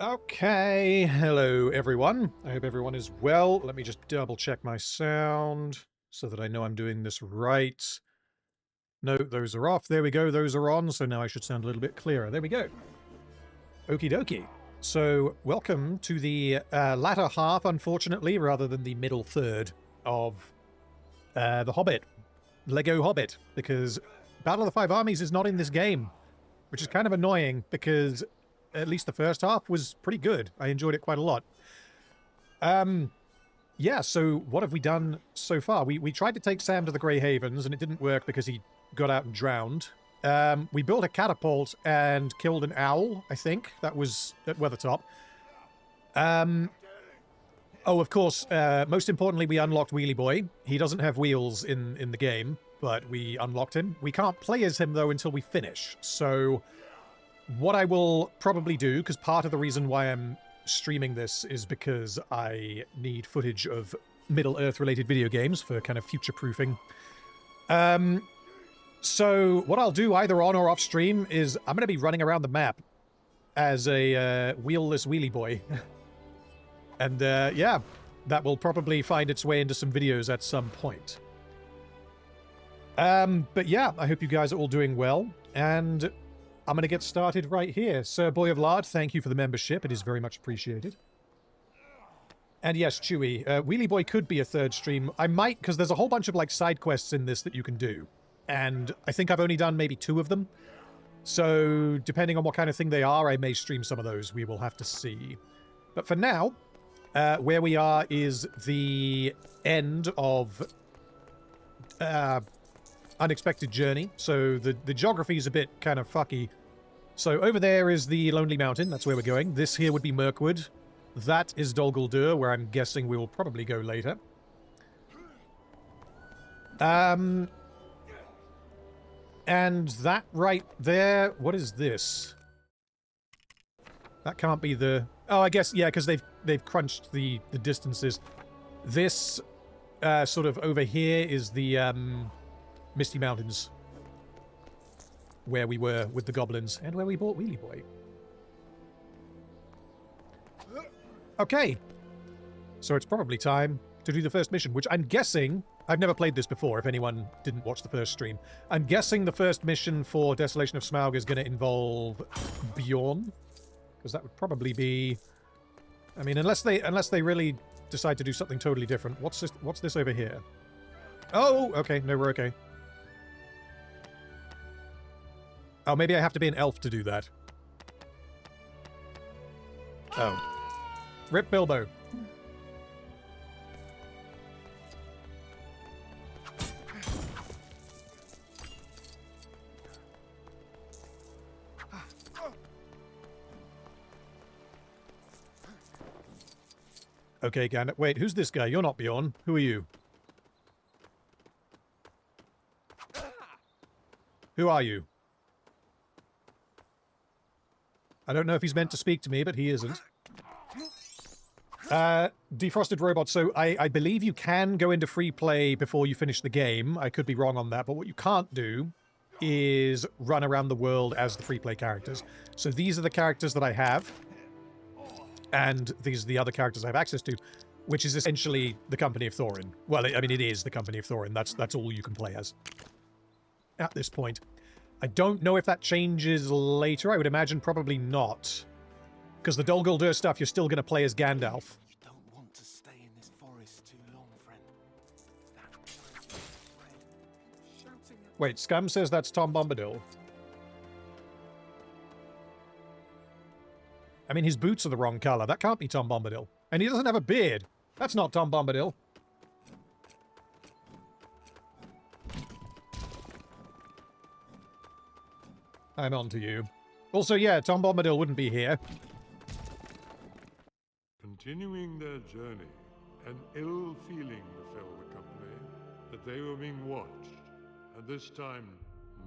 Okay, hello everyone. I hope everyone is well. Let me just double check my sound so that I know I'm doing this right. No, those are off. There we go, those are on, so now I should sound a little bit clearer. There we go. Okie dokie. So, welcome to the latter half, unfortunately, rather than the middle third of the Hobbit. Lego Hobbit, because Battle of the Five Armies is not in this game, which is kind of annoying because at least the first half was pretty good. I enjoyed it quite a lot. Yeah, so what have we done so far? We tried to take Sam to the Grey Havens, and it didn't work because he got out and drowned. We built a catapult and killed an owl, I think. That was at Weathertop. Oh, of course, most importantly, we unlocked Wheelie Boy. He doesn't have wheels in the game, but we unlocked him. We can't play as him, though, until we finish. So what I will probably do, because part of the reason why I'm streaming this is because I need footage of Middle-earth related video games for kind of future-proofing. So what I'll do either on or off stream is I'm going to be running around the map as a wheelless wheelie boy. And yeah, that will probably find its way into some videos at some point. But yeah, I hope you guys are all doing well, and I'm going to get started right here. Sir Boy of Lard, thank you for the membership. It is very much appreciated. And yes, Chewy, Wheelie Boy could be a third stream. I might, because there's a whole bunch of like side quests in this that you can do. And I think I've only done maybe 2 of them. So depending on what kind of thing they are, I may stream some of those. We will have to see. But for now, where we are is the end of Unexpected Journey. So the geography is a bit kind of fucky. So over there is the Lonely Mountain. That's where we're going. This here would be Mirkwood. That is Dol Guldur, where I'm guessing we will probably go later. And that right there, what is this? That can't be the... Oh, I guess, yeah, because they've crunched the distances. This sort of over here is the Misty Mountains, where we were with the goblins, and where we bought Wheelie Boy. Okay. So it's probably time to do the first mission, which I'm guessing... I've never played this before, if anyone didn't watch the first stream. I'm guessing the first mission for Desolation of Smaug is going to involve Beorn, because that would probably be... I mean, unless they really decide to do something totally different. What's this over here? Oh, okay. No, we're okay. Oh, maybe I have to be an elf to do that. Oh. Rip Bilbo. Okay, Gandalf. Wait, who's this guy? You're not Beorn. Who are you? Who are you? I don't know if he's meant to speak to me, but he isn't. Defrosted robot. So I believe you can go into free play before you finish the game. I could be wrong on that, but what you can't do is run around the world as the free play characters. So these are the characters that I have. And these are the other characters I have access to, which is essentially the Company of Thorin. Well, I mean, it is the Company of Thorin. That's all you can play as at this point. I don't know if that changes later. I would imagine probably not. Because the Dol Guldur stuff, you're still going to play as Gandalf. You don't want to stay in this forest too long, friend. Wait, Scum says that's Tom Bombadil. I mean, his boots are the wrong color. That can't be Tom Bombadil. And he doesn't have a beard. That's not Tom Bombadil. I'm on to you. Also, yeah, Tom Bombadil wouldn't be here. Continuing their journey, an ill feeling befell the company that they were being watched, and this time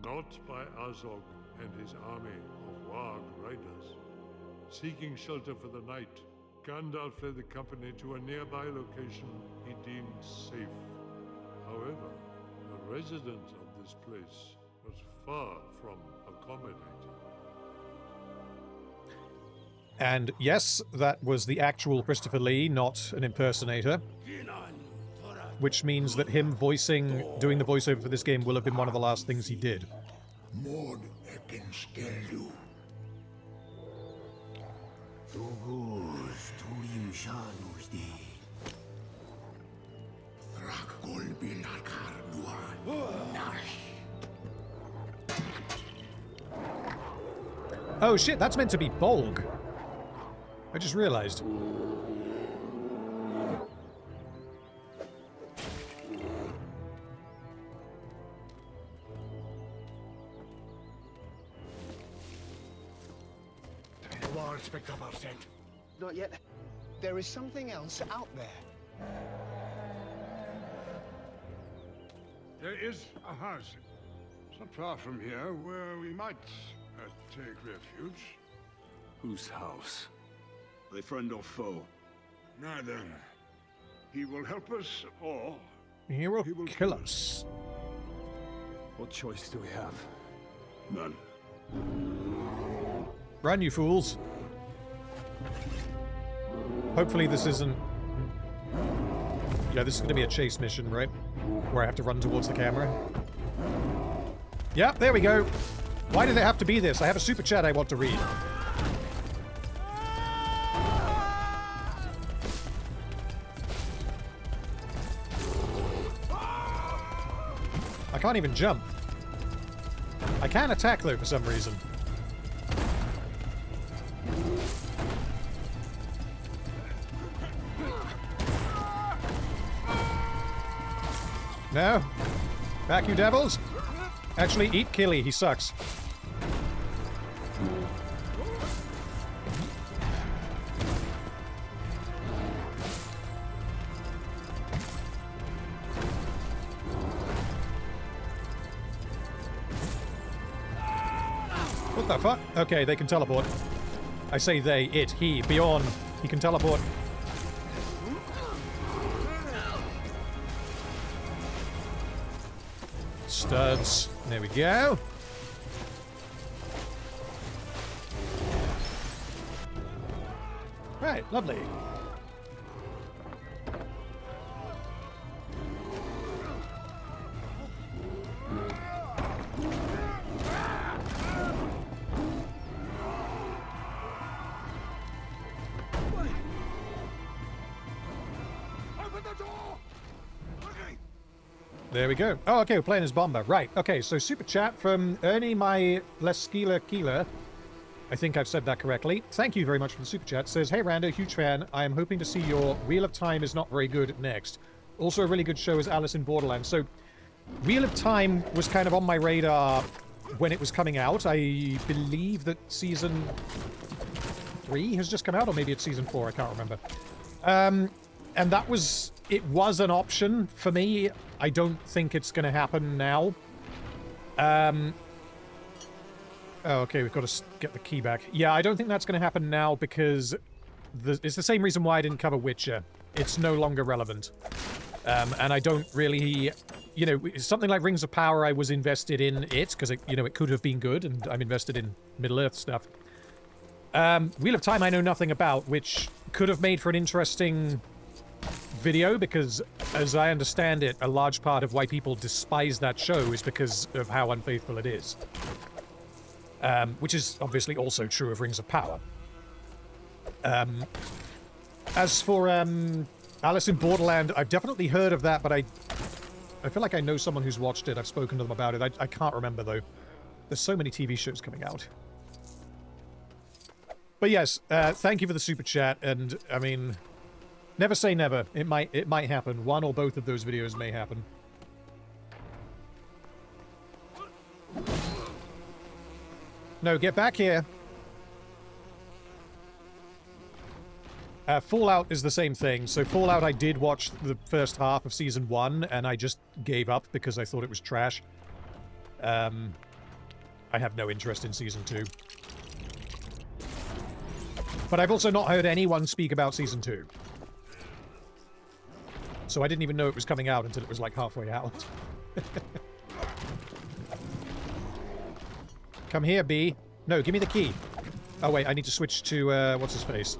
not by Azog and his army of Warg riders. Seeking shelter for the night, Gandalf led the company to a nearby location he deemed safe. However, the residents of this place was far from accommodating. And yes, that was the actual Christopher Lee, not an impersonator. Which means that him doing the voiceover for this game will have been one of the last things he did. Oh shit, that's meant to be Bolg. I just realized. Not yet. There is something else out there. There is a house, not far from here, where we might take refuge. Whose house? A friend or foe? Neither. He will help us, or He will kill us. What choice do we have? none. Run, you fools. Hopefully this isn't... Yeah, this is going to be a chase mission, right? Where I have to run towards the camera. Yep, there we go. Why did it have to be this? I have a super chat I want to read. I can't even jump. I can attack, though, for some reason. No. Back, you devils. Actually, eat Killy. He sucks. What the fuck? Okay, they can teleport. I say they, it, he, Beorn. He can teleport. Studs. There we go. Right, lovely. There we go. Oh, okay, we're playing as Bomber. Right, okay, so super chat from Ernie My Leskila Keeler. I think I've said that correctly. Thank you very much for the super chat. Says, hey Rando, huge fan. I am hoping to see your Wheel of Time is not very good next. Also a really good show is Alice in Borderland. So, Wheel of Time was kind of on my radar when it was coming out. I believe that Season 3 has just come out, or maybe it's Season 4, I can't remember. And that was... It was an option for me. I don't think it's going to happen now. Oh, okay, we've got to get the key back. Yeah, I don't think that's going to happen now because it's the same reason why I didn't cover Witcher. It's no longer relevant. And I don't really... You know, something like Rings of Power, I was invested in it because, you know, it could have been good, and I'm invested in Middle-earth stuff. Wheel of Time I know nothing about, which could have made for an interesting... video, because as I understand it, a large part of why people despise that show is because of how unfaithful it is. Which is obviously also true of Rings of Power. As for Alice in Borderland, I've definitely heard of that, but I feel like I know someone who's watched it. I've spoken to them about it. I can't remember, though. There's so many TV shows coming out. But yes, thank you for the super chat, and, I mean... Never say never. It might happen. One or both of those videos may happen. No, get back here. Fallout is the same thing. So Fallout, I did watch the first half of Season 1, and I just gave up because I thought it was trash. I have no interest in Season 2. But I've also not heard anyone speak about Season 2. So I didn't even know it was coming out until it was like halfway out. Come here, B. No, give me the key. Oh, wait, I need to switch to, what's his face?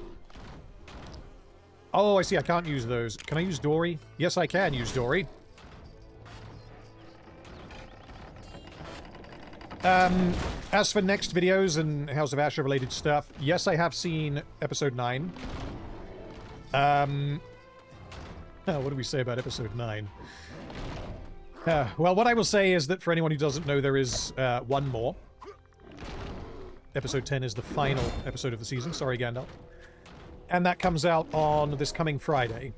Oh, I see, I can't use those. Can I use Dory? Yes, I can use Dory. As for next videos and House of Asher related stuff, yes, I have seen episode 9. What do we say about episode 9? Well, what I will say is that for anyone who doesn't know, there is one more. Episode 10 is the final episode of the season. Sorry, Gandalf. And that comes out on this coming Friday.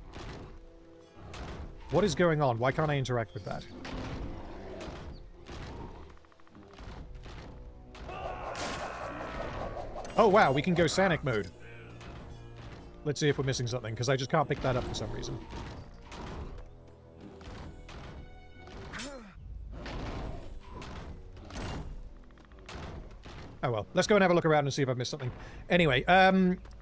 What is going on? Why can't I interact with that? Oh, wow, we can go Sanic mode. Let's see if we're missing something, because I just can't pick that up for some reason. Oh well, let's go and have a look around and see if I've missed something. Anyway,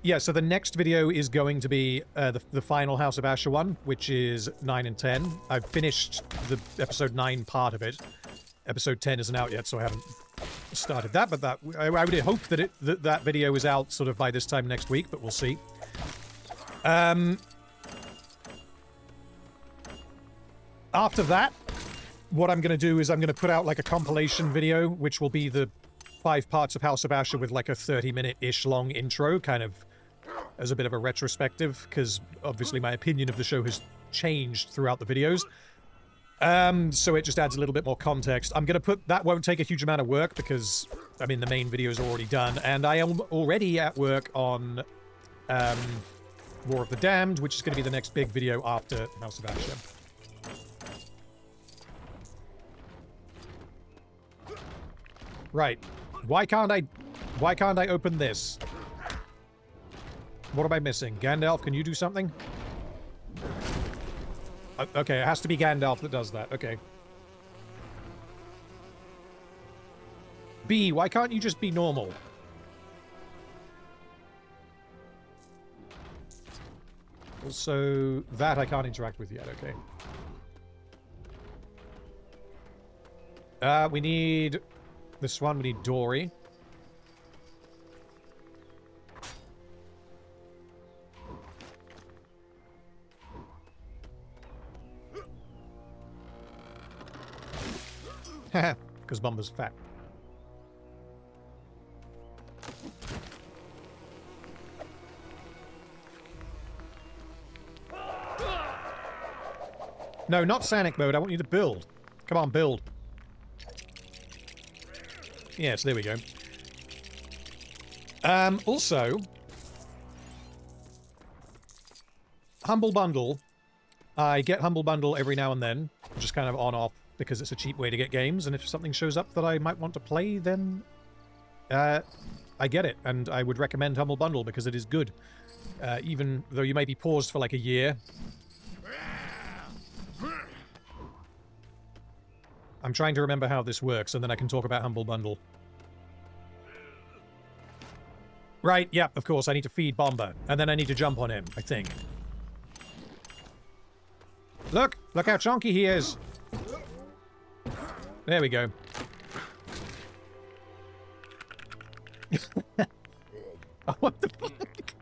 yeah, so the next video is going to be the final House of Asher one, which is 9 and 10. I've finished the episode 9 part of it. Episode 10 isn't out yet, so I haven't started that, but that I would hope that that video is out sort of by this time next week, but we'll see. After that, what I'm going to do is I'm going to put out like a compilation video, which will be the 5 parts of House of Asher with like a 30-minute-ish long intro, kind of as a bit of a retrospective, because obviously my opinion of the show has changed throughout the videos. So it just adds a little bit more context. I'm going to put... That won't take a huge amount of work because, I mean, the main video is already done, and I am already at work on War of the Damned, which is going to be the next big video after House of Asher. Right. Why can't I open this? What am I missing? Gandalf, can you do something? Okay, it has to be Gandalf that does that. Okay. B, why can't you just be normal? Also, that I can't interact with yet. Okay. We need... This one, we need Dory. Haha, because Bomber's fat. No, not Sanic mode. I want you to build. Come on, build. Yes, there we go. Also, Humble Bundle. I get Humble Bundle every now and then, just kind of on-off, because it's a cheap way to get games, and if something shows up that I might want to play, then I get it, and I would recommend Humble Bundle because it is good. Even though you may be paused for like a year. I'm trying to remember how this works, and then I can talk about Humble Bundle. Right, yeah, of course, I need to feed Bomber, and then I need to jump on him, I think. Look! Look how chunky he is! There we go. Oh, what the fuck?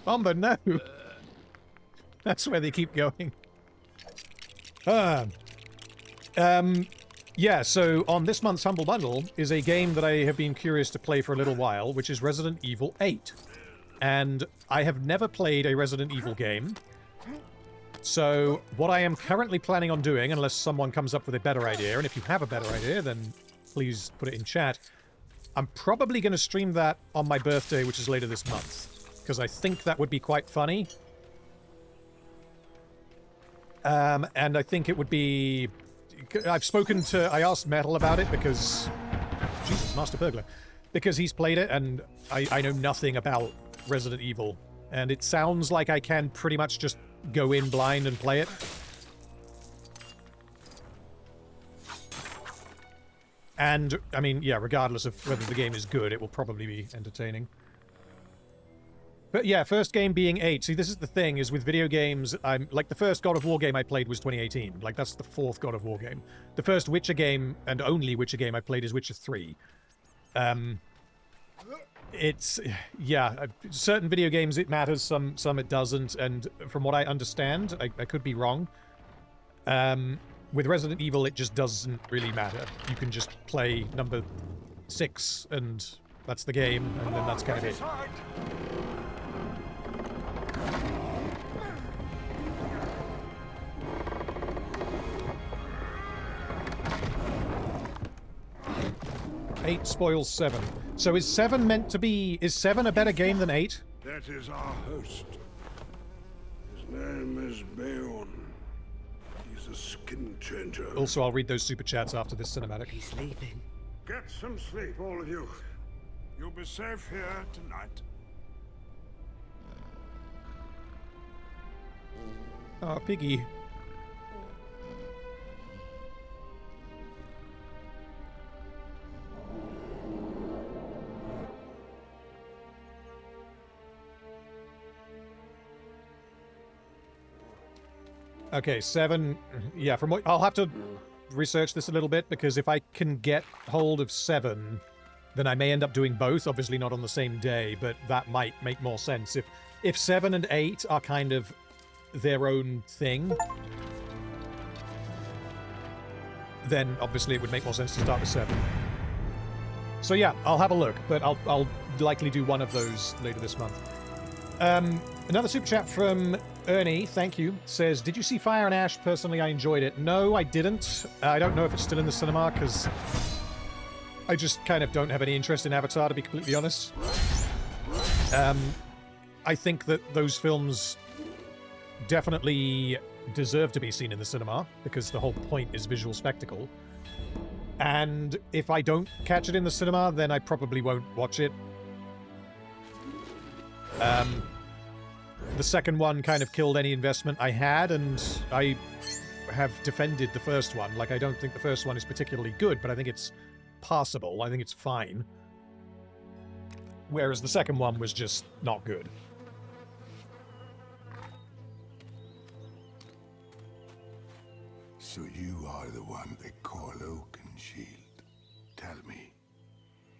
Bomber, no! That's where they keep going. Yeah, so on this month's Humble Bundle is a game that I have been curious to play for a little while, which is Resident Evil 8. And I have never played a Resident Evil game. So what I am currently planning on doing, unless someone comes up with a better idea, and if you have a better idea, then please put it in chat, I'm probably going to stream that on my birthday, which is later this month. Because I think that would be quite funny. And I think it would be... I've spoken to... I asked Metal about it because... Jesus, Master Burglar. Because he's played it, and I know nothing about Resident Evil. And it sounds like I can pretty much just go in blind and play it. And, I mean, yeah, regardless of whether the game is good, it will probably be entertaining. But yeah, first game being 8. See, this is the thing, is with video games, like, the first God of War game I played was 2018. Like, that's the 4th God of War game. The first Witcher game, and only Witcher game I played is Witcher 3. it's, yeah, certain video games it matters, some it doesn't, and from what I understand, I could be wrong, with Resident Evil it just doesn't really matter. You can just play number 6 and that's the game, and then that's kind of it. 8 spoils 7. So is 7 meant to be... Is 7 a better game than 8? That is our host. His name is Beorn. He's a skin changer. Also, I'll read those super chats after this cinematic. He's leaving. Get some sleep, all of you. You'll be safe here tonight. Oh, Piggy. Okay, 7. Yeah, from what I'll have to research this a little bit, because if I can get hold of 7, then I may end up doing both. Obviously not on the same day, but that might make more sense. If 7 and 8 are kind of their own thing, then obviously it would make more sense to start with 7. So yeah, I'll have a look, but I'll likely do one of those later this month. Another super chat from Ernie, thank you, says, did you see Fire and Ash? Personally, I enjoyed it. No, I didn't. I don't know if it's still in the cinema, because I just kind of don't have any interest in Avatar, to be completely honest. I think that those films definitely deserve to be seen in the cinema, because the whole point is visual spectacle. And if I don't catch it in the cinema, then I probably won't watch it. The second one kind of killed any investment I had, and I have defended the first one. Like, I don't think the first one is particularly good, but I think it's passable. I think it's fine. Whereas the second one was just not good. So you are the one they call Oakenshield. Tell me,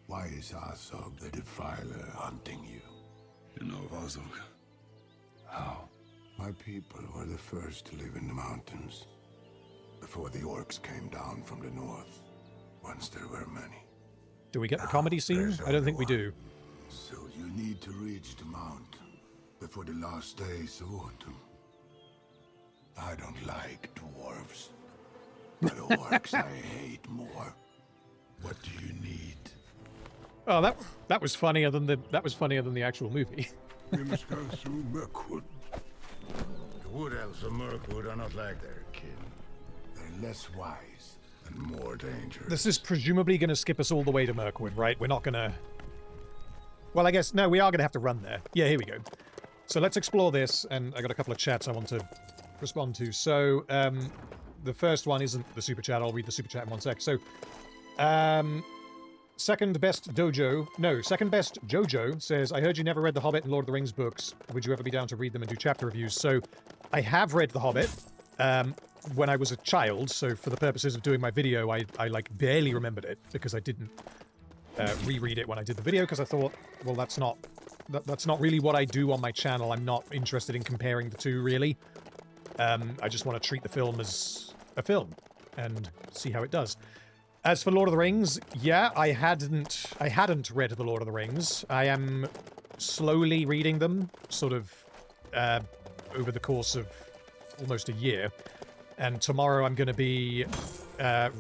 why is Azog the Defiler hunting you? You know of Azog? How? My people were the first to live in the mountains, before the orcs came down from the north, once there were many. Do we get the comedy scene? I don't think we do. So you need to reach the mountain before the last days of autumn. I don't like dwarves, but orcs I hate more. What do you need? Oh, that was funnier than the actual movie. We must go through Mirkwood. The wood elves of Mirkwood are not like their kin. They're less wise and more dangerous. This is presumably going to skip us all the way to Mirkwood, right? We're not going to... Well, I guess... No, we are going to have to run there. Yeah, here we go. So let's explore this, and I got a couple of chats I want to respond to. So, the first one isn't the super chat. I'll read the super chat in one sec. So, second best Jojo says, I heard you never read the Hobbit and Lord of the Rings books. Would you ever be down to read them and do chapter reviews? So, I have read the Hobbit when I was a child. So, for the purposes of doing my video, I like barely remembered it because I didn't reread it when I did the video, because I thought, well, that's not really what I do on my channel. I'm not interested in comparing the two, really. I just want to treat the film as a film and see how it does. As for Lord of the Rings, yeah, I hadn't read The Lord of the Rings. I am slowly reading them, sort of over the course of almost a year. And tomorrow I'm going to be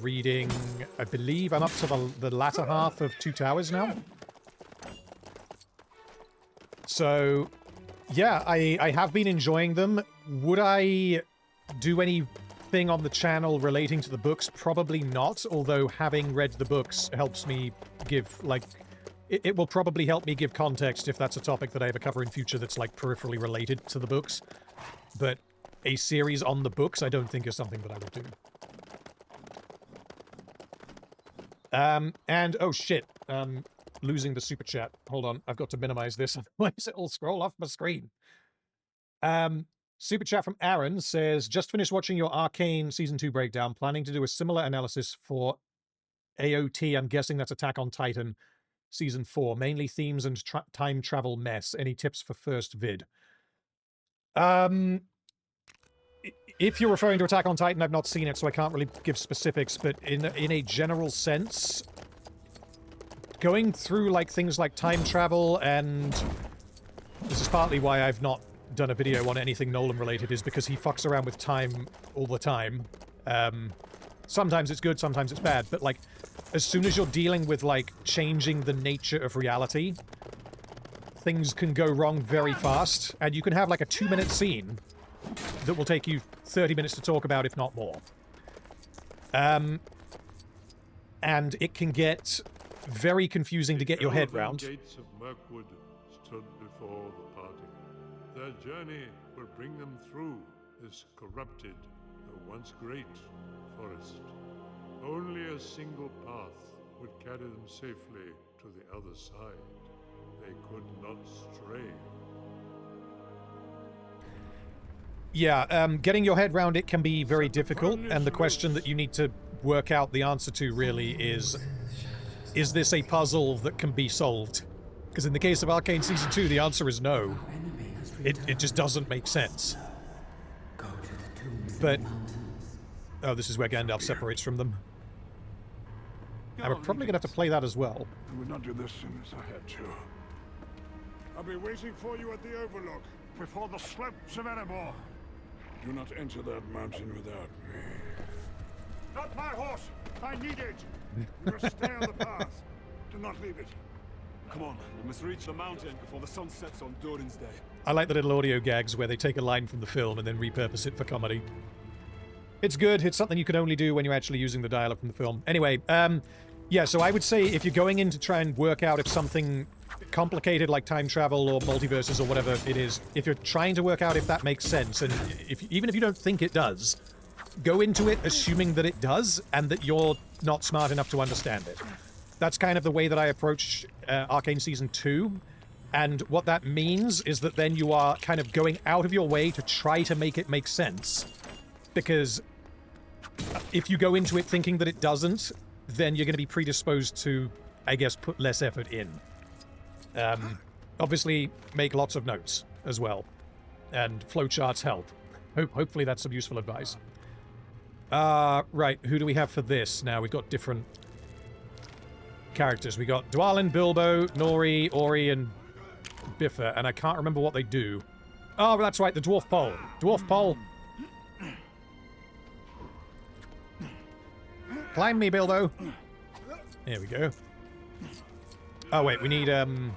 reading, I believe I'm up to the latter half of Two Towers now. So, yeah, I have been enjoying them. Would I do anything on the channel relating to the books? Probably not, although having read the books helps me give, like... It will probably help me give context if that's a topic that I ever cover in future that's, like, peripherally related to the books. But a series on the books I don't think is something that I would do. And, oh shit, losing the super chat. Hold on, I've got to minimize this, otherwise it'll scroll off my screen. Super chat from Aaron says, just finished watching your Arcane Season 2 breakdown, planning to do a similar analysis for AOT. I'm guessing that's Attack on Titan. Season 4. Mainly themes and time travel mess. Any tips for first vid? If you're referring to Attack on Titan, I've not seen it, so I can't really give specifics, but in a general sense, going through like things like time travel, and this is partly why I've not done a video on anything Nolan related, is because he fucks around with time all the time. Sometimes it's good, sometimes it's bad, but like as soon as you're dealing with like changing the nature of reality, things can go wrong very fast, and you can have like a 2-minute scene that will take you 30 minutes to talk about, if not more. And it can get very confusing to get your head round. The gates of Mirkwood stood before the party. Their journey will bring them through this corrupted, though once great, forest. Only a single path would carry them safely to the other side. They could not stray. Yeah, getting your head round it can be very difficult, and the question that you need to work out the answer to really is this a puzzle that can be solved? Because in the case of Arcane Season 2, the answer is no. It just doesn't make sense. But... oh, this is where Gandalf separates from them. And we're probably going to have to play that as well. I would not do this soon as I had to. I'll be waiting for you at the Overlook, before the slopes of Erebor. Do not enter that mountain without me. Not my horse! I need it! You must stay on the path. Do not leave it. Come on, we must reach the mountain before the sun sets on Durin's Day. I like the little audio gags where they take a line from the film and then repurpose it for comedy. It's good. It's something you can only do when you're actually using the dialogue from the film. Anyway, yeah, so I would say if you're going in to try and work out if something complicated like time travel or multiverses or whatever it is, if you're trying to work out if that makes sense, and even if you don't think it does, go into it assuming that it does and that you're not smart enough to understand it. That's kind of the way that I approach Arcane Season 2, and what that means is that then you are kind of going out of your way to try to make it make sense, because if you go into it thinking that it doesn't, then you're going to be predisposed to, I guess, put less effort in. Obviously, make lots of notes as well, and flowcharts help. Hopefully that's some useful advice. Right, who do we have for this? Now, we've got different characters. We got Dwalin, Bilbo, Nori, Ori, and Biffa, and I can't remember what they do. Oh, that's right, the Dwarf Pole. Dwarf Pole. Climb me, Bilbo. There we go. Oh, wait, we need, I think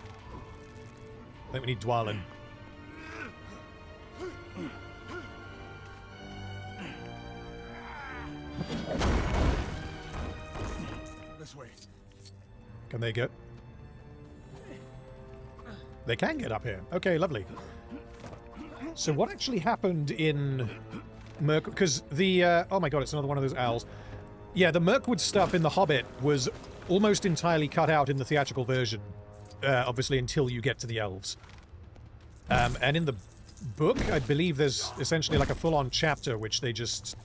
we need Dwalin. This way. Can they get... they can get up here. Okay, lovely. So what actually happened in Mirkwood? Because the, oh my god, it's another one of those owls. Yeah, the Mirkwood stuff in The Hobbit was almost entirely cut out in the theatrical version. Obviously, until you get to the elves. And in the book, I believe there's essentially like a full-on chapter which they just...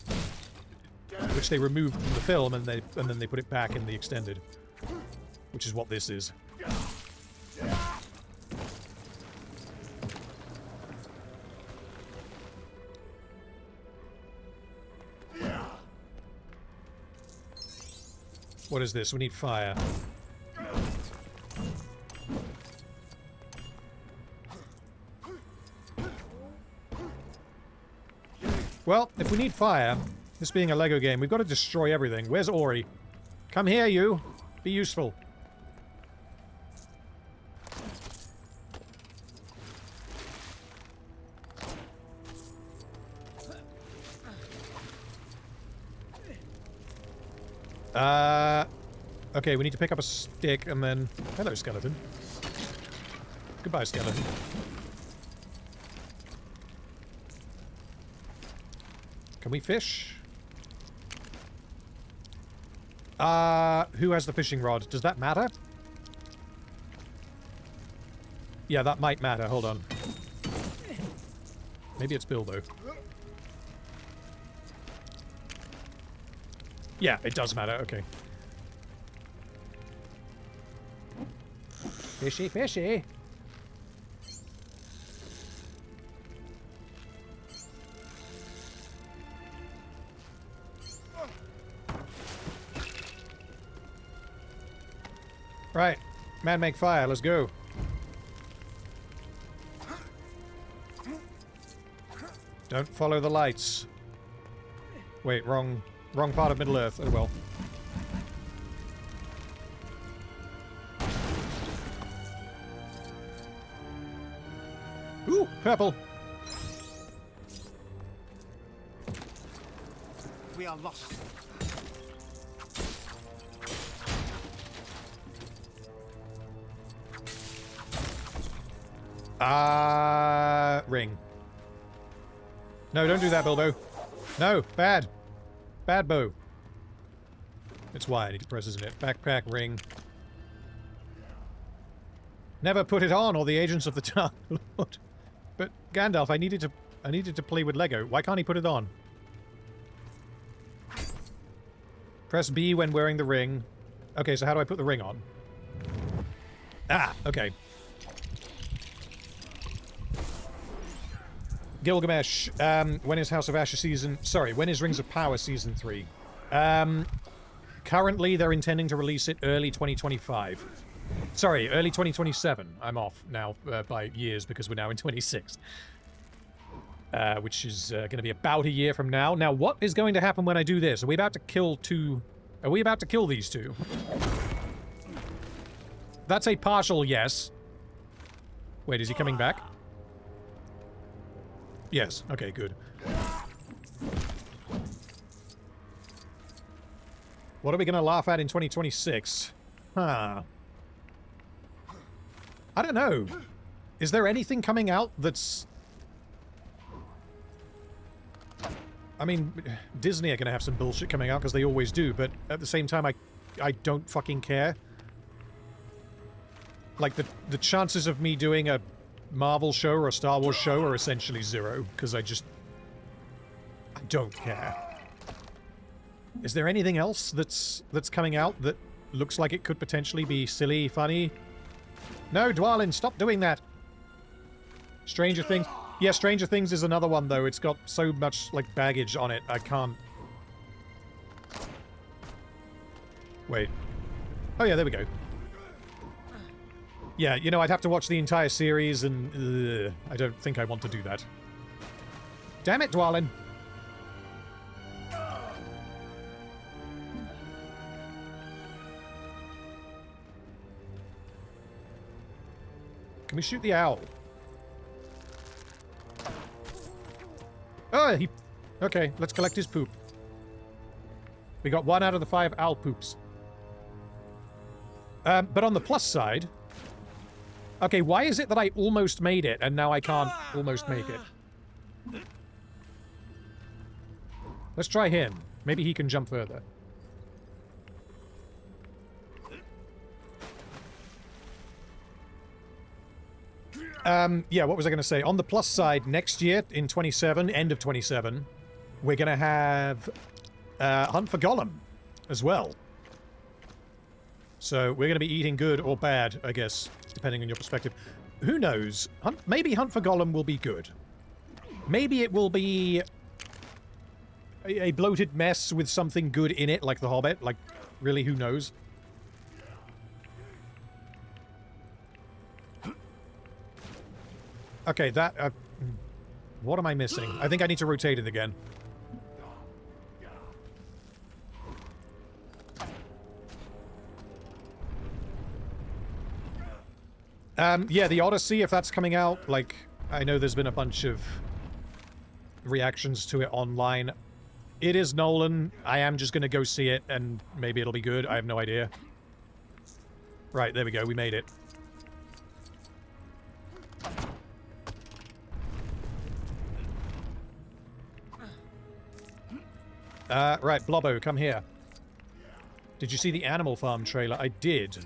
which they removed from the film and then they put it back in the extended. Which is what this is. What is this? We need fire. Well, if we need fire, this being a Lego game, we've got to destroy everything. Where's Ori? Come here, you. Be useful. Okay, we need to pick up a stick and then... hello, skeleton. Goodbye, skeleton. Can we fish? Who has the fishing rod? Does that matter? Yeah, that might matter. Hold on. Maybe it's Bilbo. Yeah, it does matter. Okay. Fishy, fishy. Right. Man make fire. Let's go. Don't follow the lights. Wait, wrong part of Middle-earth. Oh well. Ooh, purple. We are lost. Ring. No, don't do that, Bilbo. No, bad. Bad bow. It's Y I need to press, isn't it? Backpack, ring. Never put it on, or the agents of the Dark Lord. But Gandalf, I needed to play with Lego. Why can't he put it on? Press B when wearing the ring. Okay, so how do I put the ring on? Ah, okay. Gilgamesh, when is House of Ashes season... Sorry, when is Rings of Power season 3? Currently, they're intending to release it early 2025. Sorry, early 2027. I'm off now by years because we're now in 26. Which is going to be about a year from now. Now, what is going to happen when I do this? Are we about to kill two... Are we about to kill these two? That's a partial yes. Wait, is he coming back? Yes. Okay, good. What are we going to laugh at in 2026? Huh. I don't know. Is there anything coming out that's... I mean, Disney are going to have some bullshit coming out because they always do, but at the same time, I don't fucking care. Like, the chances of me doing a Marvel show or a Star Wars show are essentially zero, because I don't care. Is there anything else that's coming out that looks like it could potentially be silly, funny? No, Dwalin, stop doing that! Stranger Things... Yeah, Stranger Things is another one, though. It's got so much, like, baggage on it, I can't... Wait. Oh yeah, there we go. Yeah, you know, I'd have to watch the entire series, and I don't think I want to do that. Damn it, Dwalin! Can we shoot the owl? Oh, he... Okay, let's collect his poop. We got 1 out of the 5 owl poops. But on the plus side... Okay, why is it that I almost made it, and now I can't almost make it? Let's try him. Maybe he can jump further. Yeah, what was I going to say? On the plus side, next year, in 27, end of 27, we're going to have Hunt for Gollum as well. So we're going to be eating good or bad, I guess, depending on your perspective. Who knows? Maybe Hunt for Gollum will be good. Maybe it will be a bloated mess with something good in it, like The Hobbit. Like, really, who knows? Okay, that... what am I missing? I think I need to rotate it again. Yeah, the Odyssey, if that's coming out, like, I know there's been a bunch of reactions to it online. It is Nolan. I am just going to go see it, and maybe it'll be good. I have no idea. Right, there we go. We made it. Right, Blobbo, come here. Did you see the Animal Farm trailer? I did.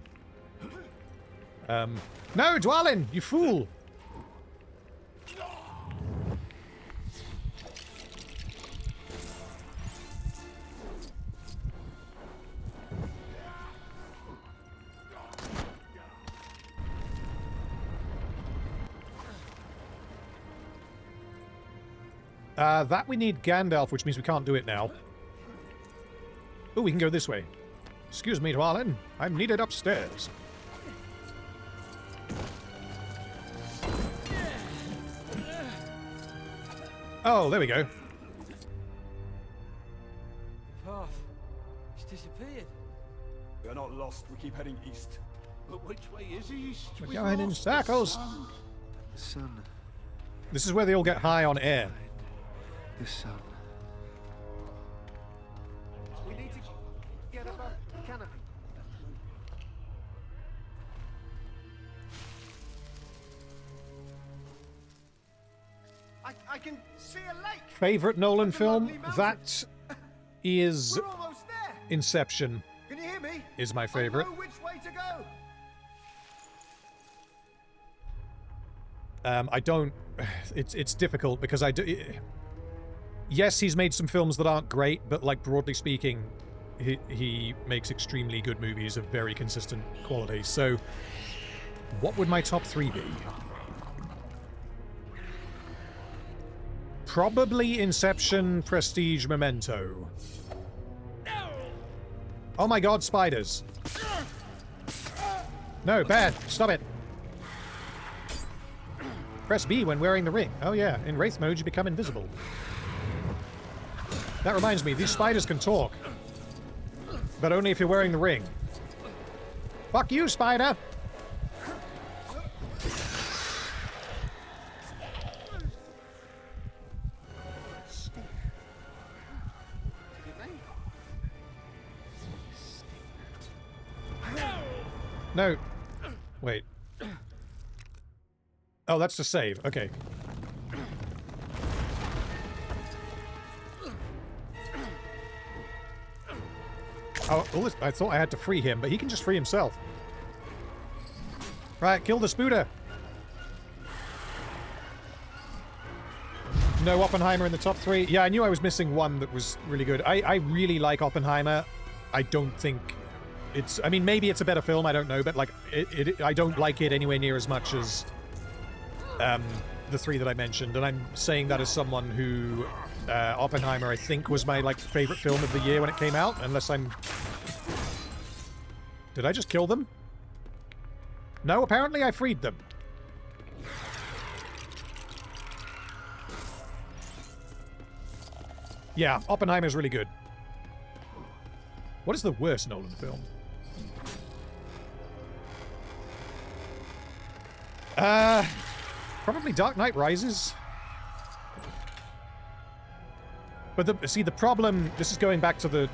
No, Dwalin, you fool! That we need Gandalf, which means we can't do it now. Oh, we can go this way. Excuse me, darling. I'm needed upstairs. Oh, there we go. Path. It's disappeared. We are not lost. We keep heading east. But which way is east? We're going in circles. The sun. This is where they all get high on air. The sun. We need to get above the canopy. I can see a lake. Favorite Nolan film? That is We're almost there. Inception. Can you hear me? Is my favorite. I know which way to go. I don't. It's difficult because I do. Yes, he's made some films that aren't great, but like broadly speaking, he makes extremely good movies of very consistent quality. So, what would my top 3 be? Probably Inception, Prestige, Memento. Oh my god, spiders. No, bad. Stop it. Press B when wearing the ring. Oh yeah, in Wraith mode you become invisible. That reminds me, these spiders can talk. But only if you're wearing the ring. Fuck you, spider! No. Wait. Oh, that's to save. Okay. Oh, well, I thought I had to free him, but he can just free himself. Right, kill the spooter. No Oppenheimer in the top 3. Yeah, I knew I was missing one that was really good. I really like Oppenheimer. I don't think it's... I mean, maybe it's a better film, I don't know, but like, I don't like it anywhere near as much as the 3 that I mentioned, and I'm saying that as someone who... Oppenheimer, I think, was my, like, favorite film of the year when it came out, unless I'm... Did I just kill them? No, apparently I freed them. Yeah, Oppenheimer's really good. What is the worst Nolan film? Probably Dark Knight Rises. But the problem, this is going back to the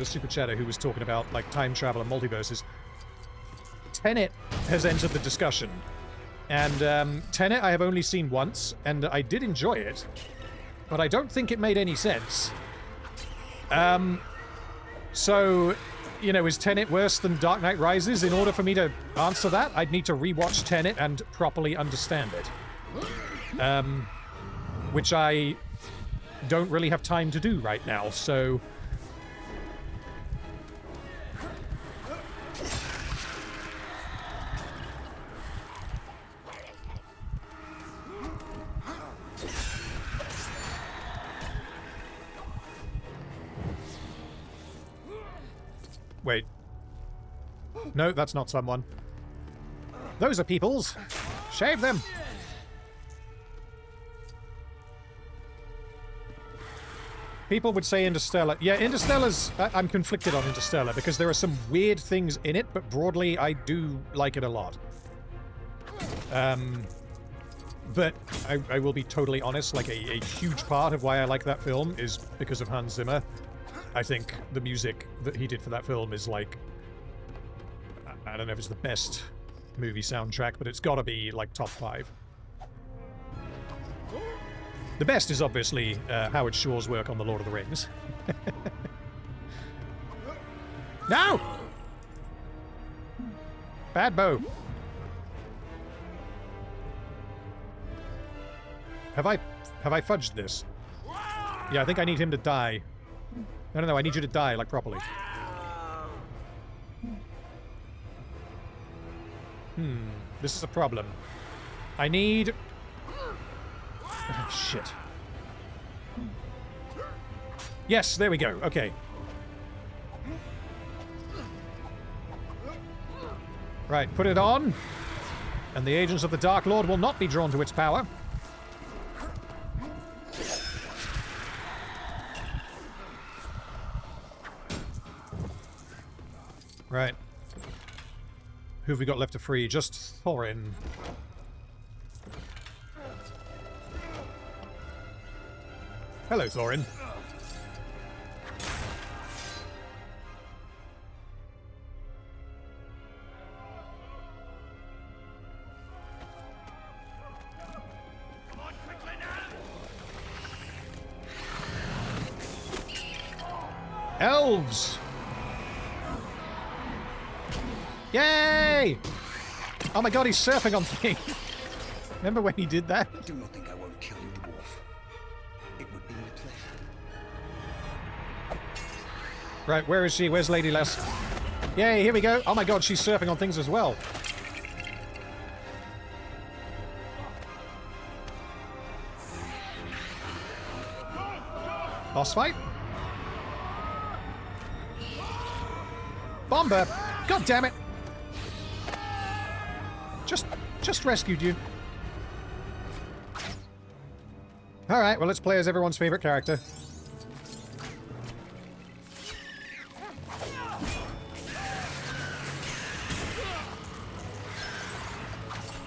super chatter who was talking about like time travel and multiverses. Tenet has entered the discussion, and Tenet I have only seen once, and I did enjoy it, but I don't think it made any sense. So, you know, is Tenet worse than Dark Knight Rises? In order for me to answer that, I'd need to rewatch Tenet and properly understand it, which I don't really have time to do right now, so... Wait. No, that's not someone. Those are peoples. Shave them! People would say Interstellar. Yeah, Interstellar's... I'm conflicted on Interstellar because there are some weird things in it, but broadly I do like it a lot. But I will be totally honest, like a huge part of why I like that film is because of Hans Zimmer. I think the music that he did for that film is like... I don't know if it's the best movie soundtrack, but it's gotta be like top 5. The best is obviously Howard Shore's work on The Lord of the Rings. No! Bad bow. Have I fudged this? Yeah, I think I need him to die. No, I need you to die, like, properly. This is a problem. I need... Oh, shit. Yes, there we go. Okay. Right, put it on. And the agents of the Dark Lord will not be drawn to its power. Right. Who have we got left to free? Just Thorin. Hello, Thorin. Elves! Yay! Oh my god, he's surfing on things. Remember when he did that? Do not think I won't kill you, dwarf. It would be my pleasure. Right, where is she? Where's Lady Les? Yay, here we go. Oh my god, she's surfing on things as well. Boss fight? Bomber! God damn it! Just rescued you. Alright, well let's play as everyone's favorite character.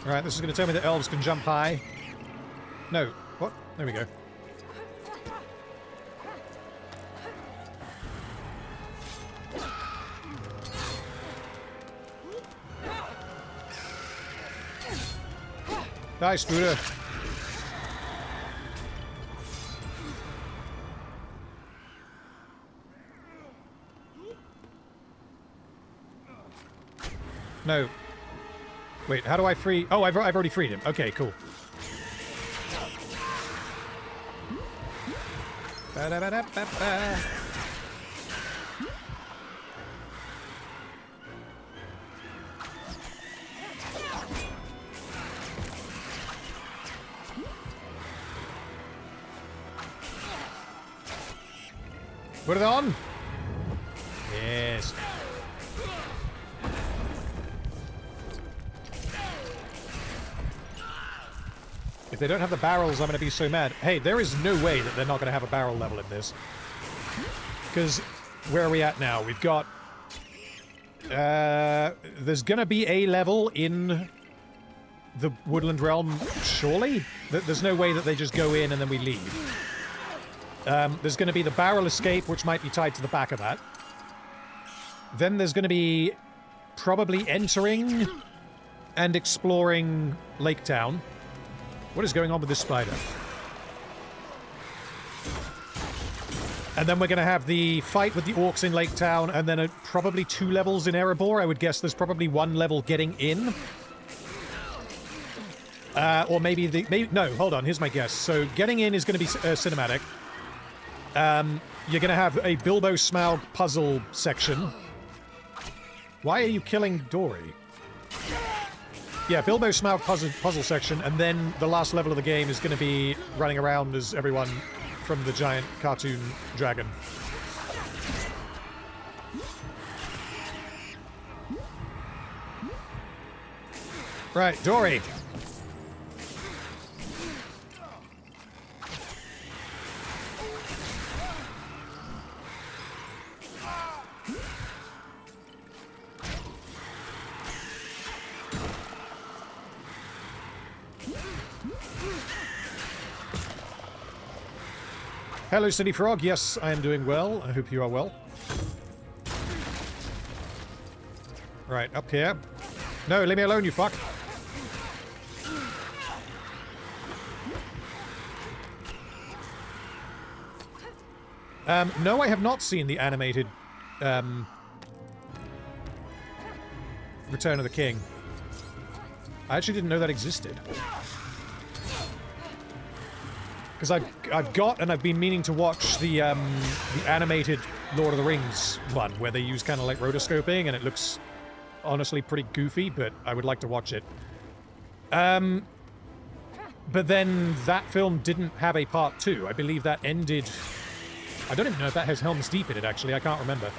Alright, this is going to tell me that elves can jump high. No. What? There we go. Nice, Buddha. No. Wait, how do I free... Oh, I've already freed him. Okay, cool. Ba-da-ba-da-ba-ba. Put it on! Yes. If they don't have the barrels, I'm going to be so mad. Hey, there is no way that they're not going to have a barrel level in this. Because, where are we at now? We've got... there's going to be a level in the Woodland realm, surely? There's no way that they just go in and then we leave. There's going to be the barrel escape, which might be tied to the back of that. Then there's going to be probably entering and exploring Lake-town. What is going on with this spider? And then we're going to have the fight with the orcs in Lake-town, and then probably 2 levels in Erebor. I would guess there's probably 1 level getting in. Or maybe the... no, hold on. Here's my guess. So getting in is going to be cinematic. You're going to have a Bilbo Smaug puzzle section. Why are you killing Dory? Yeah, Bilbo Smaug puzzle section, and then the last level of the game is going to be running around as everyone from the giant cartoon dragon. Right, Dory. Hello, City Frog. Yes, I am doing well. I hope you are well. Right, up here. No, leave me alone, you fuck. No, I have not seen the animated, Return of the King. I actually didn't know that existed. Because I've got and I've been meaning to watch the animated Lord of the Rings one, where they use kind of like rotoscoping, and it looks honestly pretty goofy, but I would like to watch it. But then that film didn't have a part 2. I believe that ended I don't even know if that has Helm's Deep in it, actually. I can't remember.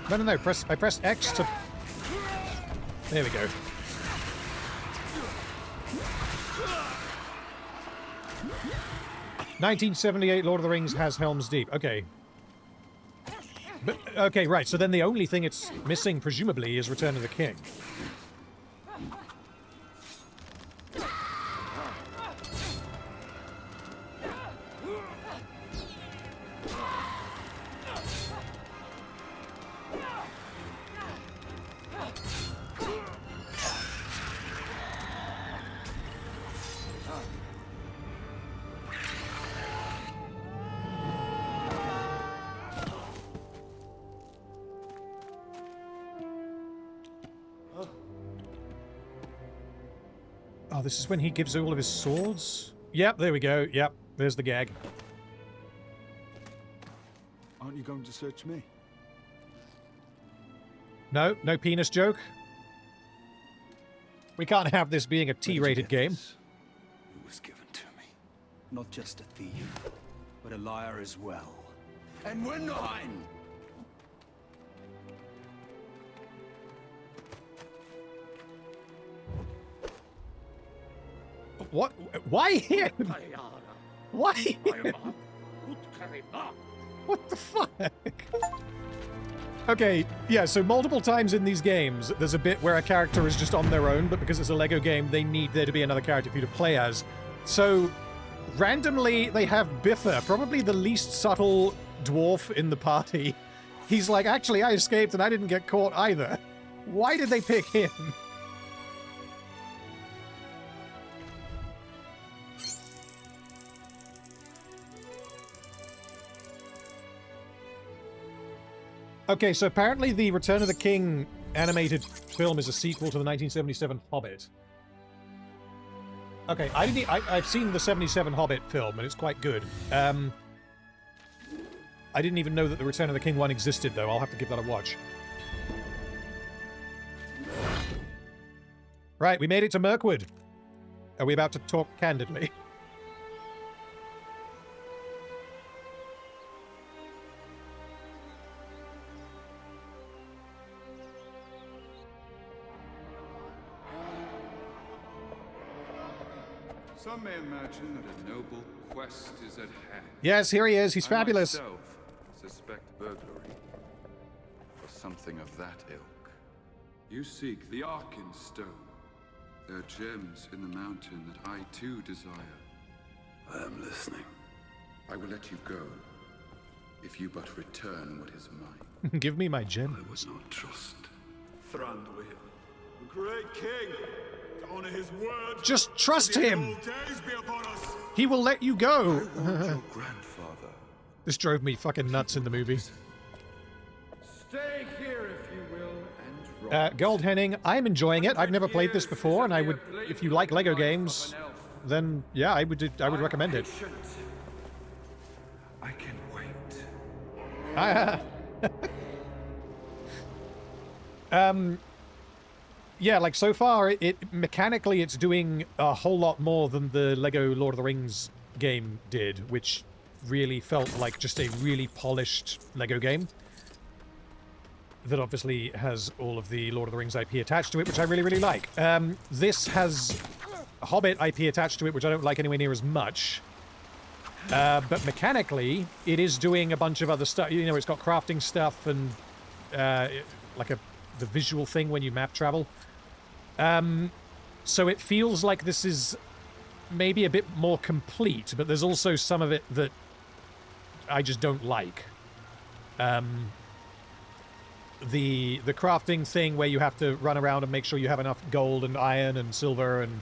No. I press X to... There we go. "1978 Lord of the Rings has Helm's Deep." Okay. But, okay, right. So then the only thing it's missing, presumably, is Return of the King. Oh, this is when he gives all of his swords? Yep, there we go. Yep, there's the gag. Aren't you going to search me? No, no penis joke. We can't have this being a T-rated game. It was given to me. Not just a thief, but a liar as well. And we're nine! What? Why him? Why him? What the fuck? Okay, yeah, so multiple times in these games, there's a bit where a character is just on their own, but because it's a Lego game, they need there to be another character for you to play as. So, randomly, they have Biffa, probably the least subtle dwarf in the party. He's like, actually, I escaped and I didn't get caught either. Why did they pick him? Okay, so apparently the Return of the King animated film is a sequel to the 1977 Hobbit. Okay, I've seen the 77 Hobbit film, and it's quite good. I didn't even know that the Return of the King one existed, though. I'll have to give that a watch. Right, we made it to Mirkwood. Are we about to talk candidly? Some may imagine that a noble quest is at hand. Yes, here he is. He's fabulous. I myself suspect burglary, or something of that ilk. You seek the Arkin Stone. There are gems in the mountain that I too desire. I am listening. I will let you go, if you but return what is mine. Give me my gem. I would not trust. Thranduil, the great king, to honor his word. Just trust him. All days be upon us. He will let you go. Your grandfather. This drove me fucking nuts in the movie. Stay here if you will, and rot. Gold Henning, I'm enjoying it. I've never played this before, and I would, if you like Lego games, then yeah, I would recommend it. I can wait. Yeah, like so far, it mechanically it's doing a whole lot more than the Lego Lord of the Rings game did, which really felt like just a really polished Lego game that obviously has all of the Lord of the Rings IP attached to it, which I really, really like. This has Hobbit IP attached to it, which I don't like anywhere near as much. But mechanically, it is doing a bunch of other stuff. You know, it's got crafting stuff and like the visual thing when you map travel. So it feels like this is maybe a bit more complete, but there's also some of it that I just don't like. The crafting thing where you have to run around and make sure you have enough gold and iron and silver and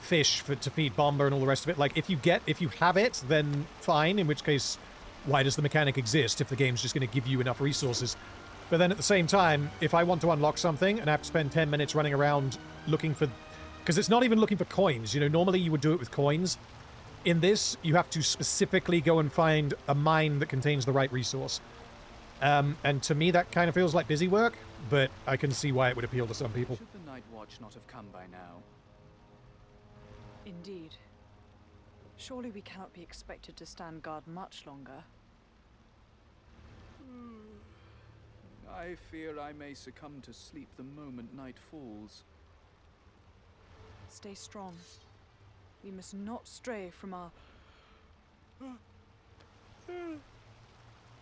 fish to feed Bomber and all the rest of it. Like, if you have it, then fine, in which case, why does the mechanic exist if the game's just going to give you enough resources? But then at the same time, if I want to unlock something and I have to spend 10 minutes running around looking for... Because it's not even looking for coins, you know, normally you would do it with coins. In this, you have to specifically go and find a mine that contains the right resource. And to me, that kind of feels like busy work. but I can see why it would appeal to some people. Should the Night Watch not have come by now? Indeed. Surely we cannot be expected to stand guard much longer. I fear I may succumb to sleep the moment night falls. Stay strong. We must not stray from our...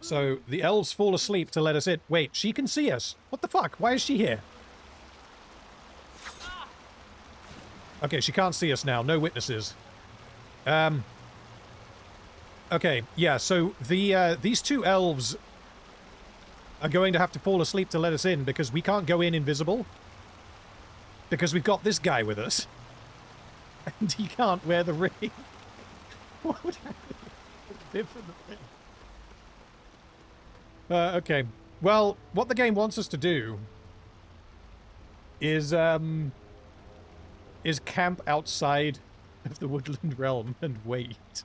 So, the elves fall asleep to let us in. Wait, she can see us. What the fuck? Why is she here? Okay, she can't see us now. No witnesses. Okay, yeah, so these two elves are going to have to fall asleep to let us in because we can't go in invisible. Because we've got this guy with us. And he can't wear the ring. What would happen if for the ring? Okay. Well, what the game wants us to do is camp outside of the Woodland realm and wait.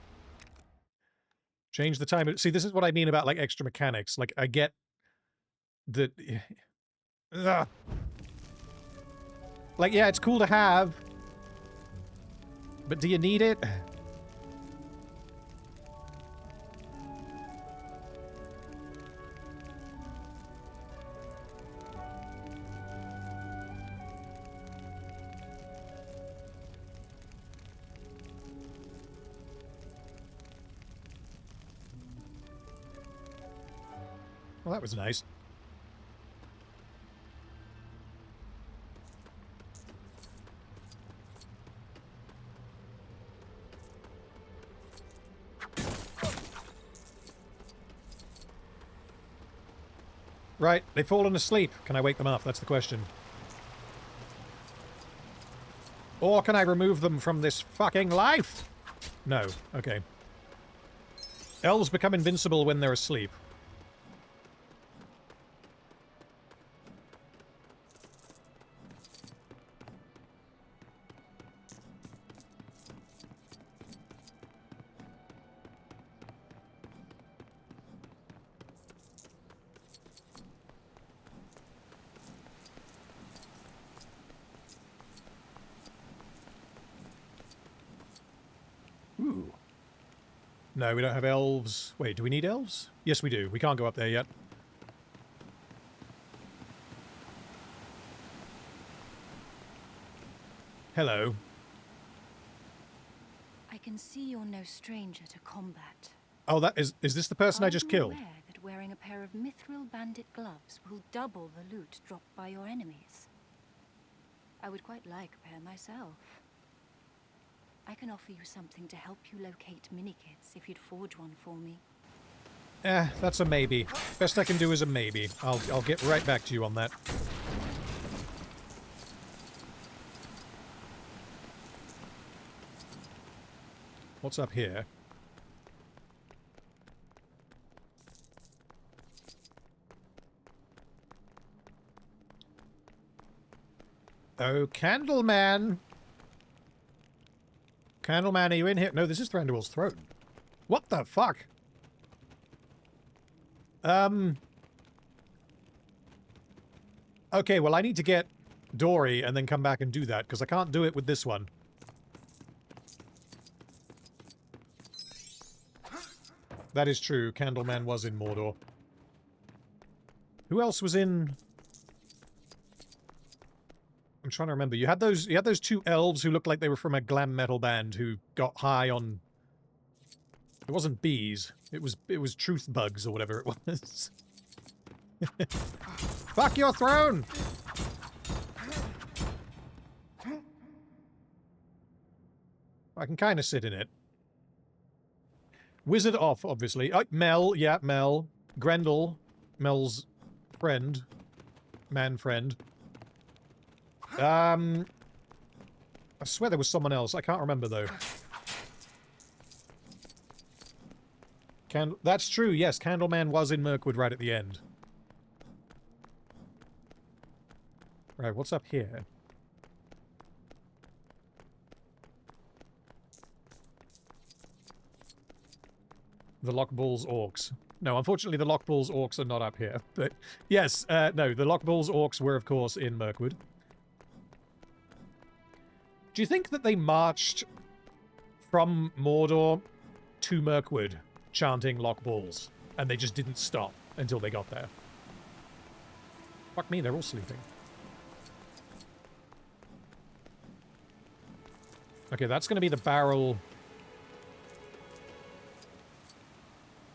Change the time. See, this is what I mean about, like, extra mechanics. Like, I get that... Ugh. Like, yeah, it's cool to have, but do you need it? Well, that was nice. Right, they've fallen asleep. Can I wake them up? That's the question. Or can I remove them from this fucking life? No. Okay. Elves become invincible when they're asleep. Ooh. No, we don't have elves. Wait, do we need elves? Yes, we do. We can't go up there yet. Hello. I can see you're no stranger to combat. Oh, that is this the person I just killed? Are you aware that wearing a pair of mithril bandit gloves will double the loot dropped by your enemies? I would quite like a pair myself. I can offer you something to help you locate minikits if you'd forge one for me. That's a maybe. Best I can do is a maybe. I'll get right back to you on that. What's up here? Oh, Candleman! Candleman, are you in here? No, this is Thranduil's throne. What the fuck? Okay, well, I need to get Dory and then come back and do that, because I can't do it with this one. That is true. Candleman was in Mordor. Who else was in... I'm trying to remember. You had those two elves who looked like they were from a glam metal band who got high on... It wasn't bees. It was truth bugs or whatever it was. Fuck your throne! I can kind of sit in it. Wizard off, obviously. Mel, yeah, Mel. Grendel, Mel's friend. Man-friend. I swear there was someone else. I can't remember, though. That's true, yes. Candleman was in Mirkwood right at the end. Right, what's up here? The Lockballs Orcs. No, unfortunately the Lockballs orcs are not up here. But yes, no, the Lockballs orcs were, of course, in Mirkwood. Do you think that they marched from Mordor to Mirkwood chanting Lockballs, and they just didn't stop until they got there? Fuck me, they're all sleeping. Okay, that's going to be the barrel.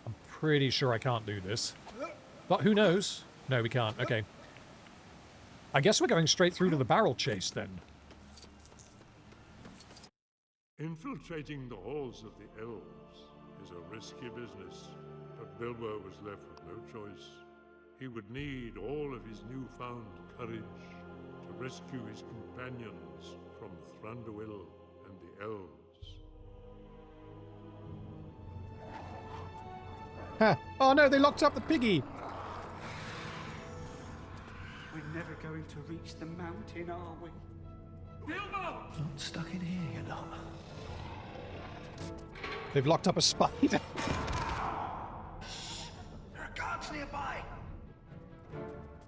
I'm pretty sure I can't do this. But who knows? No, we can't. Okay. I guess we're going straight through to the barrel chase, then. Infiltrating the halls of the elves is a risky business, but Bilbo was left with no choice. He would need all of his newfound courage to rescue his companions from Thranduil and the elves. Huh. Oh no, they locked up the piggy! We're never going to reach the mountain, are we? Bilbo! Not stuck in here, you're not. They've locked up a spider. There are guards nearby.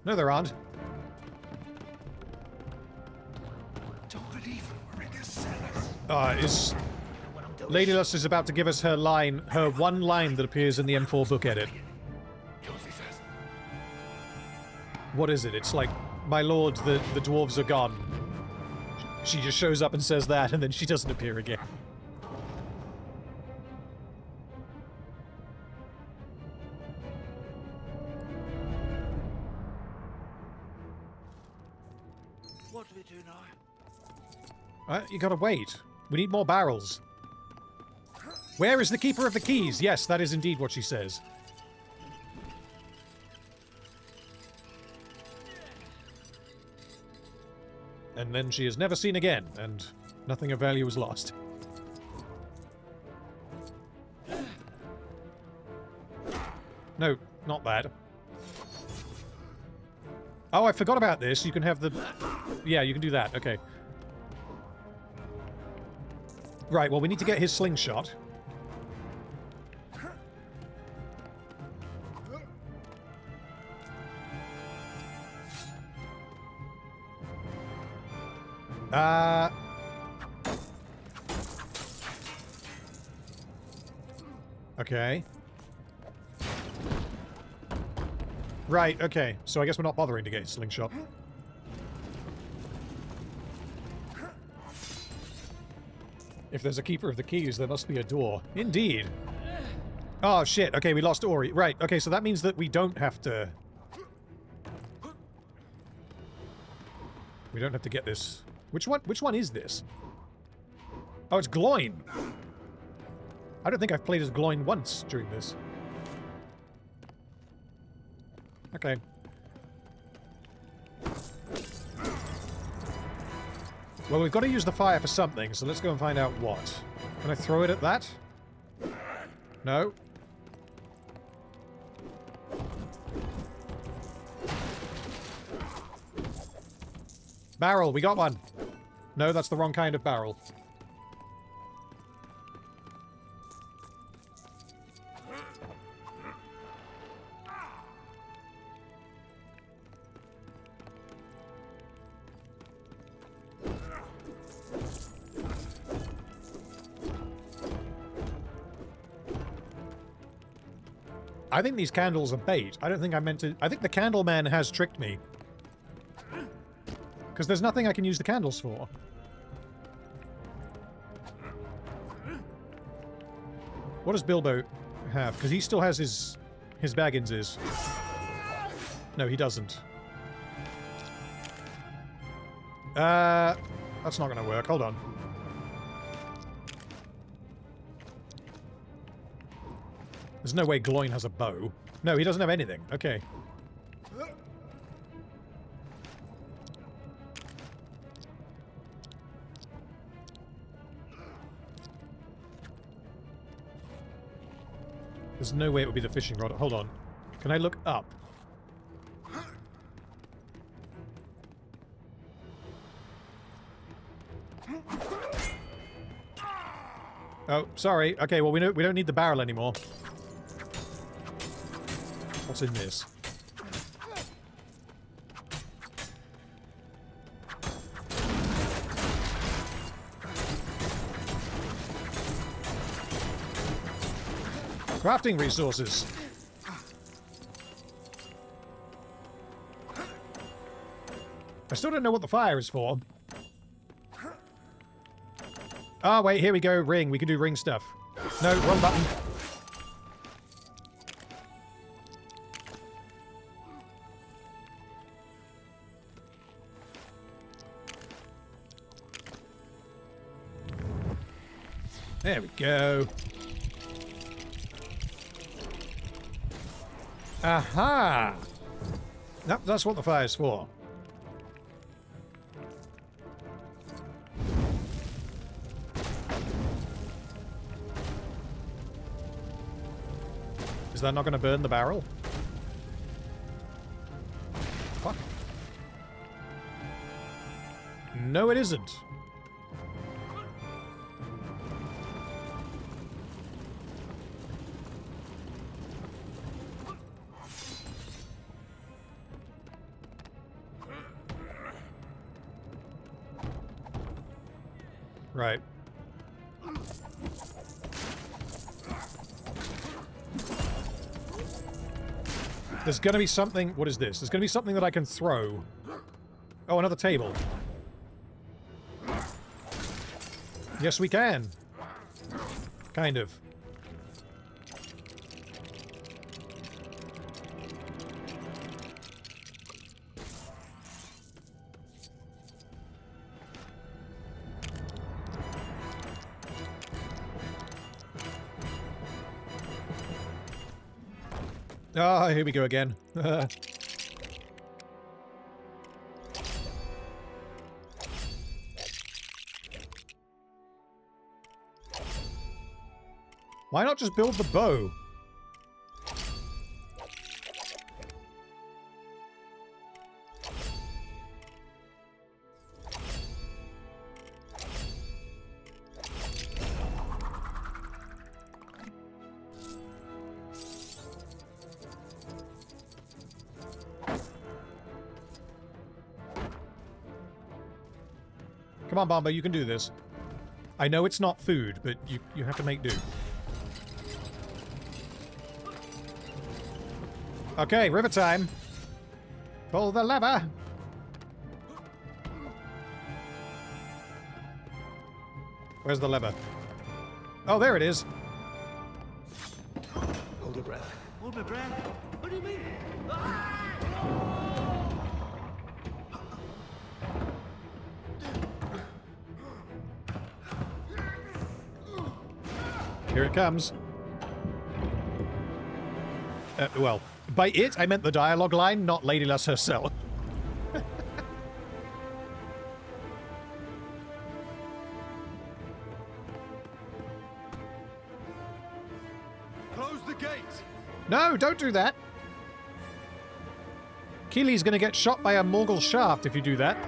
No, there aren't. Don't believe them. We're in their cellars. Is Lady Lust is about to give us her line, her one line that appears in the M4 book edit. What is it? It's like, my lord, the dwarves are gone. She just shows up and says that, and then she doesn't appear again. What do we do now? You gotta wait. We need more barrels. Where is the Keeper of the Keys? Yes, that is indeed what she says. And then she is never seen again, and nothing of value is lost. No, not that. Oh, I forgot about this. You can have the... Yeah, you can do that. Okay. Right, well, we need to get his slingshot. Okay. Right, okay. So I guess we're not bothering to get his slingshot. If there's a Keeper of the Keys, there must be a door. Indeed. Oh, shit. Okay, we lost Ori. Right, okay, so that means that we don't have to... We don't have to get this... Which one is this? Oh, it's Gloin. I don't think I've played as Gloin once during this. Okay. Well, we've got to use the fire for something, so let's go and find out what. Can I throw it at that? No. Barrel, we got one. No, that's the wrong kind of barrel. I think these candles are bait. I don't think I meant to... I think the candle man has tricked me. Because there's nothing I can use the candles for. What does Bilbo have? Because he still has his Bagginses. No, he doesn't. That's not going to work. Hold on. There's no way Gloin has a bow. No, he doesn't have anything. Okay. There's no way it would be the fishing rod. Hold on. Can I look up? Oh, sorry. Okay, well, we don't need the barrel anymore. What's in this? Crafting resources. I still don't know what the fire is for. Ah, wait, here we go. Ring. We can do ring stuff. No, wrong button. There we go. Aha! Nope, that's what the fire's for. Is that not going to burn the barrel? Fuck. No, it isn't. Right. There's gonna be something... What is this? There's gonna be something that I can throw. Oh, another table. Yes, we can. Kind of. Ah, here we go again. Why not just build the bow? Come on, Bomba, you can do this. I know it's not food, but you have to make do. Okay, river time. Pull the lever. Where's the lever? Oh, there it is. Hold your breath. Hold my breath. What do you mean? Here it comes. Well, by it, I meant the dialogue line, not Lady Lass herself. Close the gate! No, don't do that! Keely's gonna get shot by a Morgul shaft if you do that.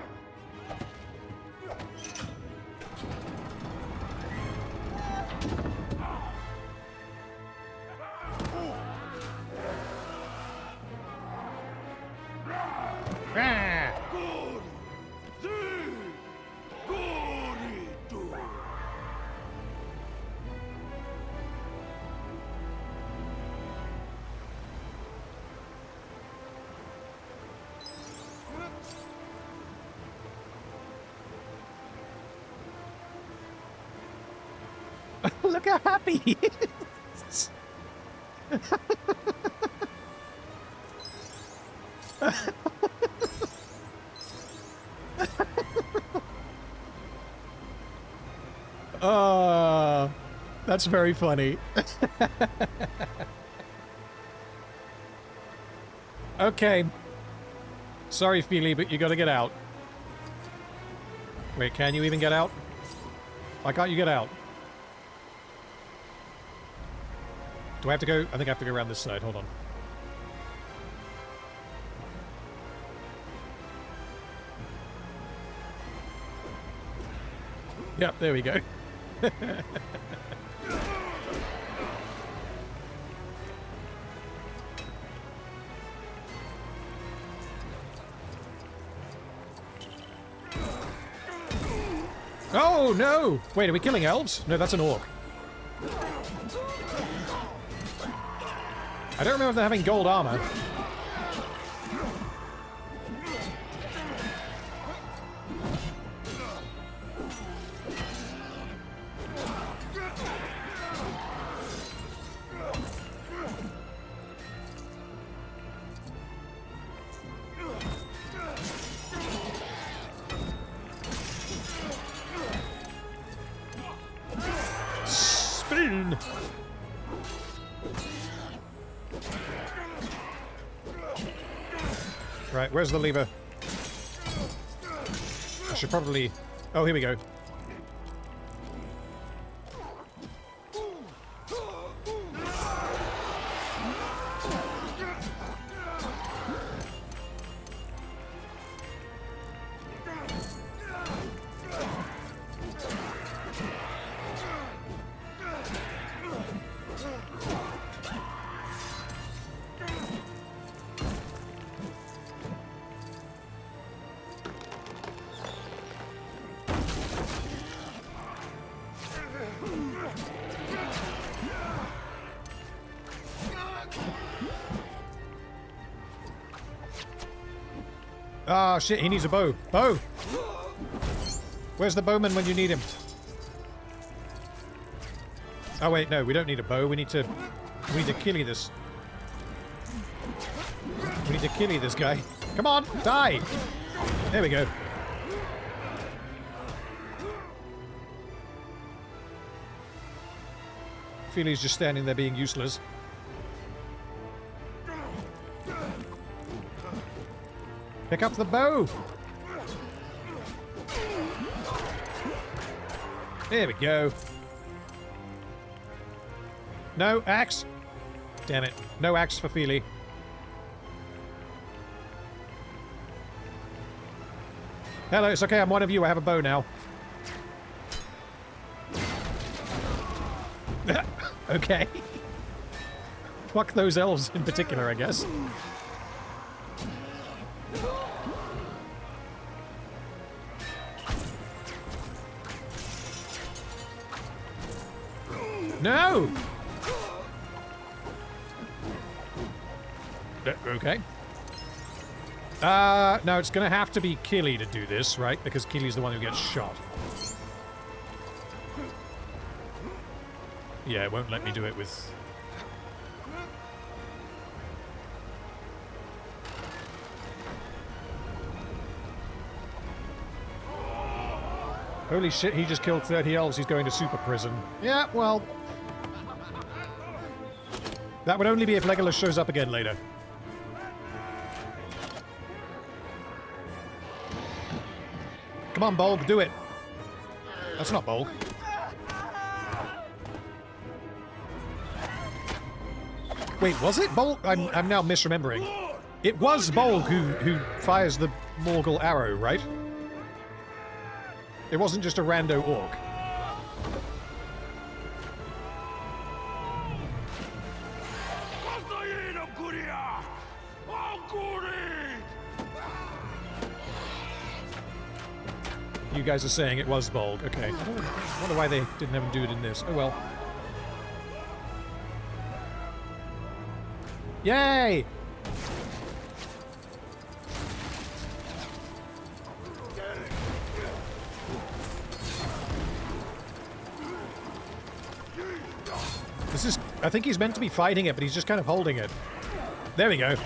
Look how happy he is! Oh, that's very funny. Okay. Sorry, Feely, but you gotta get out. Wait, can you even get out? Why can't you get out? Do I have to go? I think I have to go around this side. Hold on. Yep, there we go. Oh, no! Wait, are we killing elves? No, that's an orc. I don't remember them having gold armor. Spin! Right, where's the lever? I should probably... Oh, here we go. Ah, shit, he needs a bow. Bow! Where's the bowman when you need him? Oh, wait, no, we don't need a bow. We need to killy this. We need to killy this guy. Come on, die! There we go. Feely's just standing there being useless. Pick up the bow! There we go. No axe! Damn it. No axe for Feely. Hello, it's okay, I'm one of you. I have a bow now. Okay. Fuck those elves in particular, I guess. No! Okay. No, it's gonna have to be Killy to do this, right? Because Killy's the one who gets shot. Yeah, it won't let me do it with... Holy shit, he just killed 30 elves. He's going to super prison. Yeah, well... That would only be if Legolas shows up again later. Come on, Bolg, do it. That's not Bolg. Wait, was it Bolg? I'm now misremembering. It was Bolg who fires the Morgul arrow, right? It wasn't just a rando orc. You guys are saying it was Bolg. Okay. I wonder why they didn't have him do it in this. Oh well. Yay! This is... I think he's meant to be fighting it, but he's just kind of holding it. There we go.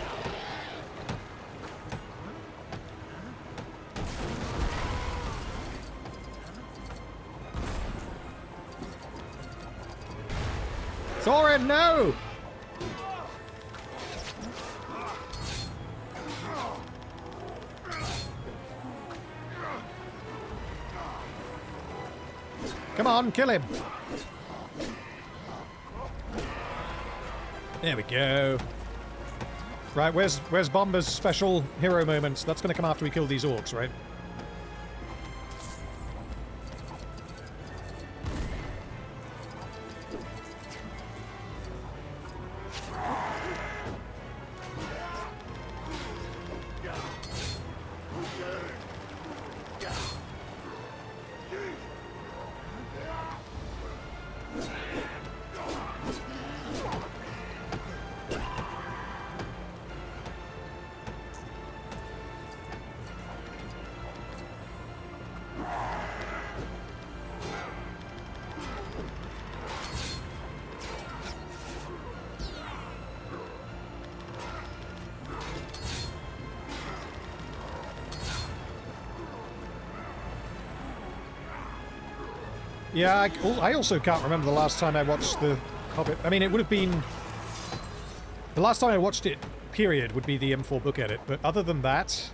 Thorin, no! Come on, kill him! There we go. Right, where's Bomber's special hero moments? That's gonna come after we kill these orcs, right? Yeah, I also can't remember the last time I watched the Hobbit. I mean, it would have been... The last time I watched it, period, would be the M4 book edit. But other than that,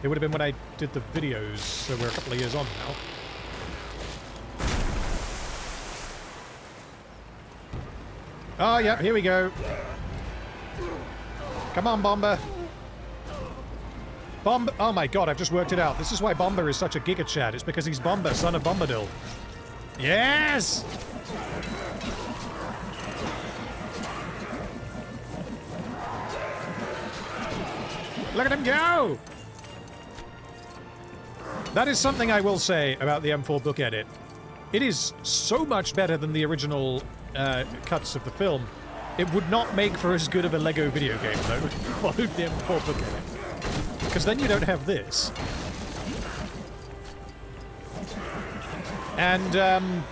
it would have been when I did the videos, so we're a couple of years on now. Oh, yeah, here we go. Come on, Bomber. Bomber. Oh my god, I've just worked it out. This is why Bomber is such a Giga Chad. It's because he's Bomber, son of Bombadil. Yes! Look at him go! That is something I will say about the M4 book edit. It is so much better than the original cuts of the film. It would not make for as good of a Lego video game, though, if you followed the M4 book edit. Because then you don't have this. And,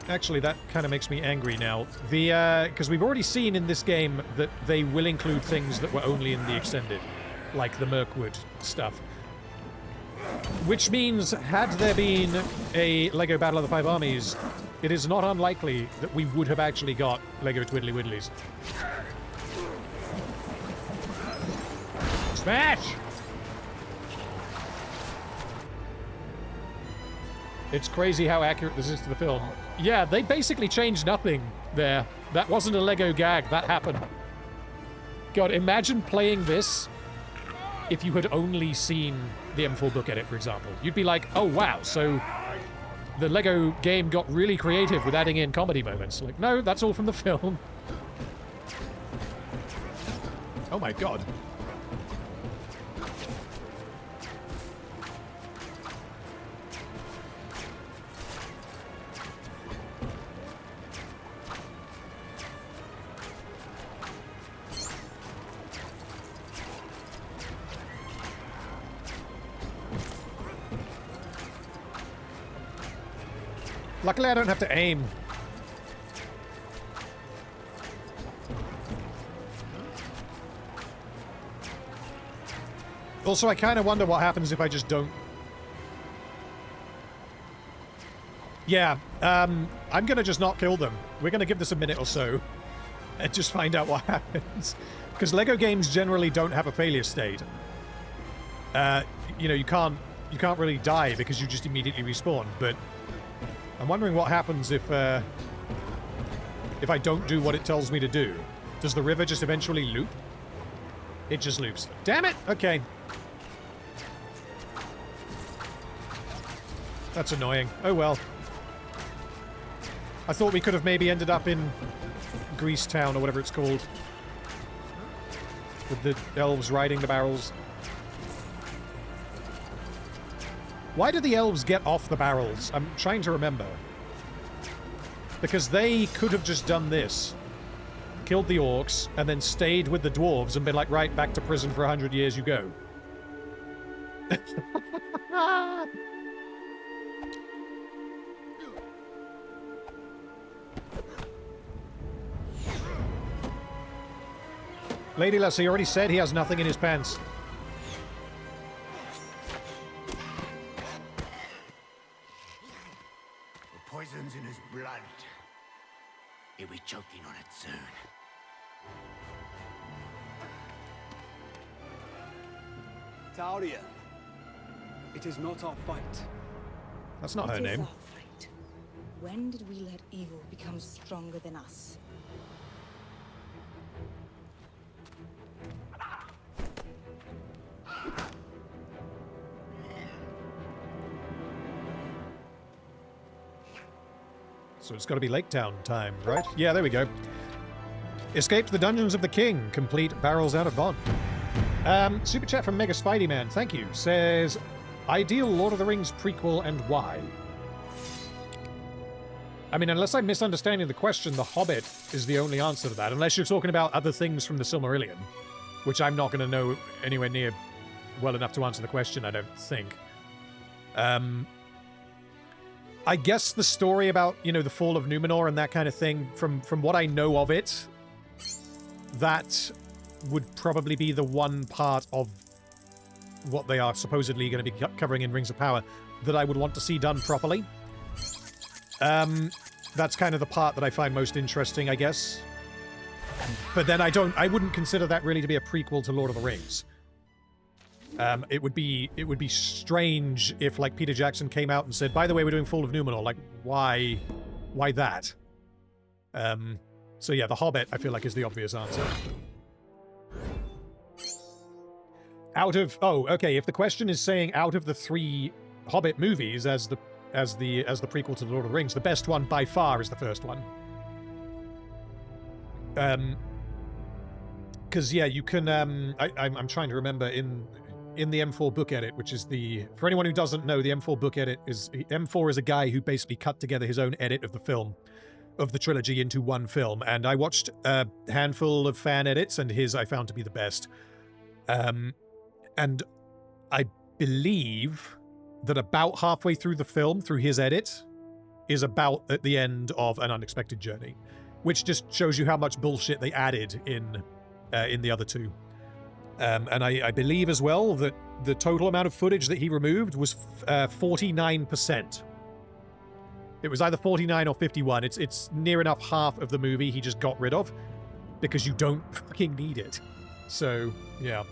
actually, that kind of makes me angry now. Because we've already seen in this game that they will include things that were only in the extended, like the Mirkwood stuff. Which means, had there been a LEGO Battle of the Five Armies, it is not unlikely that we would have actually got LEGO Twiddly Widdlies. Smash! It's crazy how accurate this is to the film. Yeah, they basically changed nothing there. That wasn't a LEGO gag, that happened. God, imagine playing this if you had only seen the M4 book edit, for example. You'd be like, oh wow, so the LEGO game got really creative with adding in comedy moments. Like, no, that's all from the film. Oh my god. Luckily, I don't have to aim. Also, I kind of wonder what happens if I just don't... Yeah, I'm gonna just not kill them. We're gonna give this a minute or so and just find out what happens. Because LEGO games generally don't have a failure state. You know, you can't really die because you just immediately respawn, but... I'm wondering what happens if I don't do what it tells me to do. Does the river just eventually loop? It just loops. Damn it! Okay. That's annoying. Oh well. I thought we could have maybe ended up in Grease Town or whatever it's called. With the elves riding the barrels. Why do the elves get off the barrels? I'm trying to remember. Because they could have just done this. Killed the orcs, and then stayed with the dwarves and been like, right, back to prison for 100 years you go. Lady Lassie already said he has nothing in his pants. Poison's in his blood. He'll be choking on it soon. Tauria, it is not our fight. That's not her It is name. our fight. When did we let evil become stronger than us? So it's got to be Lake-town time, right? Yeah, there we go. Escape to the dungeons of the king. Complete barrels out of bond. Super chat from Mega Spidey Man, thank you. Says, ideal Lord of the Rings prequel and why? I mean, unless I'm misunderstanding the question, The Hobbit is the only answer to that. Unless you're talking about other things from the Silmarillion, which I'm not going to know anywhere near well enough to answer the question, I don't think. I guess the story about, you know, the fall of Numenor and that kind of thing, from what I know of it, that would probably be the one part of what they are supposedly going to be covering in Rings of Power that I would want to see done properly. That's kind of the part that I find most interesting, I guess. But then I wouldn't consider that really to be a prequel to Lord of the Rings. It would be strange if, like, Peter Jackson came out and said, by the way, we're doing Fall of Numenor. Like, why that? So yeah, The Hobbit, I feel like, is the obvious answer. If the question is saying out of the 3 Hobbit movies as the prequel to the Lord of the Rings, the best one by far is the first one. Because yeah, you can. I'm trying to remember in the M4 book edit, which is for anyone who doesn't know, the M4 book edit is M4 is a guy who basically cut together his own edit of the film, of the trilogy into one film, and I watched a handful of fan edits, and his I found to be the best. And I believe that about halfway through the film, through his edit, is about at the end of An Unexpected Journey, which just shows you how much bullshit they added in the other 2. And I believe as well that the total amount of footage that he removed was 49%. It was either 49 or 51. It's near enough half of the movie he just got rid of because you don't fucking need it. So, yeah.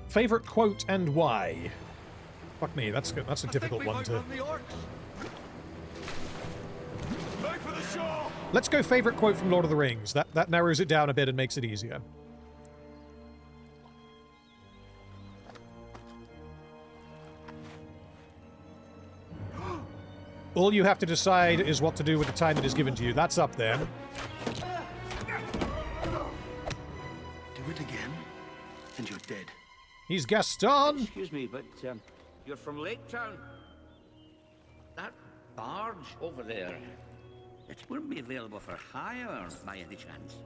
Favorite quote and why? Fuck me, that's a difficult one to... Let's go favorite quote from Lord of the Rings. That narrows it down a bit and makes it easier. All you have to decide is what to do with the time that is given to you. That's up there. Do it again, and you're dead. He's Gaston! Excuse me, but you're from Lake-town. That barge over there, it wouldn't be available for hire by any chance.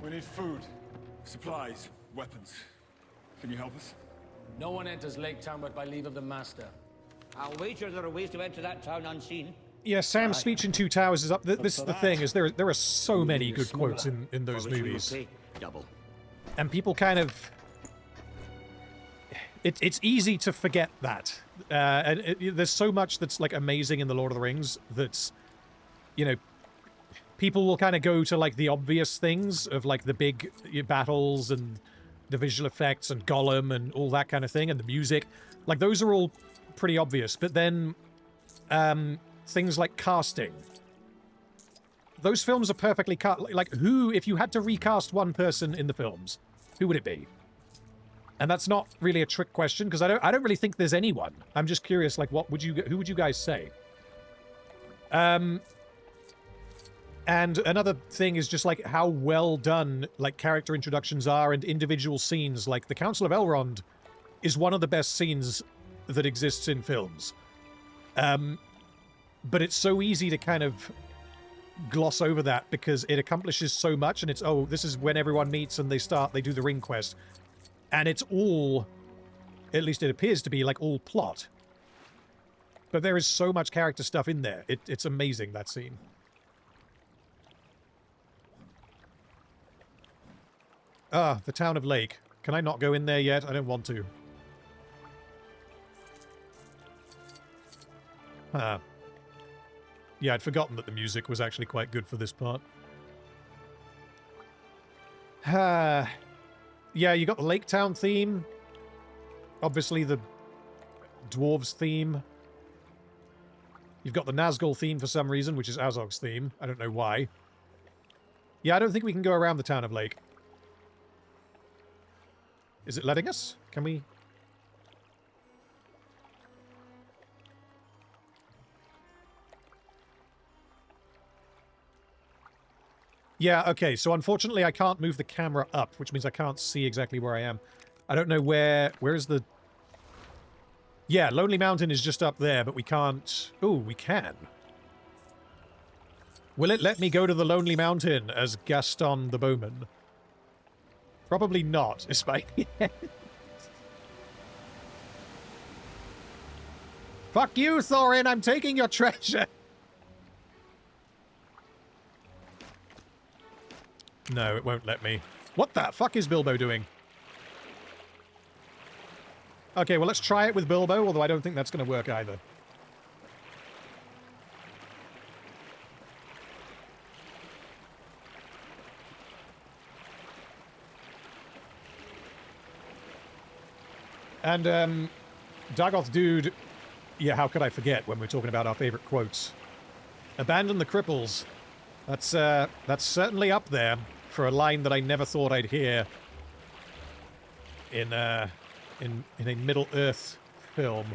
We need food, supplies, weapons. Can you help us? No one enters Lake-town but by leave of the Master. I'll wager there are ways to enter that town unseen. Yeah, Sam's speech in Two Towers is up. This is the thing, is there are so many good quotes in those movies. Double. And people kind of... It's easy to forget that. There's so much that's, like, amazing in The Lord of the Rings that's, you know, people will kind of go to, like, the obvious things of, like, the big battles and the visual effects and Gollum and all that kind of thing, and the music. Like, those are all pretty obvious. But then, things like casting. Those films are perfectly cut. Like, who, if you had to recast one person in the films, who would it be? And that's not really a trick question, because I don't really think there's anyone. I'm just curious, like, who would you guys say? And another thing is just, like, how well done, like, character introductions are and individual scenes. Like, the Council of Elrond is one of the best scenes that exists in films. But it's so easy to kind of gloss over that because it accomplishes so much, and it's, oh, this is when everyone meets and they do the ring quest. And it's all, at least it appears to be, like, all plot. But there is so much character stuff in there. It's amazing, that scene. Ah, the town of Lake. Can I not go in there yet? I don't want to. Huh. Yeah, I'd forgotten that the music was actually quite good for this part. Yeah, you got the Lake-town theme. Obviously the dwarves theme. You've got the Nazgul theme for some reason, which is Azog's theme. I don't know why. Yeah, I don't think we can go around the town of Lake. Is it letting us? Can we... Yeah, okay, so unfortunately I can't move the camera up, which means I can't see exactly where I am. I don't know where is the... Yeah, Lonely Mountain is just up there, but we can't... Ooh, we can. Will it let me go to the Lonely Mountain as Gaston the Bowman? Probably not, despite... Fuck you, Thorin, I'm taking your treasure! No, it won't let me. What the fuck is Bilbo doing? Okay, well, let's try it with Bilbo, although I don't think that's going to work either. And, Dagoth Dude, yeah, how could I forget when we're talking about our favorite quotes? Abandon the cripples. That's certainly up there for a line that I never thought I'd hear in a Middle-earth film.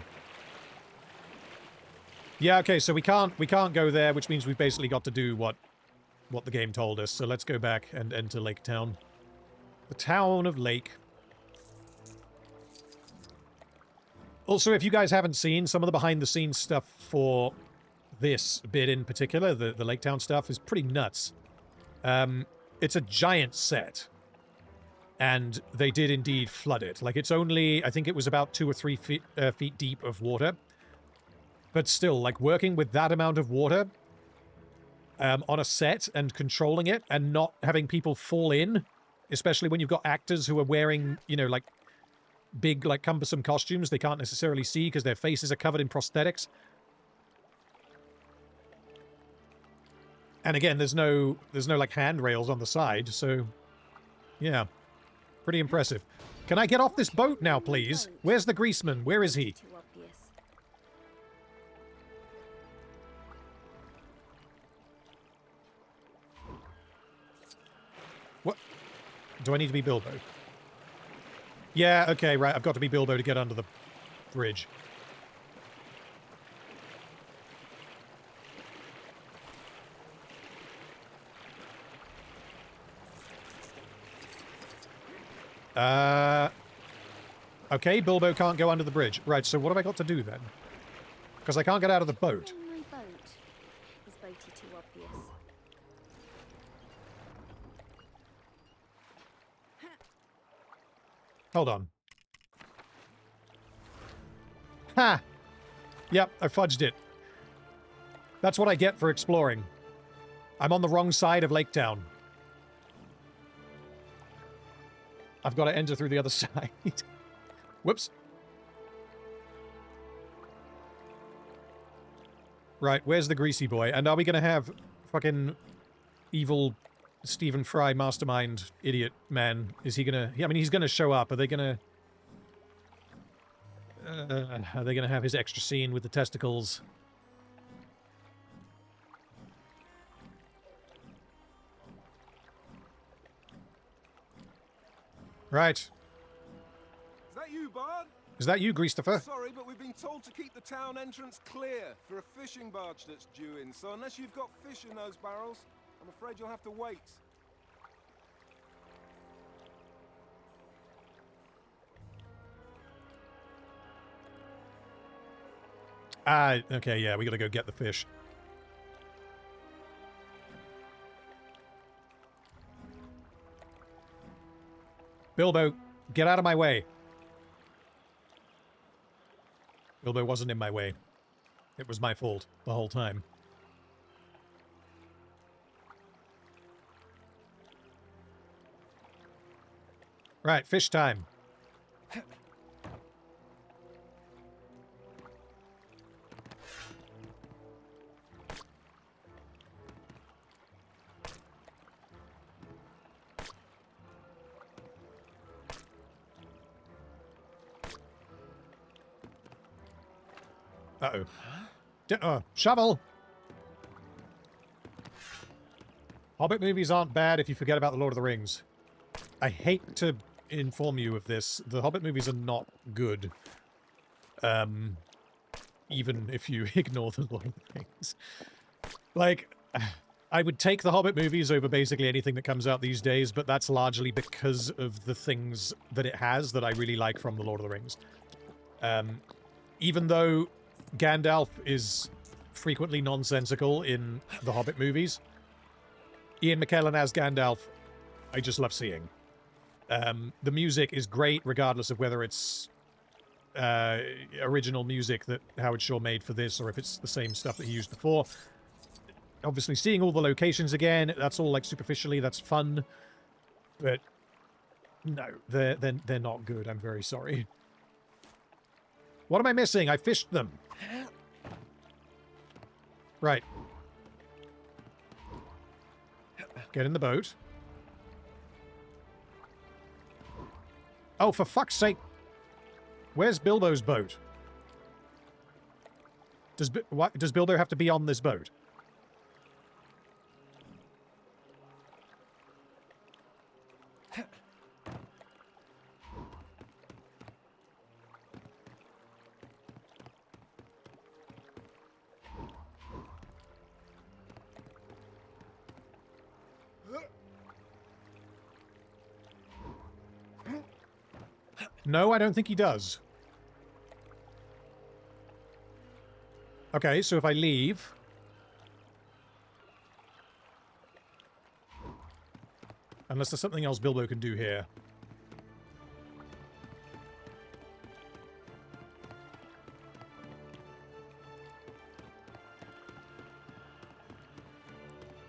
Yeah, okay, so we can't go there, which means we've basically got to do what the game told us. So let's go back and enter Lake-town. The town of Lake. Also, if you guys haven't seen, some of the behind-the-scenes stuff for this bit in particular, the Lake-town stuff, is pretty nuts. It's a giant set. And they did indeed flood it. Like, it's only, I think it was about 2 or 3 feet deep of water. But still, like, working with that amount of water on a set and controlling it and not having people fall in, especially when you've got actors who are wearing, you know, like, big, like, cumbersome costumes they can't necessarily see because their faces are covered in prosthetics. And again, there's no like handrails on the side, so yeah, pretty impressive. Can I get off this boat now, please? Where's the greaseman? Where is he? What? Do I need to be Bilbo? Yeah, okay, right. I've got to be Bilbo to get under the bridge. Okay, Bilbo can't go under the bridge. Right, so what have I got to do then? Because I can't get out of the boat. My boat. Is boaty too obvious? Hold on. Ha! Yep, I fudged it. That's what I get for exploring. I'm on the wrong side of Lake-town. I've got to enter through the other side. Whoops. Right, where's the greasy boy? And are we going to have fucking evil Stephen Fry mastermind idiot man? Is he going to... I mean, he's going to show up. Are they going to have his extra scene with the testicles? Right. Is that you, Bard? Is that you, Greastofer? Sorry, but we've been told to keep the town entrance clear for a fishing barge that's due in. So unless you've got fish in those barrels, I'm afraid you'll have to wait. Okay, yeah, we gotta go get the fish. Bilbo, get out of my way. Bilbo wasn't in my way. It was my fault the whole time. Right, fish time. Uh-oh. Shovel! Hobbit movies aren't bad if you forget about the Lord of the Rings. I hate to inform you of this. The Hobbit movies are not good. Even if you ignore the Lord of the Rings. Like, I would take the Hobbit movies over basically anything that comes out these days, but that's largely because of the things that it has that I really like from the Lord of the Rings. Even though Gandalf is frequently nonsensical in the Hobbit movies, Ian McKellen as Gandalf, I just love seeing. The music is great, regardless of whether it's original music that Howard Shore made for this, or if it's the same stuff that he used before. Obviously, seeing all the locations again, that's all, like, superficially, that's fun. But, no, they're not good, I'm very sorry. What am I missing? I fished them. Right. Get in the boat. Oh, for fuck's sake. Where's Bilbo's boat? Does Bilbo have to be on this boat? No, I don't think he does. Okay, so if I leave... Unless there's something else Bilbo can do here.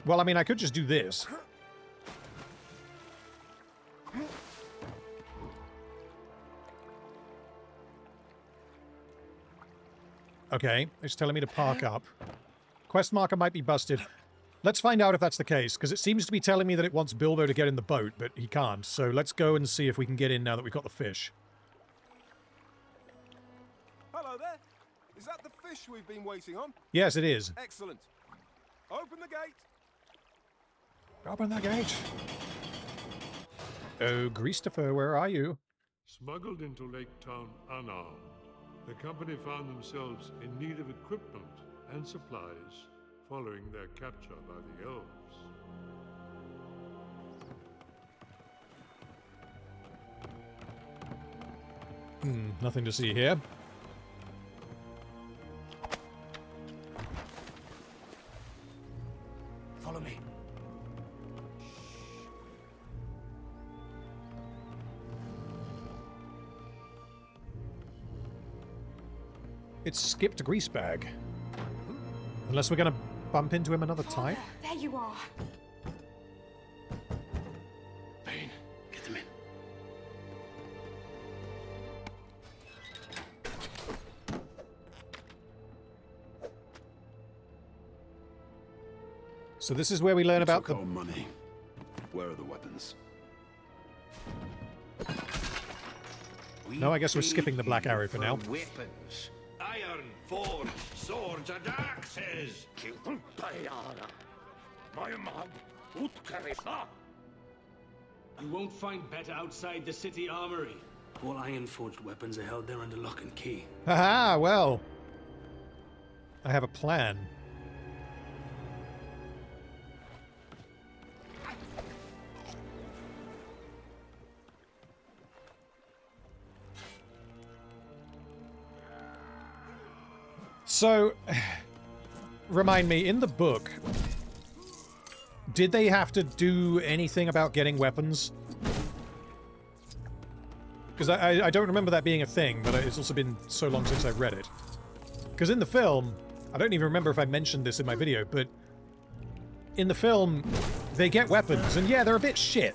Well, I mean, I could just do this. Okay, it's telling me to park up. Quest marker might be busted. Let's find out if that's the case, because it seems to be telling me that it wants Bilbo to get in the boat, but he can't. So let's go and see if we can get in now that we've got the fish. Hello there. Is that the fish we've been waiting on? Yes, it is. Excellent. Open the gate. Open the gate. Oh, Christopher, where are you? Smuggled into Lake-town unarmed, the company found themselves in need of equipment and supplies following their capture by the elves. Nothing to see here. Follow me. It's skipped Greasebag. Unless we're going to bump into him another time. There you are. Bane, get him in. So this is where we learn about the... money. Where are the weapons? No, I guess we're skipping the Black Arrow for now. Weapons. Iron, forged, swords and axes. You won't find better outside the city armory. All iron-forged weapons are held there under lock and key. Haha, well. I have a plan. So, remind me, in the book, did they have to do anything about getting weapons? Because I don't remember that being a thing, but it's also been so long since I've read it. Because in the film, I don't even remember if I mentioned this in my video, but in the film, they get weapons, and yeah, they're a bit shit.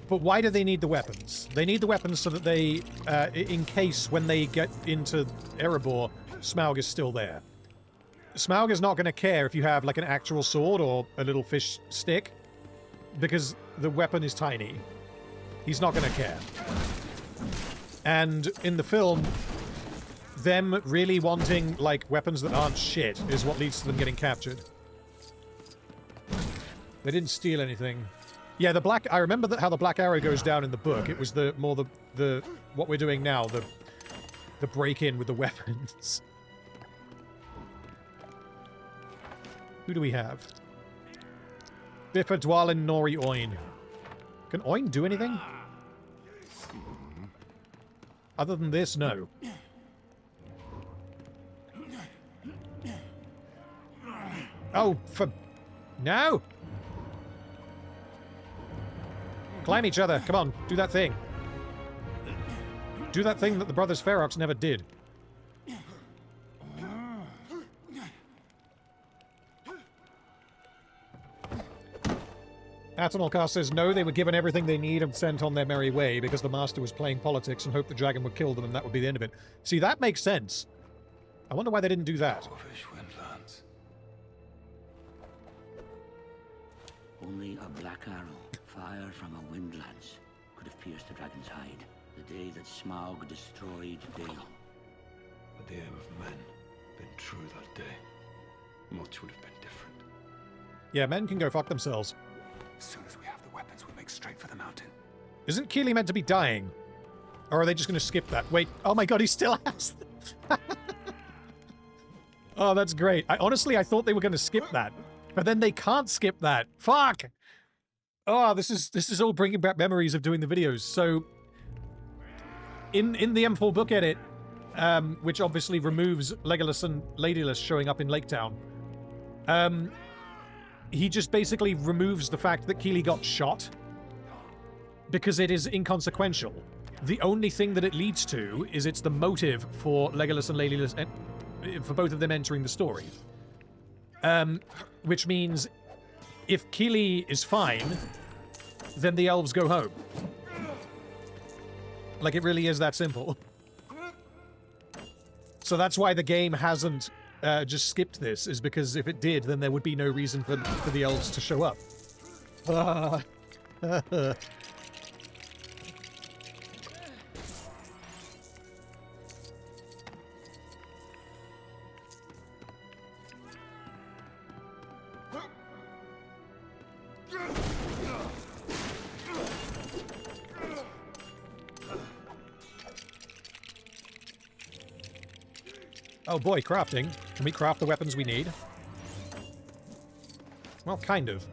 But why do they need the weapons? They need the weapons so that they, in case when they get into Erebor, Smaug is still there. Smaug is not going to care if you have like an actual sword or a little fish stick, because the weapon is tiny. He's not going to care. And in the film, them really wanting like weapons that aren't shit is what leads to them getting captured. They didn't steal anything. Yeah, the black... I remember that how the Black Arrow goes down in the book. It was the more the what we're doing now, the break-in with the weapons. Who do we have? Biffa, Dwalin, Nori, Oin. Can Oin do anything? Other than this, no. Oh, for... No! Climb each other. Come on, do that thing. Do that thing that the brothers Ferox never did. Atanolkar says no, they were given everything they need and sent on their merry way because the master was playing politics and hoped the dragon would kill them and that would be the end of it. See, that makes sense. I wonder why they didn't do that. Only a black arrow, fired from a windlance, could have pierced the dragon's hide. The day that Smaug destroyed Dale. Had the aim of men been true that day, much would have been different. Yeah, men can go fuck themselves. As soon as we have the weapons, we make straight for the mountain. Isn't Keely meant to be dying? Or are they just going to skip that? Wait, oh my god, he still has them. Oh, that's great. Honestly, I thought they were going to skip that. But then they can't skip that. Fuck! Oh, this is all bringing back memories of doing the videos. So, in the M4 book edit, which obviously removes Legolas and Ladyless showing up in Lake-town, he just basically removes the fact that Keely got shot because it is inconsequential. The only thing that it leads to is it's the motive for Legolas and Ladyless, for both of them entering the story. Which means if Keely is fine, then the elves go home. Like, it really is that simple. So that's why the game hasn't just skipped this, is because if it did, then there would be no reason for the elves to show up. Oh boy, crafting. Can we craft the weapons we need? Well, kind of.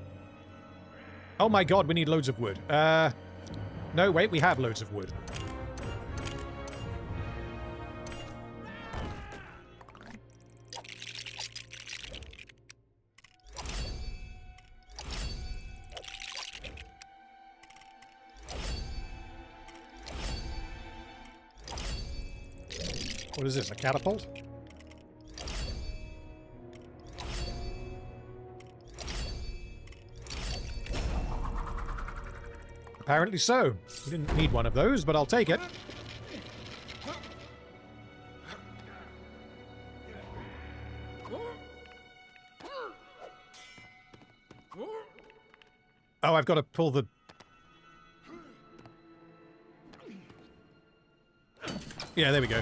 Oh my god, we need loads of wood. No, wait, we have loads of wood. What is this, a catapult? Apparently so. We didn't need one of those, but I'll take it. Oh, I've got to pull the... Yeah, there we go.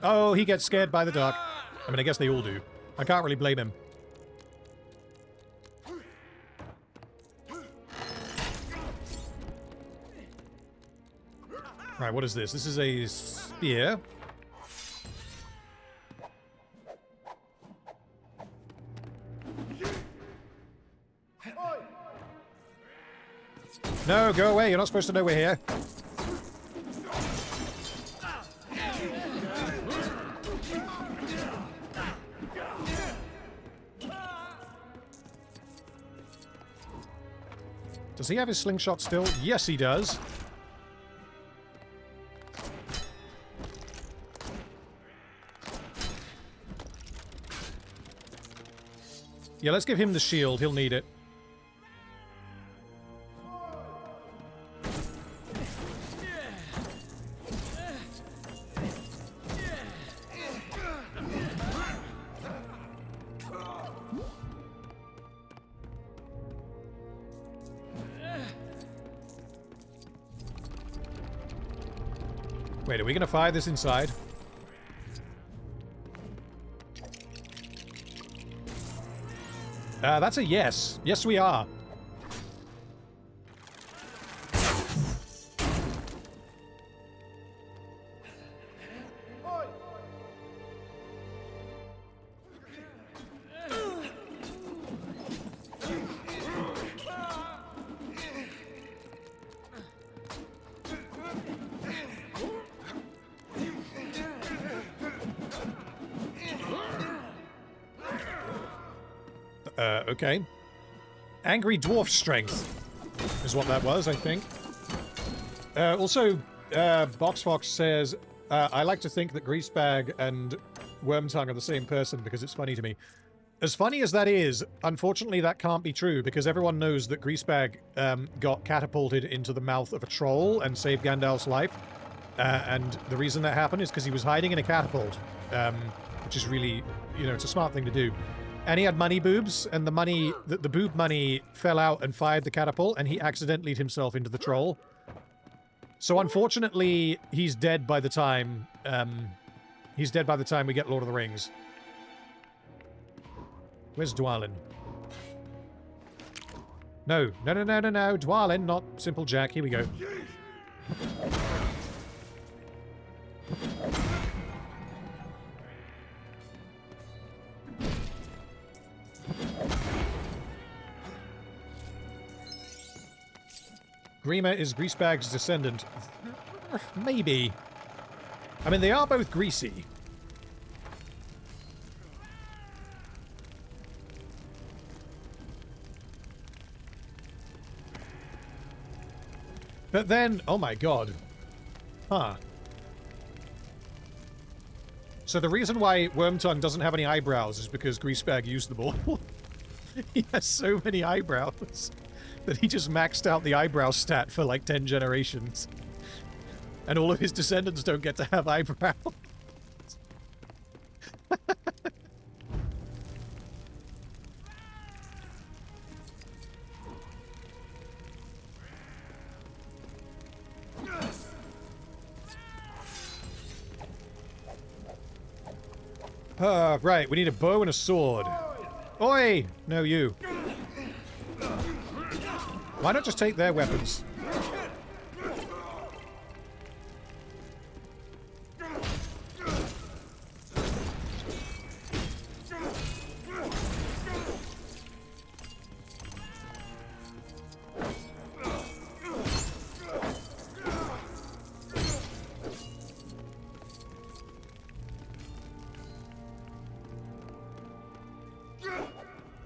Oh, he gets scared by the dark. I mean, I guess they all do. I can't really blame him. Right, what is this? This is a spear. No, go away. You're not supposed to know we're here. Does he have his slingshot still? Yes, he does. Yeah, let's give him the shield. He'll need it. Wait, are we going to fire this inside? That's a yes. Yes, we are. Okay. Angry dwarf strength is what that was, I think. Also, Box Fox says, I like to think that Greasebag and Wormtongue are the same person because it's funny to me. As funny as that is, unfortunately that can't be true because everyone knows that Greasebag got catapulted into the mouth of a troll and saved Gandalf's life. And the reason that happened is because he was hiding in a catapult, which is really, you know, it's a smart thing to do. And he had money boobs, and the money, the boob money fell out and fired the catapult, and he accidentally himself into the troll. So unfortunately, he's dead by the time, we get Lord of the Rings. Where's Dwalin? No, Dwalin, not Simple Jack. Here we go. Grima is Greasebag's descendant. Maybe. I mean, they are both greasy. But then, oh my god. Huh. So the reason why Wormtongue doesn't have any eyebrows is because Greasebag used them all. He has so many eyebrows that he just maxed out the eyebrow stat for like 10 generations. And all of his descendants don't get to have eyebrows. Right, we need a bow and a sword. Oi! No, you. Why not just take their weapons?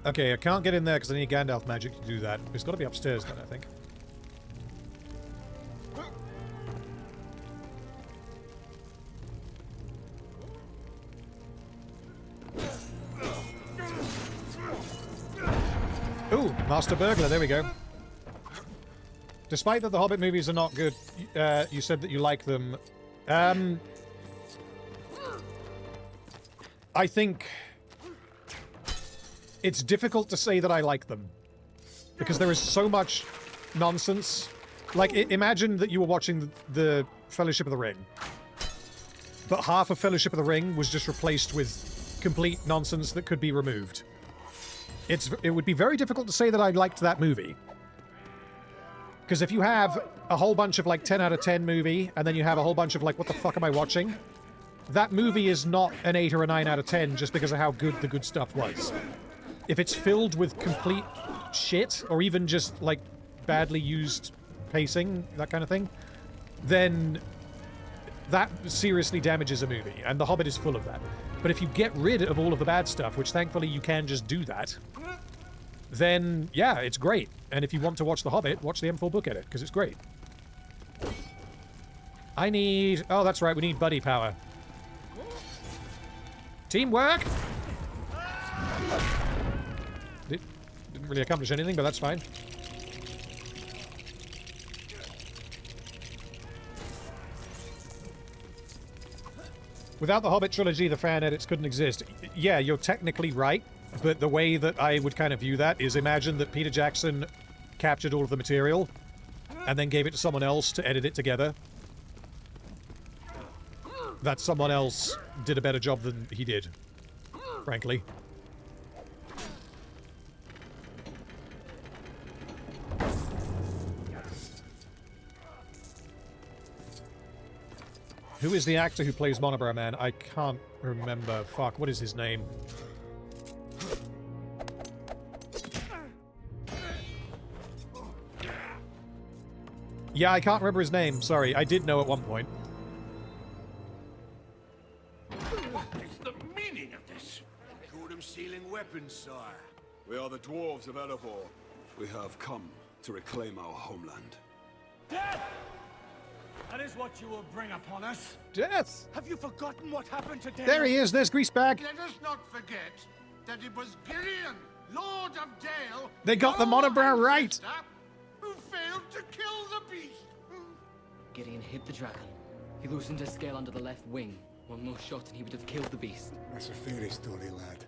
Okay, I can't get in there because I need Gandalf magic to do that. It's got to be upstairs then, I think. Ooh, Master Burglar, there we go. Despite that the Hobbit movies are not good, you said that you like them. I think it's difficult to say that I like them. Because there is so much nonsense. Like, imagine that you were watching the Fellowship of the Ring. But half of Fellowship of the Ring was just replaced with complete nonsense that could be removed. It would be very difficult to say that I liked that movie. Because if you have a whole bunch of, like, 10 out of 10 movie, and then you have a whole bunch of, like, what the fuck am I watching? That movie is not an 8 or a 9 out of 10 just because of how good the good stuff was. If it's filled with complete shit, or even just, like, badly used pacing, that kind of thing, then that seriously damages a movie, and The Hobbit is full of that. But if you get rid of all of the bad stuff, which thankfully you can just do that, then, yeah, it's great. And if you want to watch The Hobbit, watch the M4 book edit, because it's great. I need... Oh, that's right, we need buddy power. Teamwork! Didn't really accomplish anything, but that's fine. Without the Hobbit trilogy, the fan edits couldn't exist. Yeah, you're technically right, but the way that I would kind of view that is imagine that Peter Jackson captured all of the material and then gave it to someone else to edit it together. That someone else did a better job than he did, frankly. Who is the actor who plays Monobrow Man? I can't remember. Fuck, what is his name? Yeah, I can't remember his name. Sorry, I did know at one point. What is the meaning of this? Sword-sealing weapons, sire. We are the dwarves of Erebor. We have come to reclaim our homeland. Death! That is what you will bring upon us. Death! Have you forgotten what happened to Dale? There he is, there's Greaseback. Let us not forget that it was Gillian, Lord of Dale, They got the monobrow right. who failed to kill the beast. Gideon hit the dragon. He loosened his scale under the left wing. One more shot and he would have killed the beast. That's a fairy story, lad.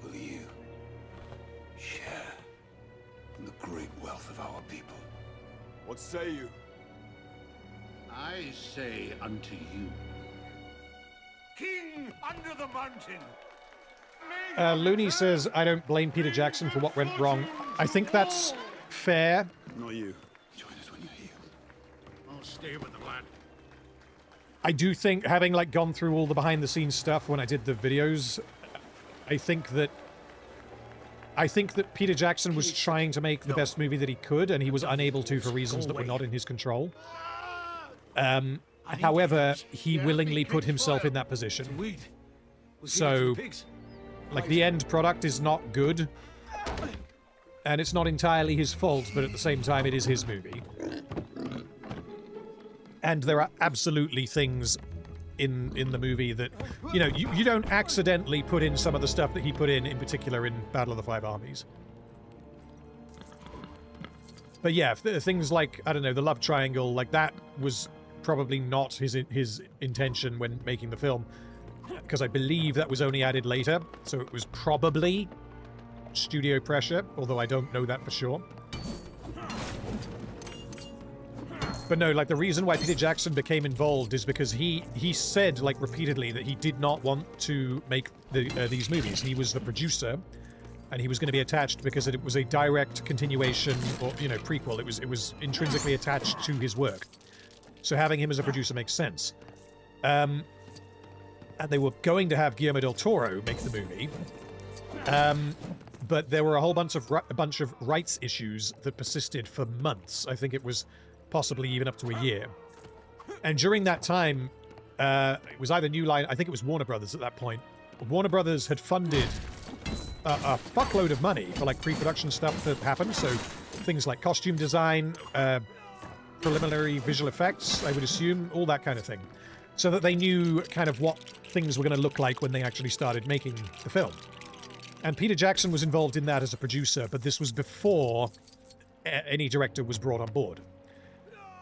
Will you share in the great wealth of our people? What say you? I say unto you, King under the mountain. Looney says, I don't blame Peter Jackson for what went wrong. I think that's fair. Not you. join us when you're here. I'll stay with the lad. I do think, having like gone through all the behind-the-scenes stuff when I did the videos, I think that Peter Jackson was trying to make the best movie that he could, and he was unable to for reasons that were not in his control. However, he willingly put himself in that position. So, like, the end product is not good, and it's not entirely his fault, but at the same time, it is his movie. And there are absolutely things in the movie that, you know, you don't accidentally put in some of the stuff that he put in particular in Battle of the Five Armies. But yeah, things like, I don't know, the love triangle, like that was probably not his intention when making the film, because I believe that was only added later, so it was probably studio pressure, although I don't know that for sure. But no, like, the reason why Peter Jackson became involved is because he said, like, repeatedly that he did not want to make these movies. He was the producer, and he was going to be attached because it was a direct continuation, or, you know, prequel. It was intrinsically attached to his work. So having him as a producer makes sense. And they were going to have Guillermo del Toro make the movie. But there were a whole bunch of rights issues that persisted for months. I think it was possibly even up to a year. And during that time, it was either New Line, I think it was Warner Brothers at that point. Warner Brothers had funded a fuckload of money for, like, pre-production stuff to happen. So things like costume design, preliminary visual effects, I would assume, all that kind of thing. So that they knew kind of what things were going to look like when they actually started making the film. And Peter Jackson was involved in that as a producer, but this was before any director was brought on board.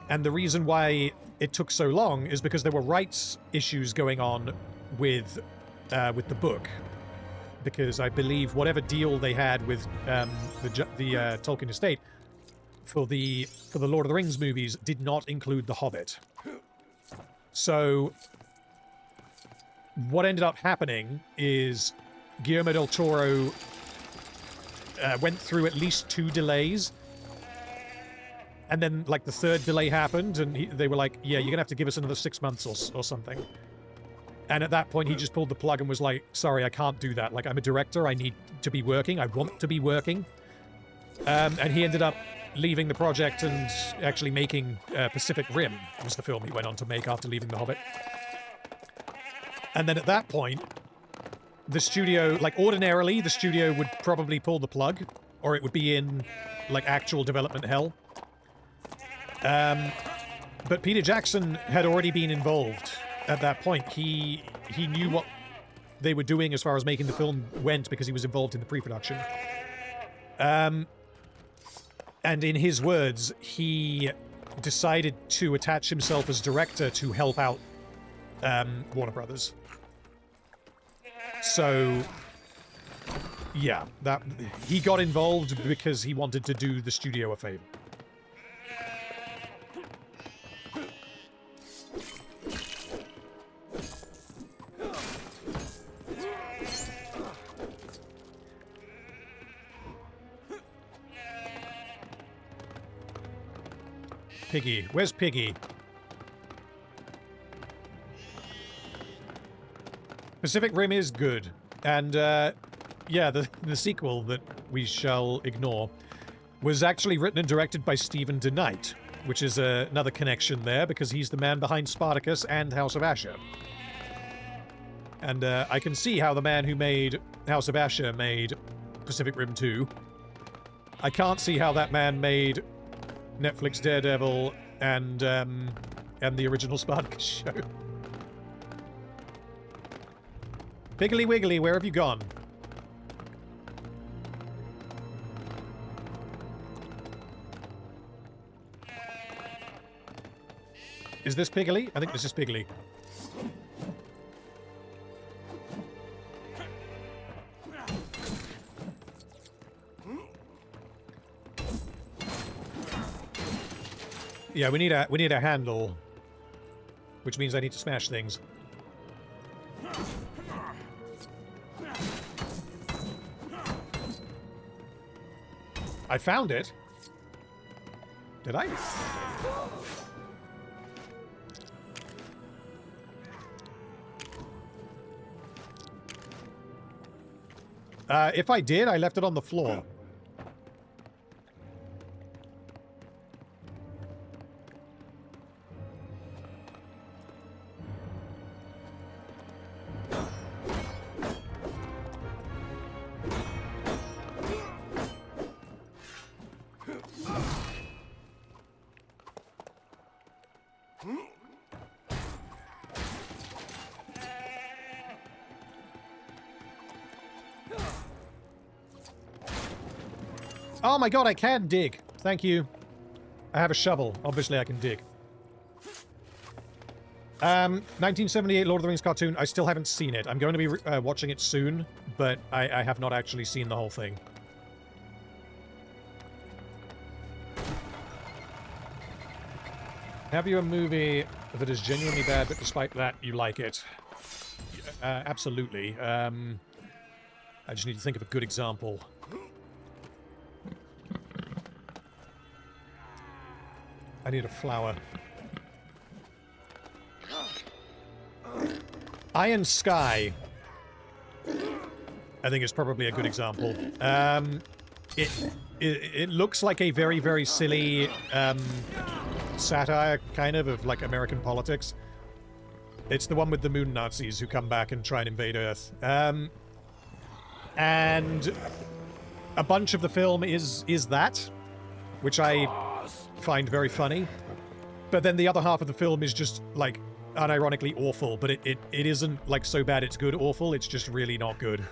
And the reason why it took so long is because there were rights issues going on with the book. Because I believe whatever deal they had with the Tolkien estate for the Lord of the Rings movies did not include The Hobbit. So what ended up happening is Guillermo del Toro went through at least 2 delays. And then, like, the 3rd delay happened, and they were like, yeah, you're going to have to give us another 6 months or something. And at that point, he just pulled the plug and was like, sorry, I can't do that. Like, I'm a director. I need to be working. I want to be working. And he ended up leaving the project and actually making Pacific Rim, was the film he went on to make after leaving The Hobbit. And then at that point, the studio, like, ordinarily, the studio would probably pull the plug, or it would be in, like, actual development hell. But Peter Jackson had already been involved at that point. He knew what they were doing as far as making the film went because he was involved in the pre-production. And in his words, he decided to attach himself as director to help out Warner Brothers. So, yeah, he got involved because he wanted to do the studio a favor. Piggy. Where's Piggy? Pacific Rim is good. And, yeah, the sequel that we shall ignore was actually written and directed by Stephen DeKnight, which is another connection there because he's the man behind Spartacus and House of Asher. And I can see how the man who made House of Asher made Pacific Rim 2. I can't see how that man made Netflix Daredevil and the original Spartacus show. Piggly Wiggly, where have you gone? Is this Piggly? I think this is Piggly. Yeah, we need a handle, which means I need to smash things. I found it. Did I? If I did, I left it on the floor. Oh my god, I can dig. Thank you. I have a shovel. Obviously, I can dig. 1978 Lord of the Rings cartoon. I still haven't seen it. I'm going to be watching it soon, but I have not actually seen the whole thing. Have you a movie that is genuinely bad, but despite that, you like it? Absolutely. I just need to think of a good example. I need a flower. Iron Sky, I think, is probably a good example. It looks like a very, very silly satire, kind of like American politics. It's the one with the moon Nazis who come back and try and invade Earth. And a bunch of the film is that, which I find very funny. But then the other half of the film is just, like, unironically awful, but it isn't, like, so bad it's good awful, it's just really not good.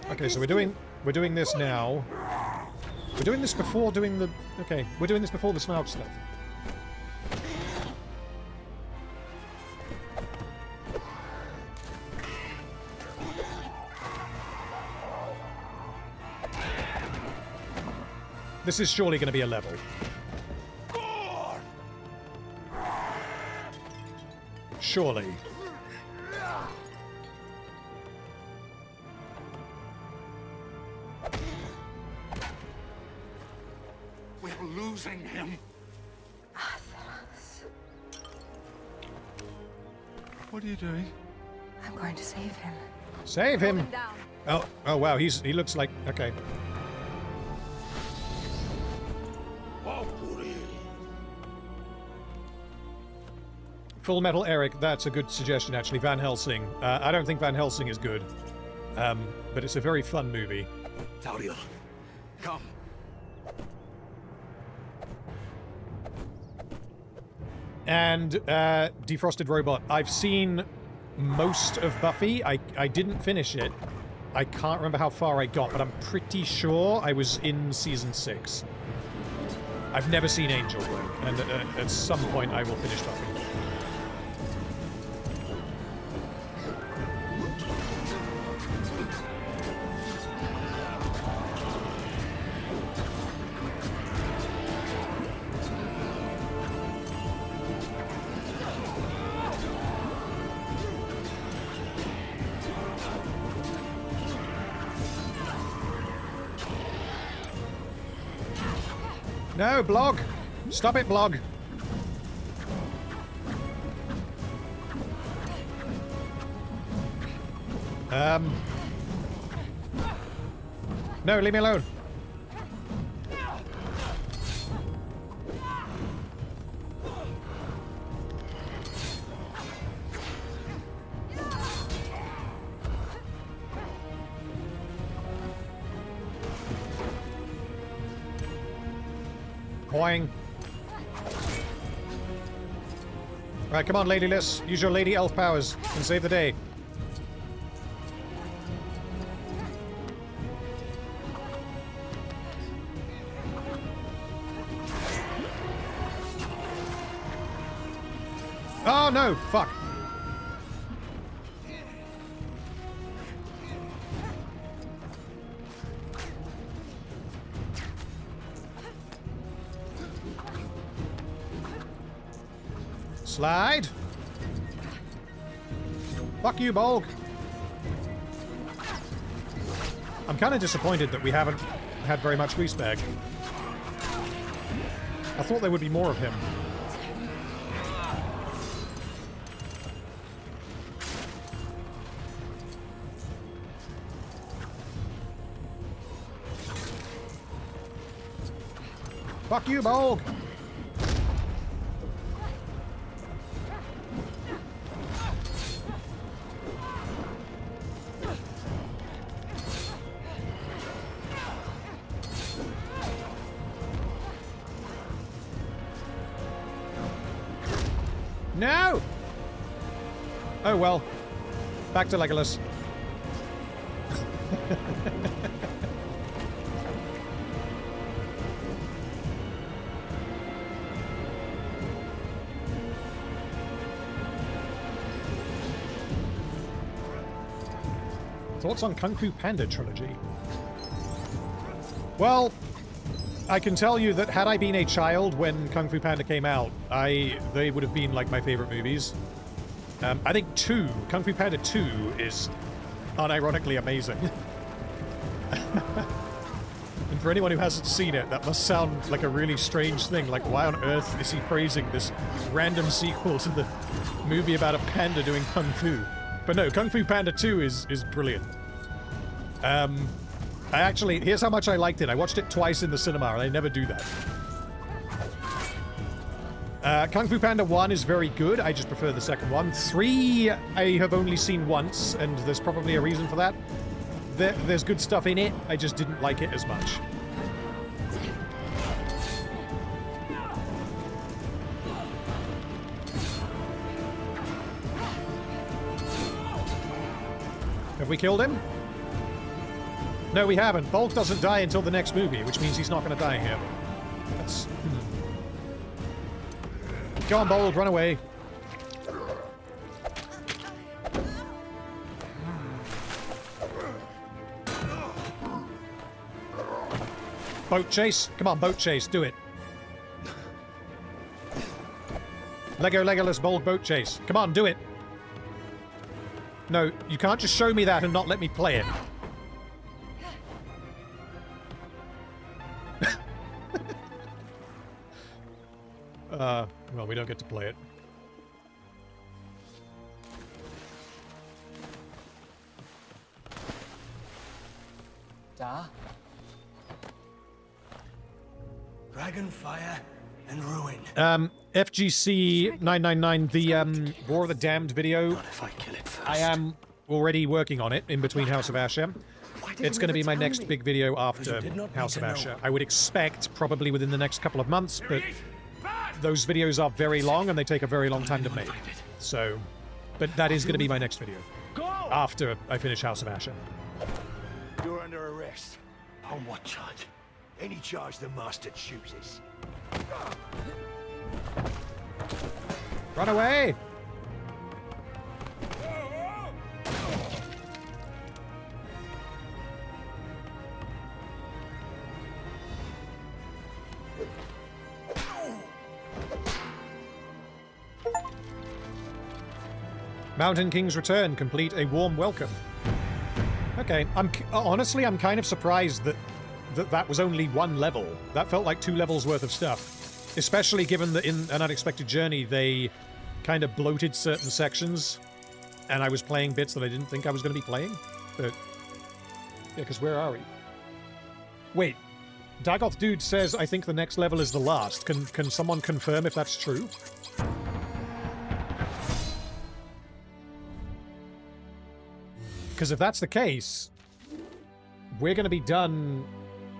Okay, so we're doing this now. We're doing this before doing the... Okay, we're doing this before the Smaug stuff. This is surely going to be a level. Surely. We're losing him. What are you doing? I'm going to save him. Save him! Oh wow, he looks like... Okay. Full Metal Eric, that's a good suggestion, actually. Van Helsing. I don't think Van Helsing is good. But it's a very fun movie. Tauriel, come. And Defrosted Robot. I've seen most of Buffy. I didn't finish it. I can't remember how far I got, but I'm pretty sure I was in season 6. I've never seen Angel, though, and at some point I will finish Buffy. No, Blog! Stop it, Blog! No, leave me alone! Boing. Right, come on, Lady Liss. Use your Lady Elf powers and save the day. Oh no! Fuck! Slide! Fuck you, Bolg! I'm kind of disappointed that we haven't had very much greasebag. I thought there would be more of him. Fuck you, Bolg! No! Oh well. Back to Legolas. Thoughts on Kung Fu Panda trilogy? Well, I can tell you that had I been a child when Kung Fu Panda came out, they would have been like my favorite movies. I think Kung Fu Panda 2 is unironically amazing. And for anyone who hasn't seen it, that must sound like a really strange thing. Like, why on earth is he praising this random sequel to the movie about a panda doing Kung Fu? But no, Kung Fu Panda 2 is brilliant. Here's how much I liked it. I watched it twice in the cinema, and I never do that. Kung Fu Panda 1 is very good. I just prefer the second one. 3, I have only seen once, and there's probably a reason for that. There's good stuff in it. I just didn't like it as much. Have we killed him? No, we haven't. Bolg doesn't die until the next movie, which means he's not going to die here. That's... Go on, Bolg, run away. Boat chase? Come on, boat chase, do it. Legolas Bolg boat chase. Come on, do it. No, you can't just show me that and not let me play it. Well, we don't get to play it. Da? Dragonfire and ruin. FGC 999, the War of the Damned video. Not if I kill it first. I am already working on it in between House of Asher. It's going to be my next big video after House of Asher. I would expect probably within the next couple of months, but those videos are very long and they take a very long time to make. So, but that is going to be my next video after I finish House of Asher. You're under arrest. On what charge? Any charge the master chooses. Run away! Mountain King's return. Complete a warm welcome. Okay, honestly, I'm kind of surprised that was only one level. That felt like 2 levels worth of stuff. Especially given that in An Unexpected Journey, they kind of bloated certain sections, and I was playing bits that I didn't think I was going to be playing. But, yeah, because where are we? Wait, Dagoth Dude says, I think the next level is the last. Can someone confirm if that's true? Because if that's the case, we're going to be done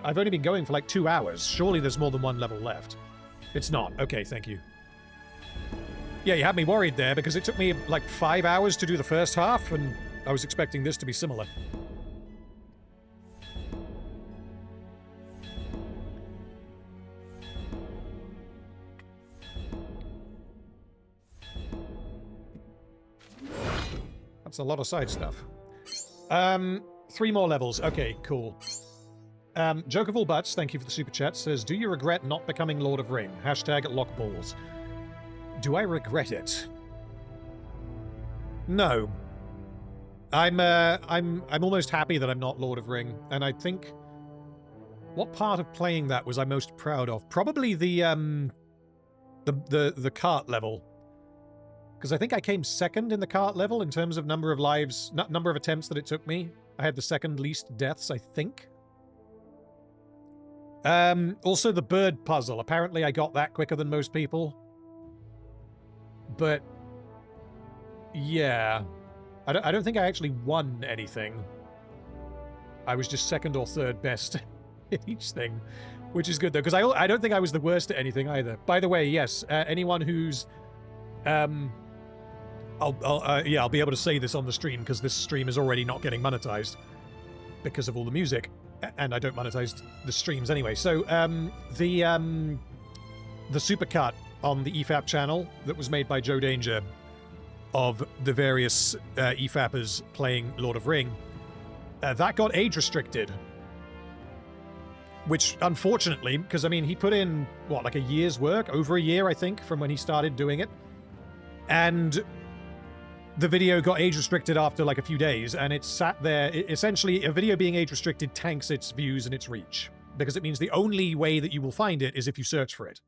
I've only been going for like 2 hours. Surely there's more than one level left. It's not. Okay, thank you. Yeah, you had me worried there because it took me like 5 hours to do the first half, and I was expecting this to be similar. That's a lot of side stuff. 3 more levels. Okay, cool. Joke of all butts, thank you for the super chat, says, do you regret not becoming Lord of Ring? Hashtag lockballs. Do I regret it? No. I'm almost happy that I'm not Lord of Ring, and I think what part of playing that was I most proud of? Probably the cart level. Because I think I came second in the cart level in terms of number of lives, number of attempts that it took me. I had the second least deaths, I think. Also the bird puzzle. Apparently I got that quicker than most people. But yeah, I don't think I actually won anything. I was just second or third best at each thing, which is good though, because I don't think I was the worst at anything either. By the way, yes, anyone who's I'll be able to say this on the stream because this stream is already not getting monetized because of all the music, and I don't monetize the streams anyway. So the supercut on the EFAP channel that was made by Joe Danger of the various EFAPers playing Lord of Ring, that got age restricted. Which, unfortunately, because, I mean, he put in, what, like a year's work? Over a year, I think, from when he started doing it. And the video got age restricted after, like, a few days, and it sat there. Essentially, a video being age restricted tanks its views and its reach, because it means the only way that you will find it is if you search for it.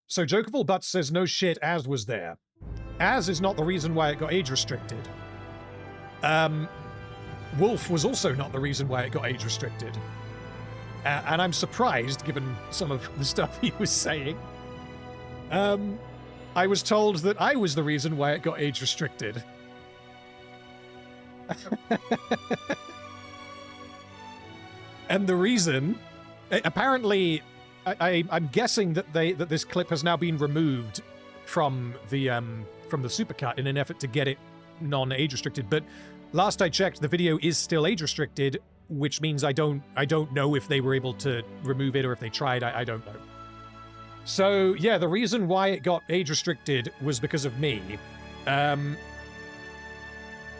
So Joke of All Butts says, no shit, Az was there. Az is not the reason why it got age restricted. Wolf was also not the reason why it got age restricted. And I'm surprised, given some of the stuff he was saying. I was told that I was the reason why it got age restricted. And the reason, apparently, I'm guessing that that this clip has now been removed from the supercut in an effort to get it non-age restricted. But last I checked, the video is still age restricted, which means I don't know if they were able to remove it or if they tried. I don't know. So yeah, the reason why it got age restricted was because of me. And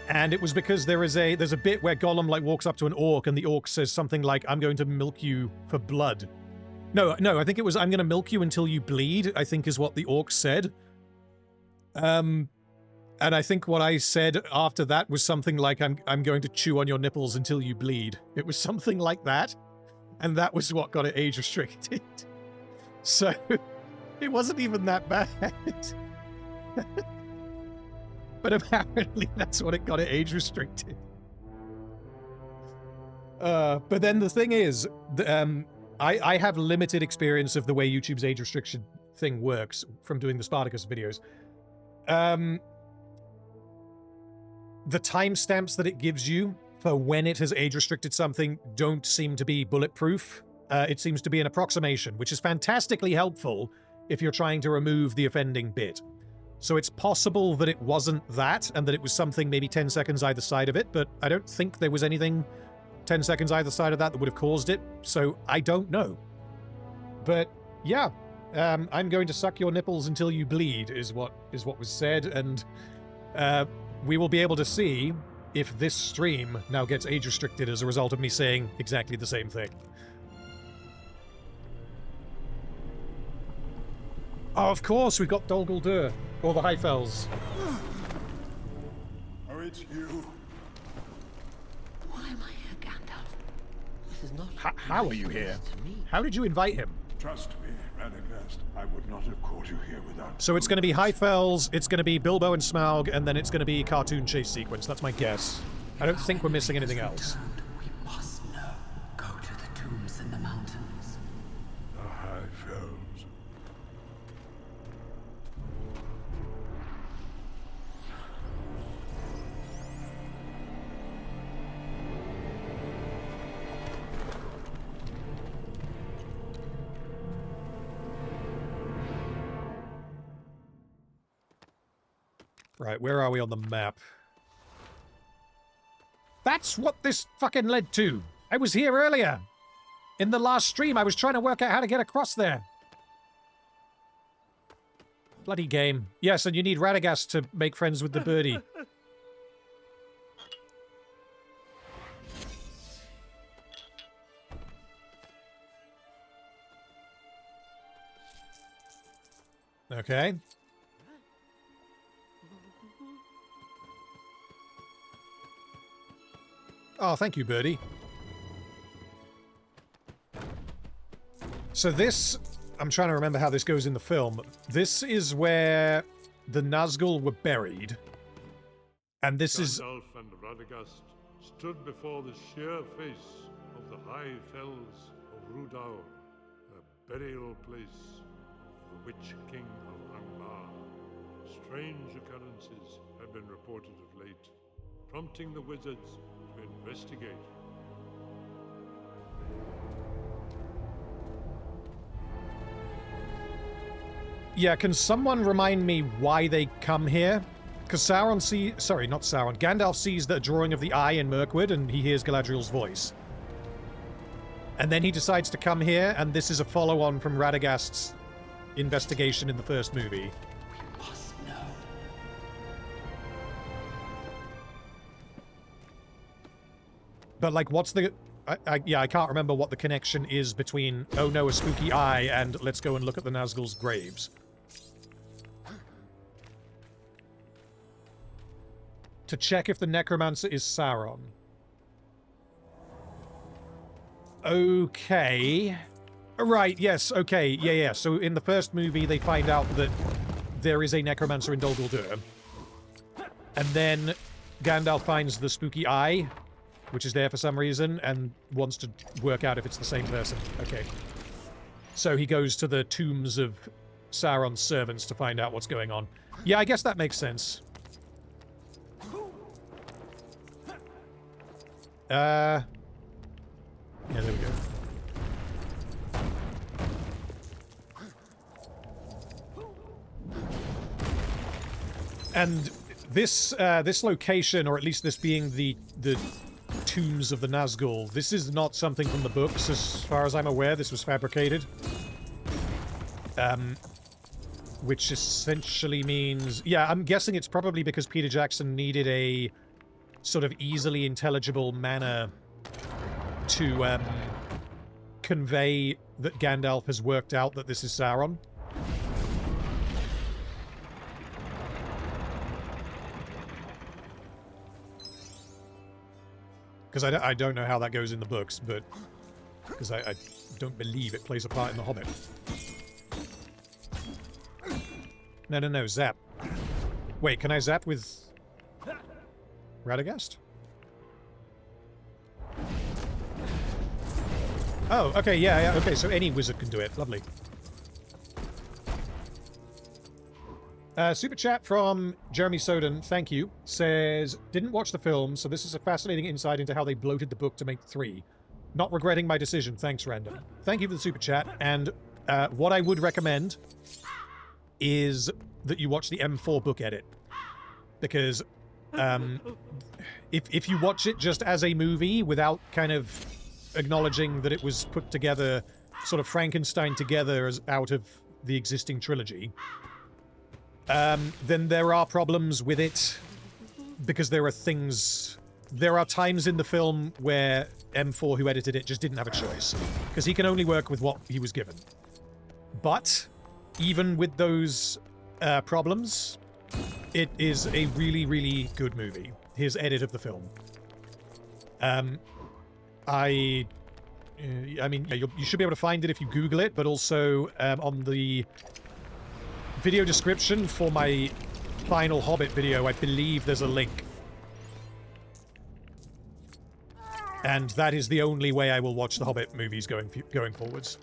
it was because there's a bit where Gollum like walks up to an orc and the orc says something like, I'm going to milk you for blood. No, I think it was, I'm going to milk you until you bleed, I think is what the orc said. And I think what I said after that was something like, I'm going to chew on your nipples until you bleed. It was something like that. And that was what got it age restricted. So, it wasn't even that bad. But apparently that's what it got it age restricted. But then the thing is, I have limited experience of the way YouTube's age restriction thing works from doing the Spartacus videos. The timestamps that it gives you for when it has age restricted something don't seem to be bulletproof. It seems to be an approximation, which is fantastically helpful if you're trying to remove the offending bit. So it's possible that it wasn't that, and that it was something maybe 10 seconds either side of it, but I don't think there was anything 10 seconds either side of that would have caused it, so I don't know. But yeah, I'm going to suck your nipples until you bleed is what was said, and we will be able to see if this stream now gets age restricted as a result of me saying exactly the same thing. Oh, of course, we've got Dol Guldur, or the High Fells. Oh, it's you. Why am I here, Gandalf? This is not. How are you here? How did you invite him? Trust me, Radagast. I would not have called you here without. So it's going to be High Fells, it's going to be Bilbo and Smaug, and then it's going to be cartoon chase sequence. That's my guess. I don't think we're missing anything else. We must know. Go to the tombs in the mountains. The High Fells. Right, where are we on the map? That's what this fucking led to. I was here earlier. In the last stream, I was trying to work out how to get across there. Bloody game. Yes, and you need Radagast to make friends with the birdie. Okay. Oh, thank you, birdie. So this... I'm trying to remember how this goes in the film. This is where the Nazgul were buried. And this is... Gandalf and Radagast stood before the sheer face of the high fells of Rudau, the burial place of the Witch King of Angmar. Strange occurrences have been reported of late, prompting the wizards to investigate. Yeah, can someone remind me why they come here? Because Sauron sees... Sorry, not Sauron. Gandalf sees the drawing of the eye in Mirkwood, and he hears Galadriel's voice. And then he decides to come here, and this is a follow-on from Radagast's investigation in the first movie. We must know. But, like, what's the... yeah, I can't remember what the connection is between, oh no, a spooky eye, and let's go and look at the Nazgul's graves. To check if the necromancer is Sauron. Okay. Right, yes, okay, yeah. So in the first movie, they find out that there is a necromancer in Dol Guldur. And then Gandalf finds the spooky eye, which is there for some reason, and wants to work out if it's the same person. Okay. So he goes to the tombs of Sauron's servants to find out what's going on. Yeah, I guess that makes sense. Yeah, there we go. And this this location, or at least this being the tombs of the Nazgul, this is not something from the books, as far as I'm aware. This was fabricated. Which essentially means... Yeah, I'm guessing it's probably because Peter Jackson needed a sort of easily intelligible manner to convey that Gandalf has worked out that this is Sauron. Because I don't know how that goes in the books, but... Because I don't believe it plays a part in The Hobbit. No, zap. Wait, can I zap with... Radagast? Oh, okay, yeah, okay, so any wizard can do it. Lovely. Super chat from Jeremy Soden, thank you, says, didn't watch the film, so this is a fascinating insight into how they bloated the book to make 3. Not regretting my decision, thanks, Random. Thank you for the super chat, and what I would recommend is that you watch the M4 book edit. Because if you watch it just as a movie without kind of acknowledging that it was put together, sort of Frankenstein together as out of the existing trilogy, then there are problems with it, because there are times in the film where M4, who edited it, just didn't have a choice, because he can only work with what he was given. But even with those problems, it is a really, really good movie. His edit of the film. I mean, you should be able to find it if you Google it, but also on the video description for my final Hobbit video, I believe there's a link. And that is the only way I will watch the Hobbit movies going forwards.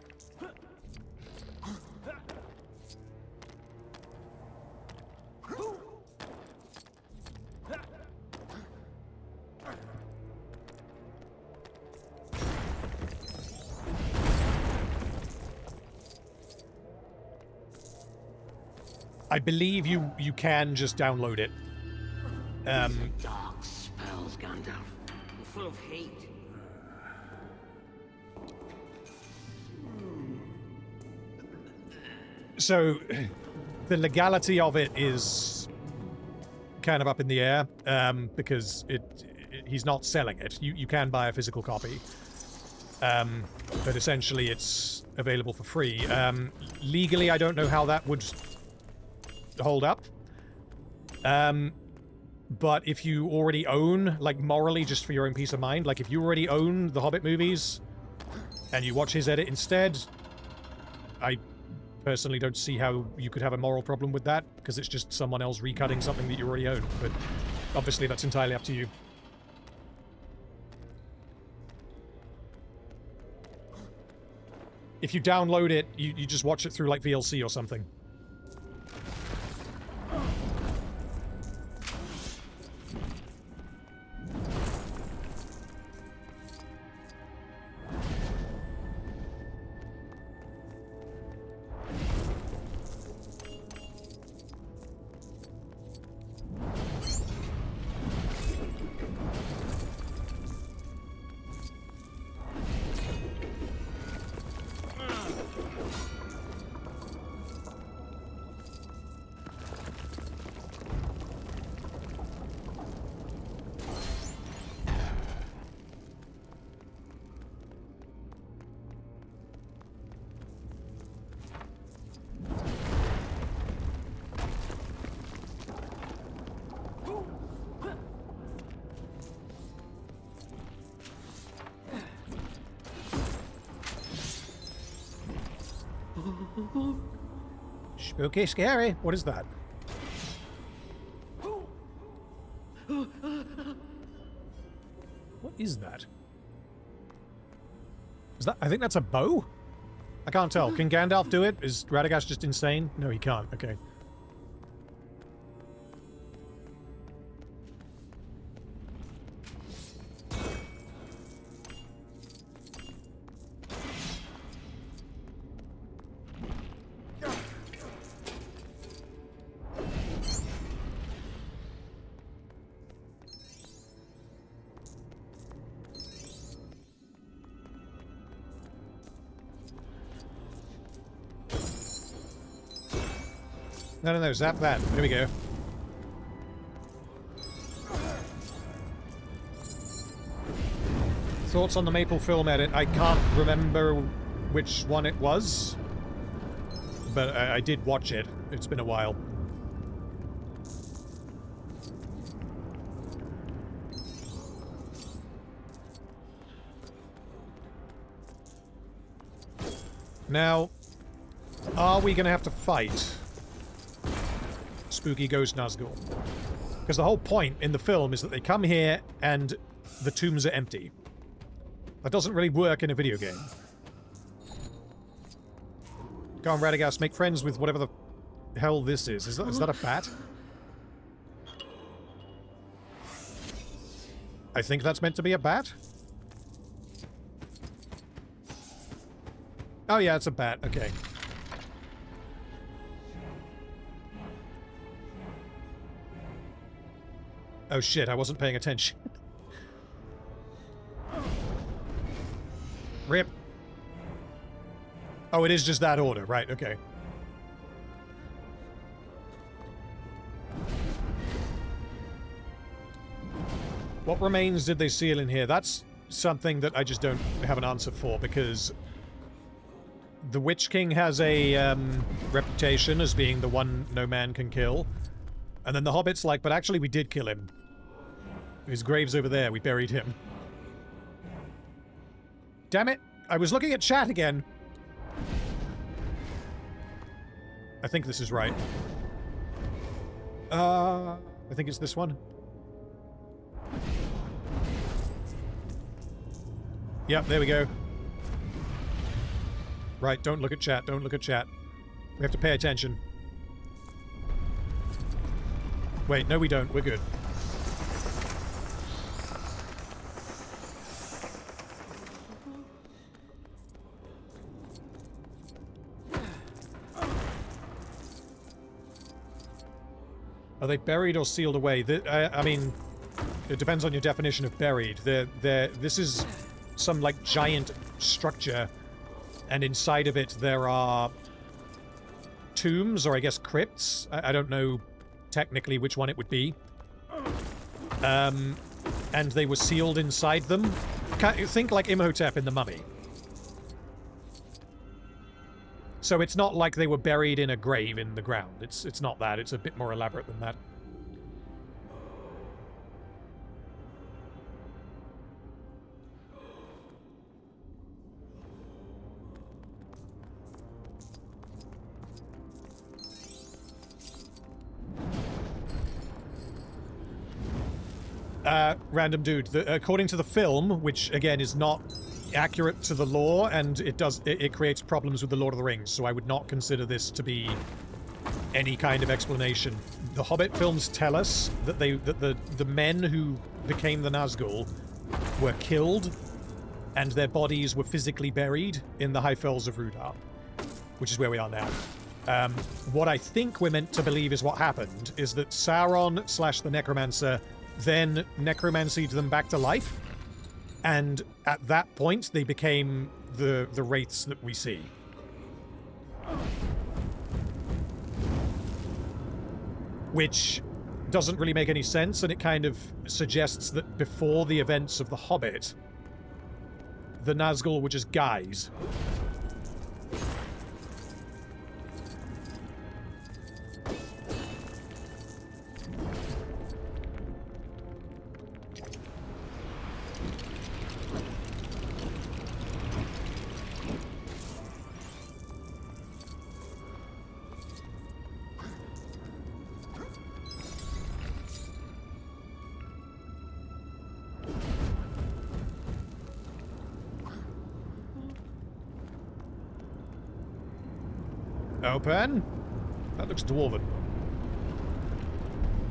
I believe you can just download it Dark spells, Gandalf. Full of hate. So, the legality of it is kind of up in the air, because he's not selling it. You can buy a physical copy, but essentially it's available for free. Legally, I don't know how that would hold up. But if you already own, like morally, just for your own peace of mind, like if you already own the Hobbit movies and you watch his edit instead, I personally don't see how you could have a moral problem with that, because it's just someone else recutting something that you already own. But obviously that's entirely up to you. If you download it, you just watch it through like VLC or something. Spooky, scary. What is that? What is that? Is that? I think that's a bow? I can't tell. Can Gandalf do it? Is Radagast just insane? No, he can't. Okay. No, zap that. There we go. Thoughts on the Maple film edit? I can't remember which one it was, but I did watch it. It's been a while. Now, are we going to have to fight Spooky Ghost Nazgul? Because the whole point in the film is that they come here and the tombs are empty. That doesn't really work in a video game. Go on, Radagast, make friends with whatever the hell this is. Is that a bat? I think that's meant to be a bat. Oh yeah, it's a bat. Okay. Oh shit, I wasn't paying attention. Rip. Oh, it is just that order. Right, okay. What remains did they seal in here? That's something that I just don't have an answer for, because the Witch King has a reputation as being the one no man can kill. And then the Hobbit's like, but actually we did kill him. His grave's over there. We buried him. Damn it! I was looking at chat again. I think this is right. I think it's this one. Yep, there we go. Right, don't look at chat. Don't look at chat. We have to pay attention. Wait, no we don't. We're good. Are they buried or sealed away? I mean, it depends on your definition of buried. This is some, like, giant structure, and inside of it there are tombs, or I guess crypts. I don't know technically which one it would be. And they were sealed inside them. Think like Imhotep in The Mummy. So it's not like they were buried in a grave in the ground. It's not that. It's a bit more elaborate than that. Random dude. According to the film, which again is not accurate to the lore, and it creates problems with the Lord of the Rings, so I would not consider this to be any kind of explanation. The Hobbit films tell us that the men who became the Nazgul were killed, and their bodies were physically buried in the High Fells of Rudar, which is where we are now. What I think we're meant to believe is what happened is that Sauron / the Necromancer then necromancied them back to life, and at that point they became the wraiths that we see. Which doesn't really make any sense, and it kind of suggests that before the events of The Hobbit, the Nazgul were just guys. Open. That looks dwarven.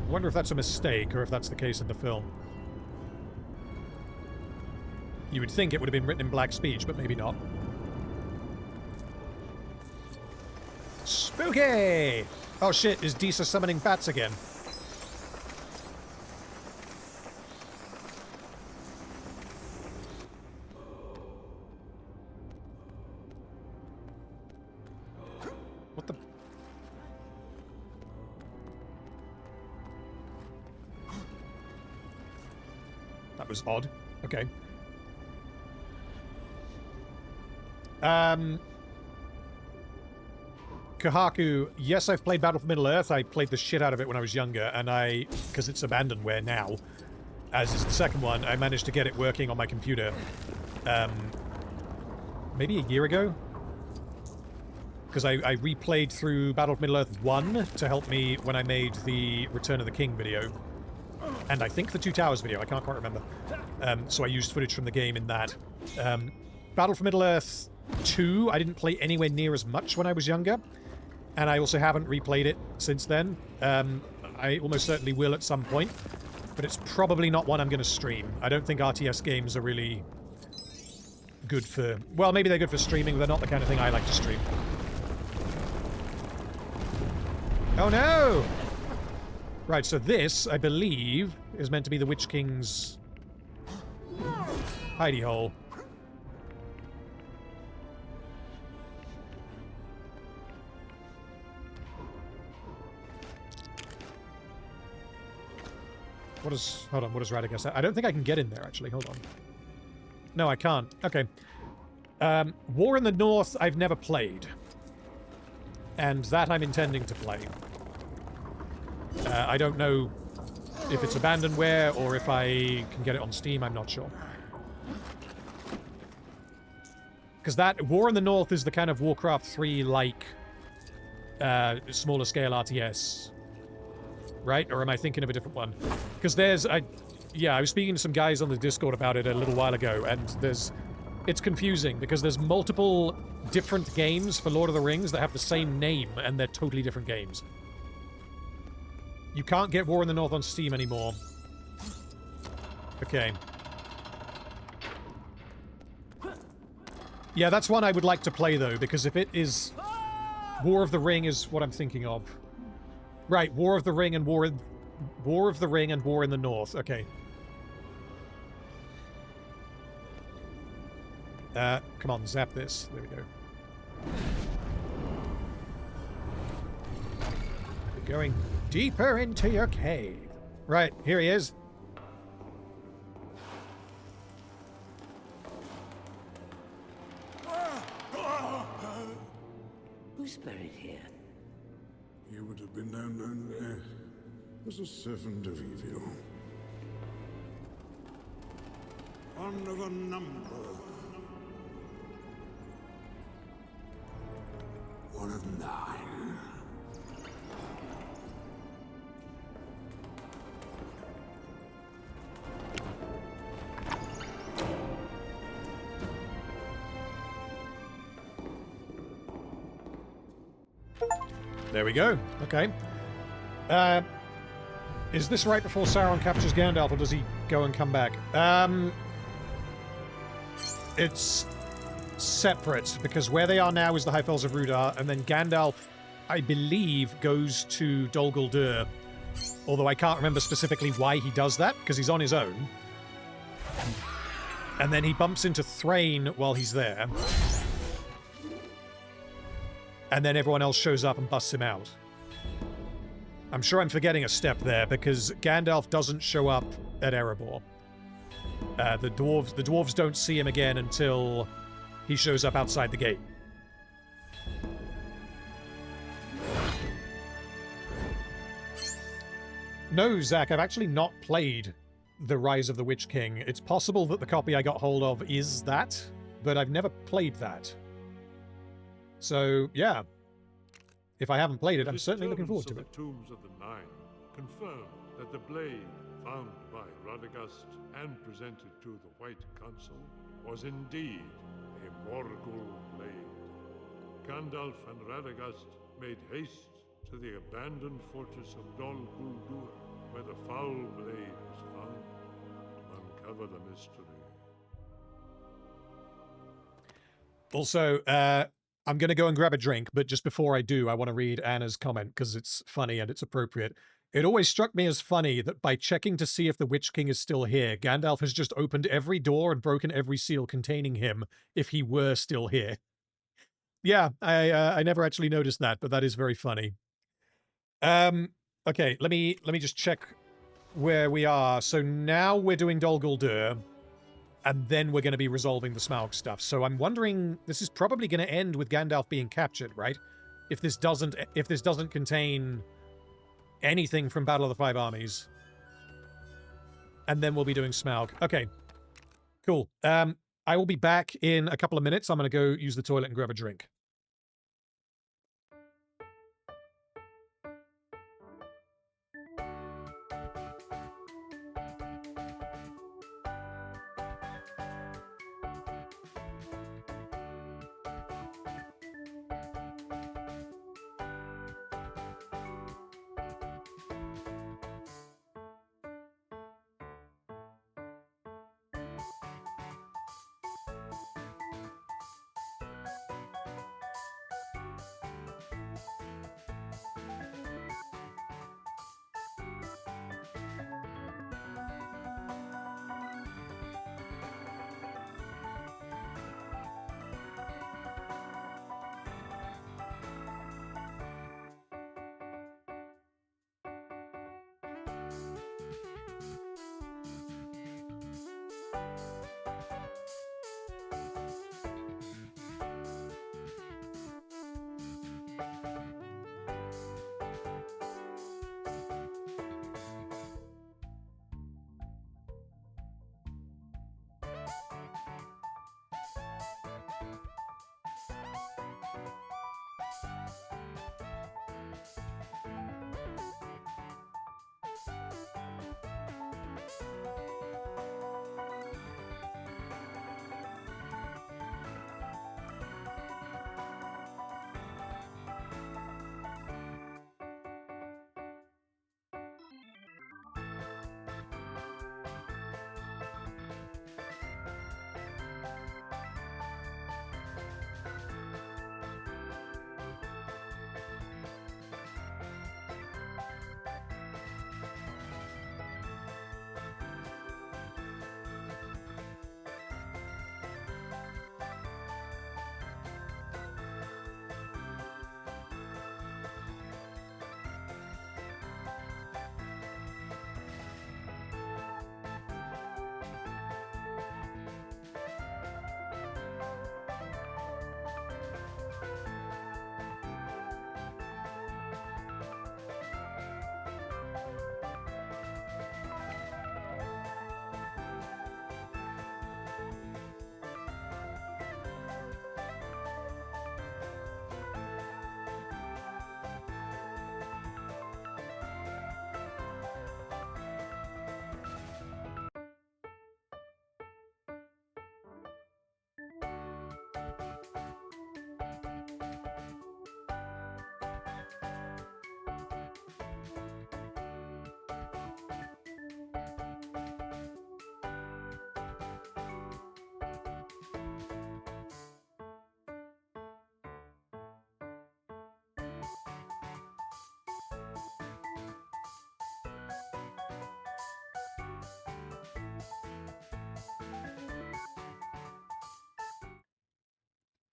I wonder if that's a mistake, or if that's the case in the film. You would think it would have been written in black speech, but maybe not. Spooky! Oh shit, is Disa summoning bats again? What the... That was odd. Okay. Kahaku, yes, I've played Battle for Middle-earth. I played the shit out of it when I was younger, and because it's abandonware now, as is the second one, I managed to get it working on my computer, maybe a year ago? Because I replayed through Battle for Middle-earth 1 to help me when I made the Return of the King video. And I think the Two Towers video, I can't quite remember. So I used footage from the game in that. Battle for Middle-earth 2, I didn't play anywhere near as much when I was younger. And I also haven't replayed it since then. I almost certainly will at some point. But it's probably not one I'm going to stream. I don't think RTS games are really good for... Well, maybe they're good for streaming, but they're not the kind of thing I like to stream. Oh no! Right, so this, I believe, is meant to be the Witch King's hidey hole. What is... Hold on, what is Radagast? I don't think I can get in there, actually. Hold on. No, I can't. Okay. War in the North, I've never played. And that I'm intending to play. I don't know if it's abandonware or if I can get it on Steam, I'm not sure. Because that War in the North is the kind of Warcraft 3-like smaller scale RTS. Right? Or am I thinking of a different one? Because there's... Yeah, I was speaking to some guys on the Discord about it a little while ago, and there's... It's confusing, because there's multiple different games for Lord of the Rings that have the same name, and they're totally different games. You can't get War in the North on Steam anymore. Okay. Yeah, that's one I would like to play, though, because if it is... War of the Ring is what I'm thinking of. Right, War of the Ring and War of the Ring and War in the North. Okay. Come on, zap this. There we go. We're going deeper into your cave. Right, here he is. Who's buried here? He would have been known only as a servant of evil. One of a number. One of 9. There we go. Okay. Is this right before Sauron captures Gandalf, or does he go and come back? It's separate, because where they are now is the High Fells of Rudar, and then Gandalf, I believe, goes to Dol Guldur. Although I can't remember specifically why he does that, because he's on his own. And then he bumps into Thrain while he's there. And then everyone else shows up and busts him out. I'm sure I'm forgetting a step there, because Gandalf doesn't show up at Erebor. The dwarves don't see him again until he shows up outside the gate. No, Zach, I've actually not played The Rise of the Witch King. It's possible that the copy I got hold of is that, but I've never played that. So, yeah. If I haven't played it, I'm certainly looking forward to it. The Tombs of the Nine confirm that the blade found by Radagast and presented to the White Council was indeed a Morgul blade. Gandalf and Radagast made haste to the abandoned fortress of Dol Guldur, where the foul blade was found, to uncover the mystery. Also, I'm going to go and grab a drink, but just before I do, I want to read Anna's comment because it's funny and it's appropriate. It always struck me as funny that by checking to see if the Witch King is still here, Gandalf has just opened every door and broken every seal containing him if he were still here. Yeah, I never actually noticed that, but that is very funny. Okay, let me just check where we are. So now we're doing Dol Guldur, and then we're going to be resolving the Smaug stuff. So I'm wondering, this is probably going to end with Gandalf being captured, right? If this doesn't contain anything from Battle of the Five Armies. And then we'll be doing Smaug. Okay. Cool. I will be back in a couple of minutes. I'm going to go use the toilet and grab a drink.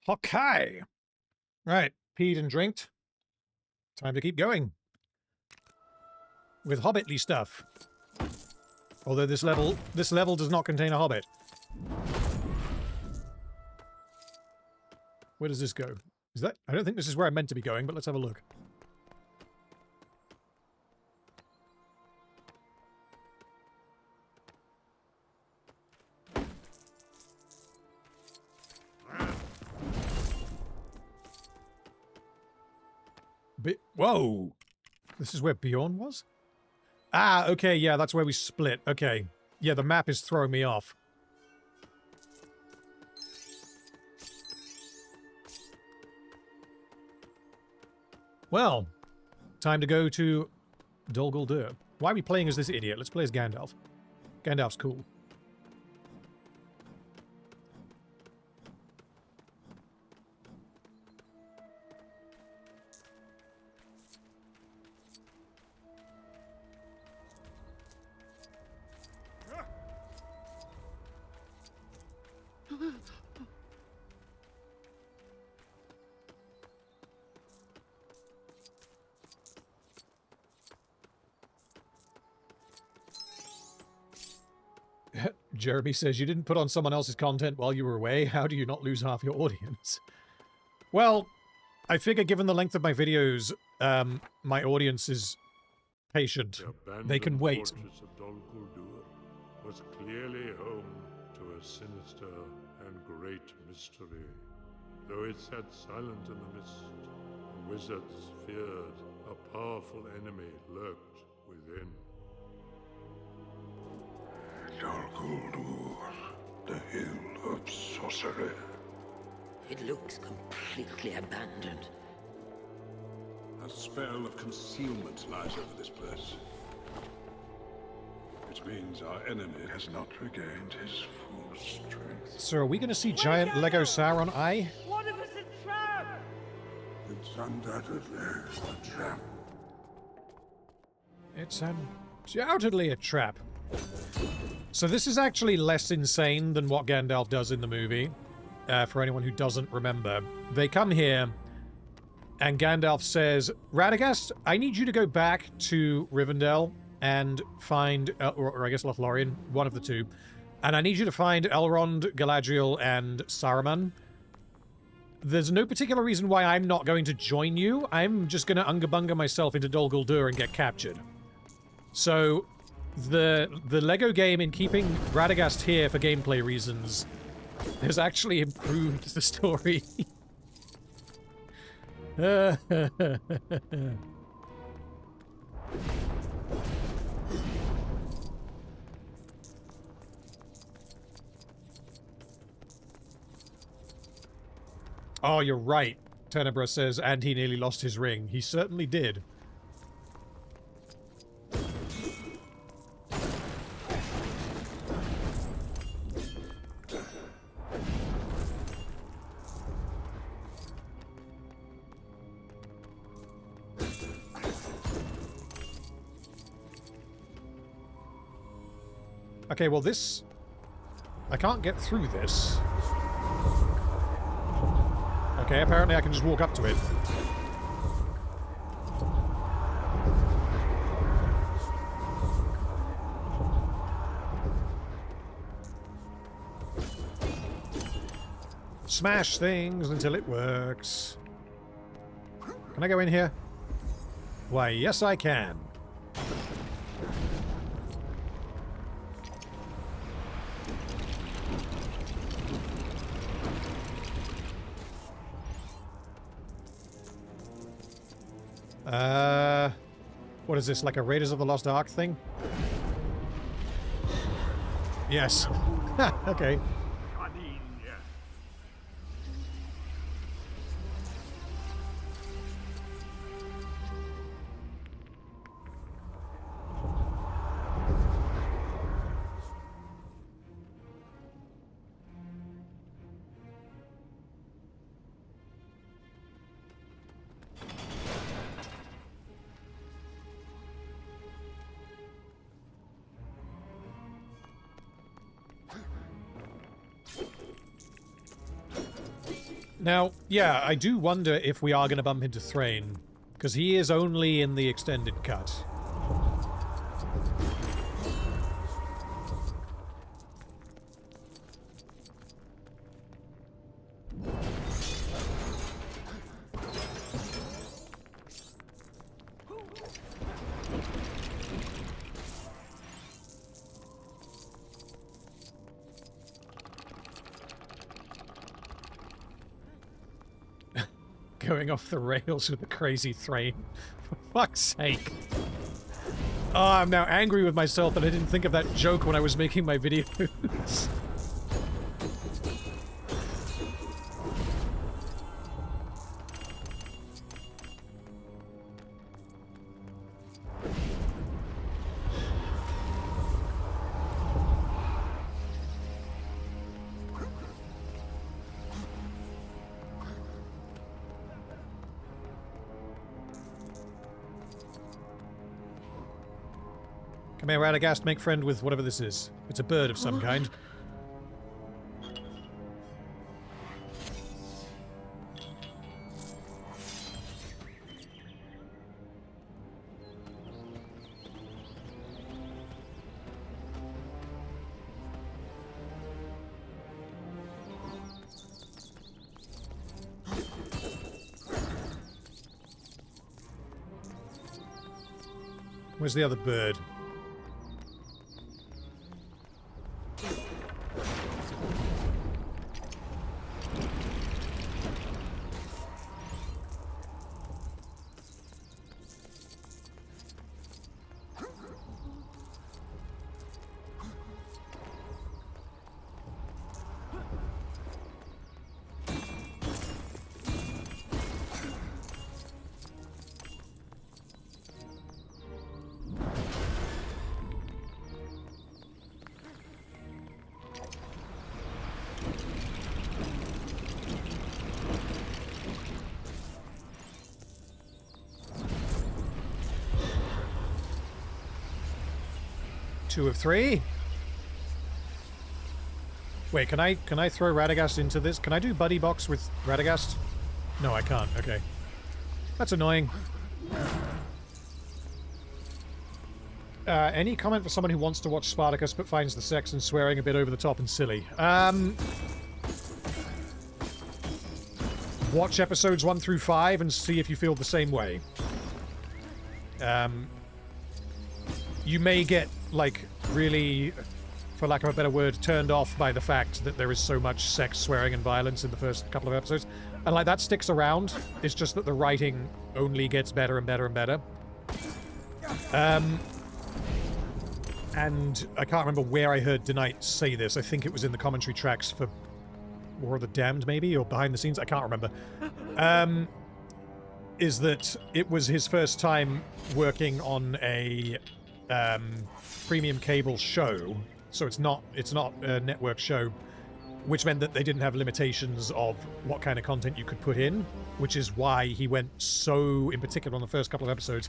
Okay. Right. Peed and drinked. Time to keep going. With hobbitly stuff. Although this level does not contain a hobbit. Where does this go? Is that... I don't think this is where I'm meant to be going, but let's have a look. Whoa! This is where Beorn was? Ah, okay, yeah, that's where we split. Okay. Yeah, the map is throwing me off. Well, time to go to Dol Guldur. Why are we playing as this idiot? Let's play as Gandalf. Gandalf's cool. Jeremy says, you didn't put on someone else's content while you were away. How do you not lose half your audience? Well, I figure given the length of my videos, my audience is patient. They can wait. The fortress of Dol Guldur was clearly home to a sinister and great mystery. Though it sat silent in the mist, the wizards feared a powerful enemy lurked within. Dol Guldur, the hill of sorcery. It looks completely abandoned. A spell of concealment lies over this place. Which means our enemy has not regained his full strength. So are we going to see giant Lego Sauron eye? What if it's a trap? It's undoubtedly a trap. It's undoubtedly a trap. So this is actually less insane than what Gandalf does in the movie. For anyone who doesn't remember. They come here, and Gandalf says, Radagast, I need you to go back to Rivendell and find, or I guess Lothlorien, one of the two. And I need you to find Elrond, Galadriel, and Saruman. There's no particular reason why I'm not going to join you. I'm just going to Unga-Bunga myself into Dol Guldur and get captured. So... The Lego game, in keeping Radagast here for gameplay reasons, has actually improved the story. Oh, you're right, Tenebra says, and he nearly lost his ring. He certainly did. Okay, well this... I can't get through this. Okay, apparently I can just walk up to it. Smash things until it works. Can I go in here? Why, yes I can. What is this, like a Raiders of the Lost Ark thing? Yes. Okay. Now, yeah, I do wonder if we are going to bump into Thrain, because he is only in the extended cut. Going off the rails with a crazy Thrain. For fuck's sake. Oh, I'm now angry with myself that I didn't think of that joke when I was making my videos. Come here, Radagast, make friend with whatever this is. It's a bird of some kind. Where's the other bird? Two of three. Wait, can I throw Radagast into this? Can I do buddy box with Radagast? No, I can't. Okay. That's annoying. Any comment for someone who wants to watch Spartacus but finds the sex and swearing a bit over the top and silly? Watch episodes 1 through 5 and see if you feel the same way. You may get, like, really, for lack of a better word, turned off by the fact that there is so much sex, swearing, and violence in the first couple of episodes. And, like, that sticks around. It's just that the writing only gets better and better and better. And I can't remember where I heard Denight say this. I think it was in the commentary tracks for War of the Damned, maybe, or behind the scenes. I can't remember. Is that it was his first time working on a premium cable show, so it's not a network show, which meant that they didn't have limitations of what kind of content you could put in, which is why he went so, in particular on the first couple of episodes,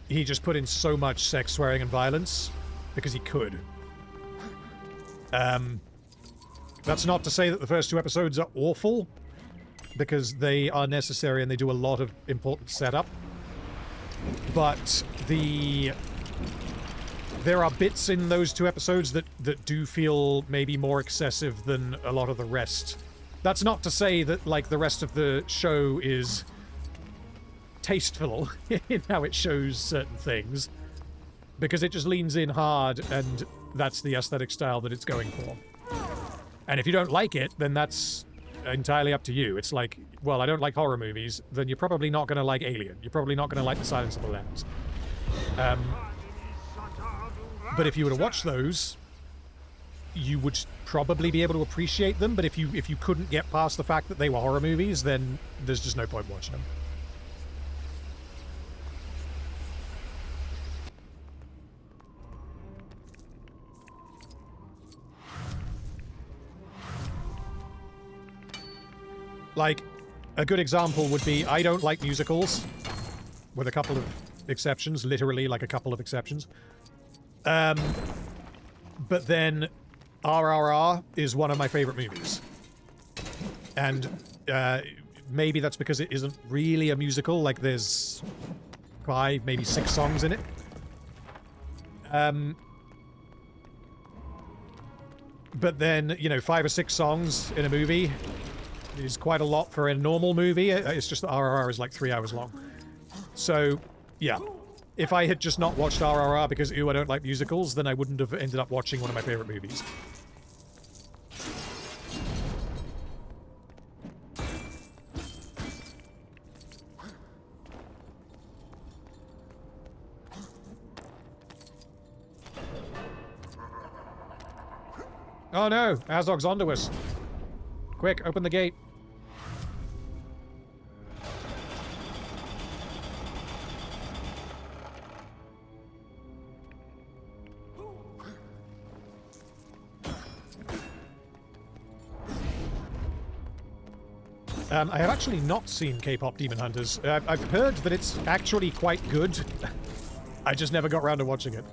he just put in so much sex, swearing, and violence because he could. That's not to say that the first 2 episodes are awful, because they are necessary and they do a lot of important setup, but there are bits in those 2 episodes that do feel maybe more excessive than a lot of the rest. That's not to say that, like, the rest of the show is tasteful in how it shows certain things, because it just leans in hard, and that's the aesthetic style that it's going for. And if you don't like it, then that's entirely up to you. It's like, well, I don't like horror movies, then you're probably not going to like Alien. You're probably not going to like The Silence of the Lambs. But if you were to watch those, you would probably be able to appreciate them, but if you couldn't get past the fact that they were horror movies, then there's just no point watching them. Like, a good example would be, I don't like musicals, with a couple of exceptions, literally like a couple of exceptions. But then RRR is one of my favorite movies. And Maybe that's because it isn't really a musical, like there's 5, maybe 6 songs in it. But then, you know, 5 or 6 songs in a movie is quite a lot for a normal movie. It's just that RRR is like 3 hours long. So, yeah. If I had just not watched RRR because, ooh, I don't like musicals, then I wouldn't have ended up watching one of my favorite movies. Oh no! Azog's onto us. Quick, open the gate. I have actually not seen K-pop Demon Hunters. I've heard that it's actually quite good. I just never got around to watching it.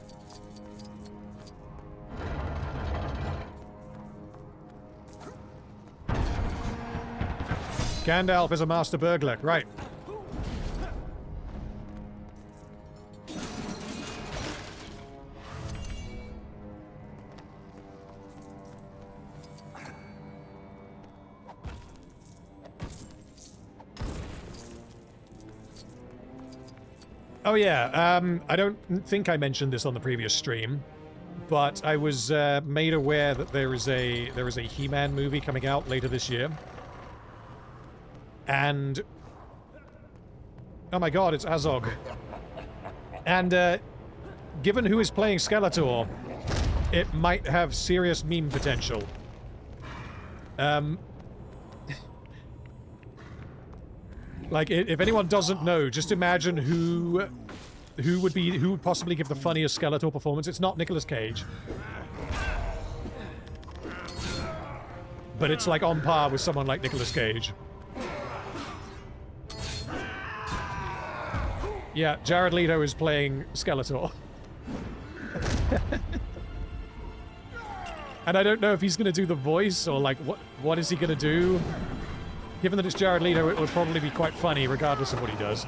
Gandalf is a master burglar, right. Oh yeah, I don't think I mentioned this on the previous stream, but I was made aware that there is a He-Man movie coming out later this year. And oh my god, it's Azog. And given who is playing Skeletor, it might have serious meme potential. Like, if anyone doesn't know, just imagine who would possibly give the funniest Skeletor performance. It's not Nicolas Cage. But it's like on par with someone like Nicolas Cage. Yeah, Jared Leto is playing Skeletor. And I don't know if he's going to do the voice or like what is he going to do? Given that it's Jared Leto, it would probably be quite funny regardless of what he does.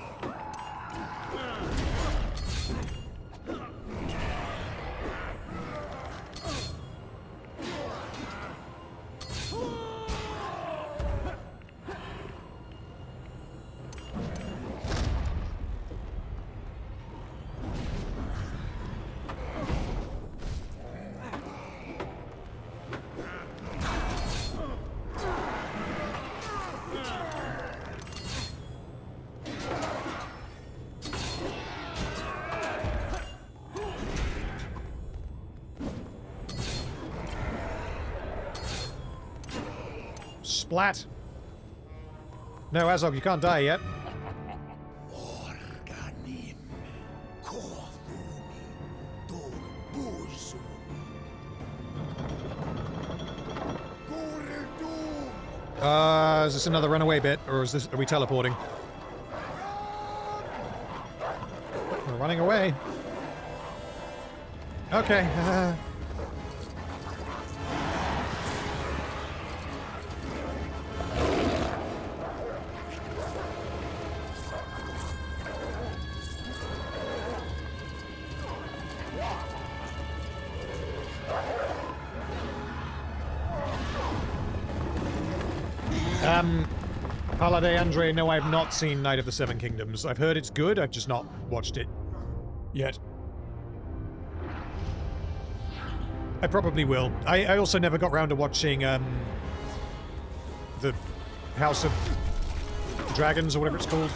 Splat! No, Azog, you can't die yet. Is this another runaway bit, or are we teleporting? We're running away. Okay. Holiday Andre, no, I have not seen Night of the Seven Kingdoms. I've heard it's good, I've just not watched it yet. I probably will. I also never got around to watching the House of Dragons or whatever it's called.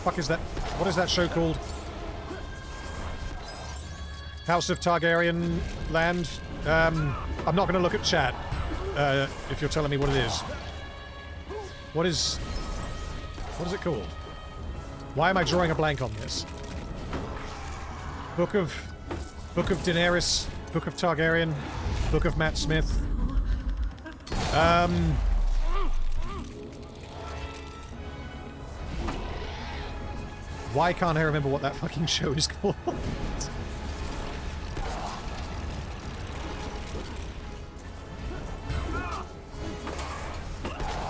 Fuck is that? What is that show called? House of Targaryen Land? I'm not going to look at chat if you're telling me what it is. What is it called? Why am I drawing a blank on this? Book of Daenerys, Book of Targaryen, Book of Matt Smith. Why can't I remember what that fucking show is called?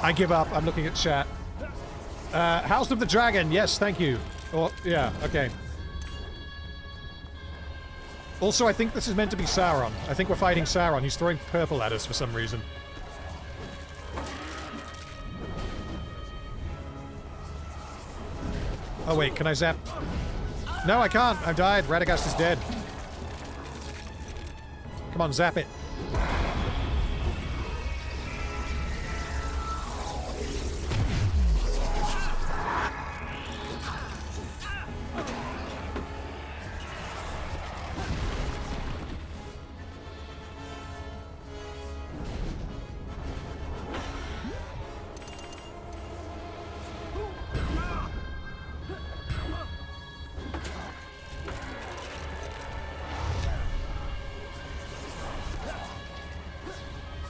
I give up. I'm looking at chat. House of the Dragon. Yes, thank you. Or, yeah, okay. Also, I think this is meant to be Sauron. I think we're fighting Sauron. He's throwing purple at us for some reason. Oh wait, can I zap? No, I can't. I died. Radagast is dead. Come on, zap it.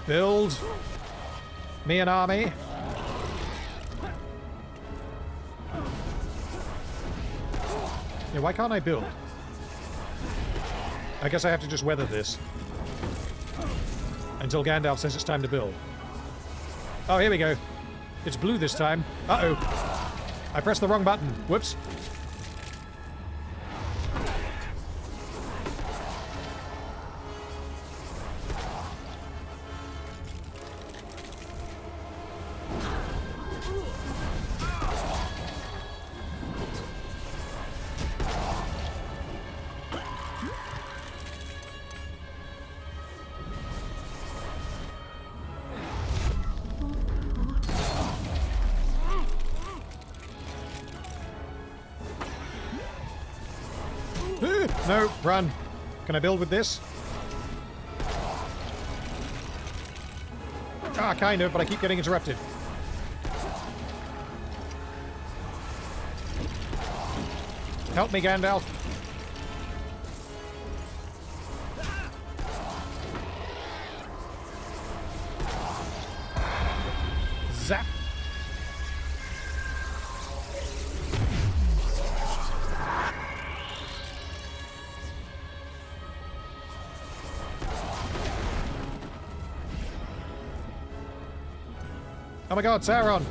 Build me an army. Yeah, why can't I build? I guess I have to just weather this. Until Gandalf says it's time to build. Oh, here we go. It's blue this time. Uh-oh. I pressed the wrong button. Whoops. No, run. Can I build with this? Ah, kind of, but I keep getting interrupted. Help me, Gandalf. Zap. Oh my god, Sauron!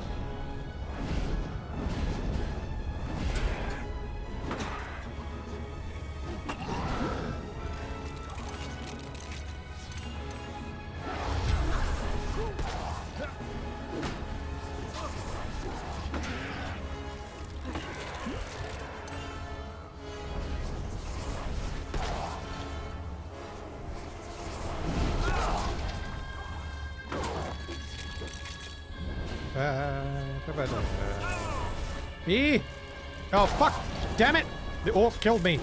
E! Oh, fuck! Damn it! The orc killed me.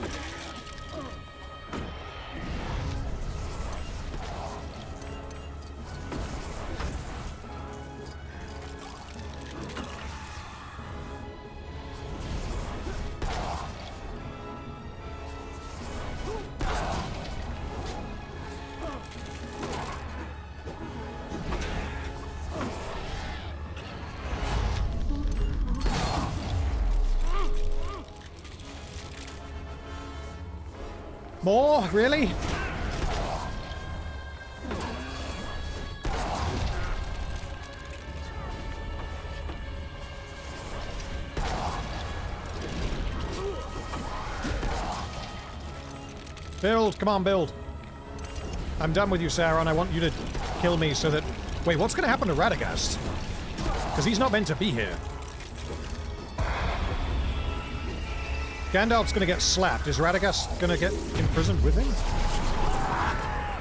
More? Really? Build! Come on, build! I'm done with you, Sauron. I want you to kill me so that... Wait, what's going to happen to Radagast? Because he's not meant to be here. Gandalf's gonna get slapped. Is Radagast gonna get imprisoned with him?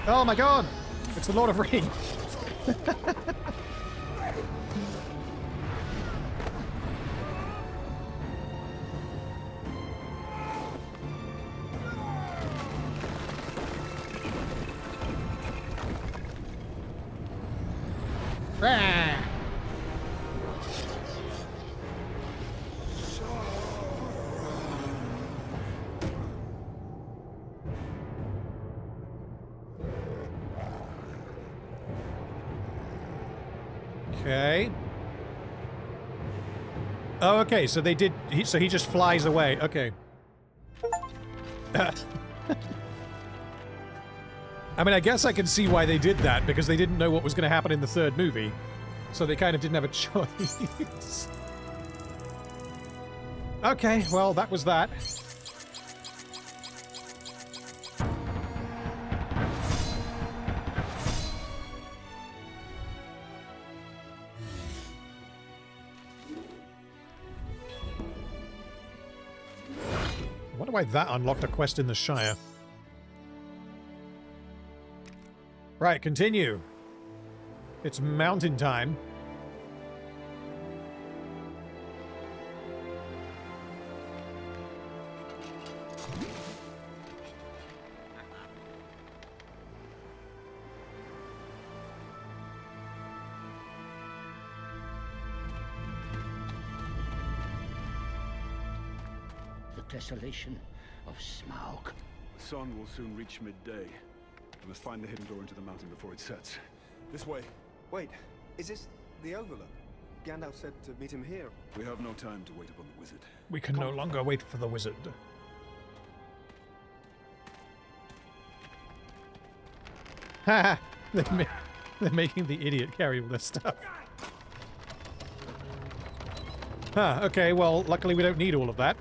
Oh my god! It's the Lord of Rings! Okay. Oh, okay, so they did... so he just flies away. Okay. I mean, I guess I can see why they did that, because they didn't know what was going to happen in the third movie. So they kind of didn't have a choice. Okay, well, that was that. I wonder why that unlocked a quest in the Shire. Right, continue. It's mountain time. Desolation of Smaug. The sun will soon reach midday. We must find the hidden door into the mountain before it sets. This way. Wait, is this the Overlook? Gandalf said to meet him here. We have no time to wait upon the wizard. We can no longer wait for the wizard. Haha! They're making the idiot carry all this stuff. Huh, okay, well, luckily we don't need all of that.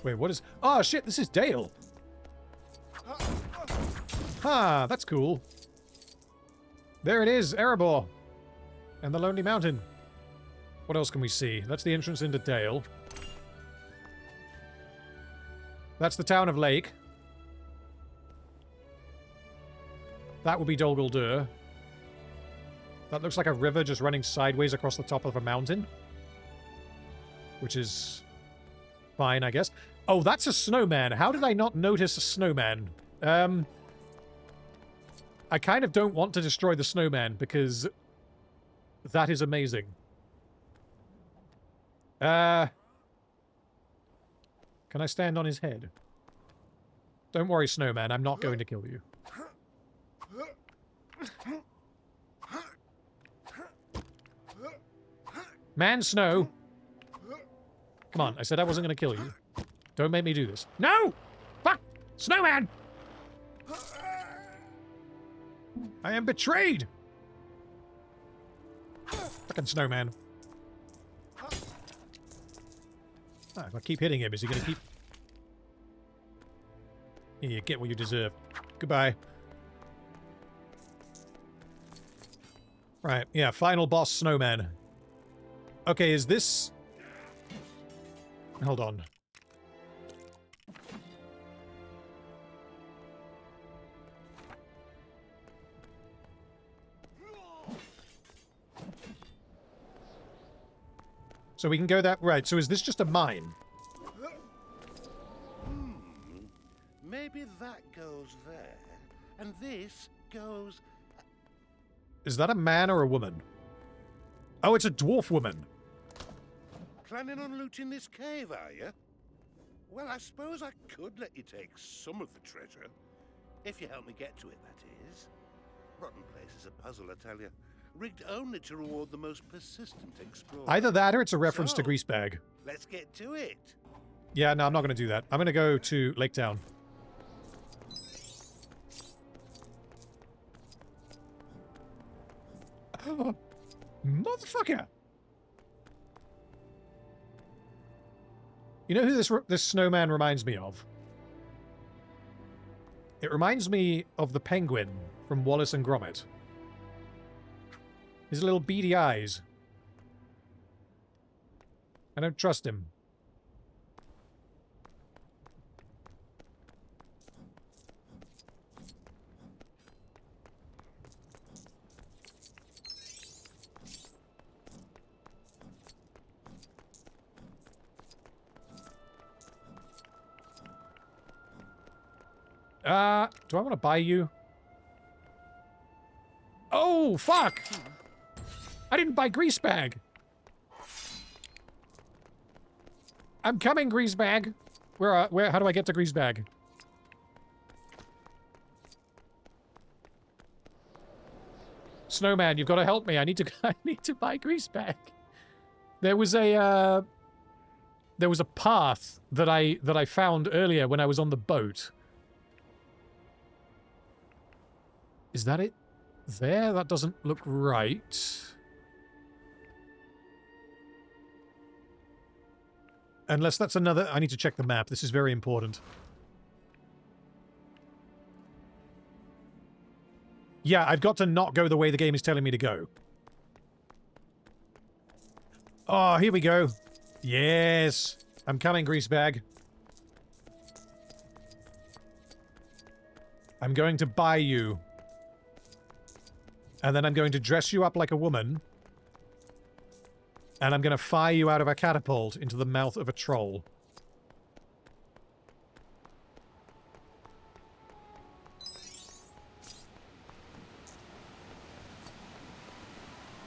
Wait, what is... Oh, shit, this is Dale. Ah, that's cool. There it is, Erebor. And the Lonely Mountain. What else can we see? That's the entrance into Dale. That's the town of Lake. That would be Dol Guldur. That looks like a river just running sideways across the top of a mountain. Which is... fine, I guess. Oh, that's a snowman. How did I not notice a snowman? I kind of don't want to destroy the snowman because that is amazing. Can I stand on his head? Don't worry, snowman. I'm not going to kill you. Man, snow. Come on, I said I wasn't going to kill you. Don't make me do this. No! Fuck! Snowman! I am betrayed! Fucking snowman. Ah, if I keep hitting him, is he going to keep... Here, you get what you deserve. Goodbye. Right, yeah, final boss, snowman. Okay, is this... Hold on. So we can go that... Right, so is this just a mine? Maybe that goes there, and this goes... Is that a man or a woman? Oh, it's a dwarf woman. Planning on looting this cave, are you? Well, I suppose I could let you take some of the treasure. If you help me get to it, that is. Rotten place is a puzzle, I tell you. Rigged only to reward the most persistent explorer. Either that or it's a reference to Greasebag. Let's get to it. Yeah, no, I'm not going to do that. I'm going to go to Lake-town. Motherfucker! You know who this snowman reminds me of? It reminds me of the penguin from Wallace and Gromit. His little beady eyes. I don't trust him. Do I want to buy you? Oh, fuck! I didn't buy Greasebag! I'm coming, Greasebag! How do I get to Greasebag? Snowman, you've got to help me. I need to buy Greasebag. There was a, there was a path that I found earlier when I was on the boat. Is that it? There? That doesn't look right. Unless that's another... I need to check the map. This is very important. Yeah, I've got to not go the way the game is telling me to go. Oh, here we go. Yes. I'm coming, Greasebag. I'm going to buy you. And then I'm going to dress you up like a woman. And I'm going to fire you out of a catapult into the mouth of a troll.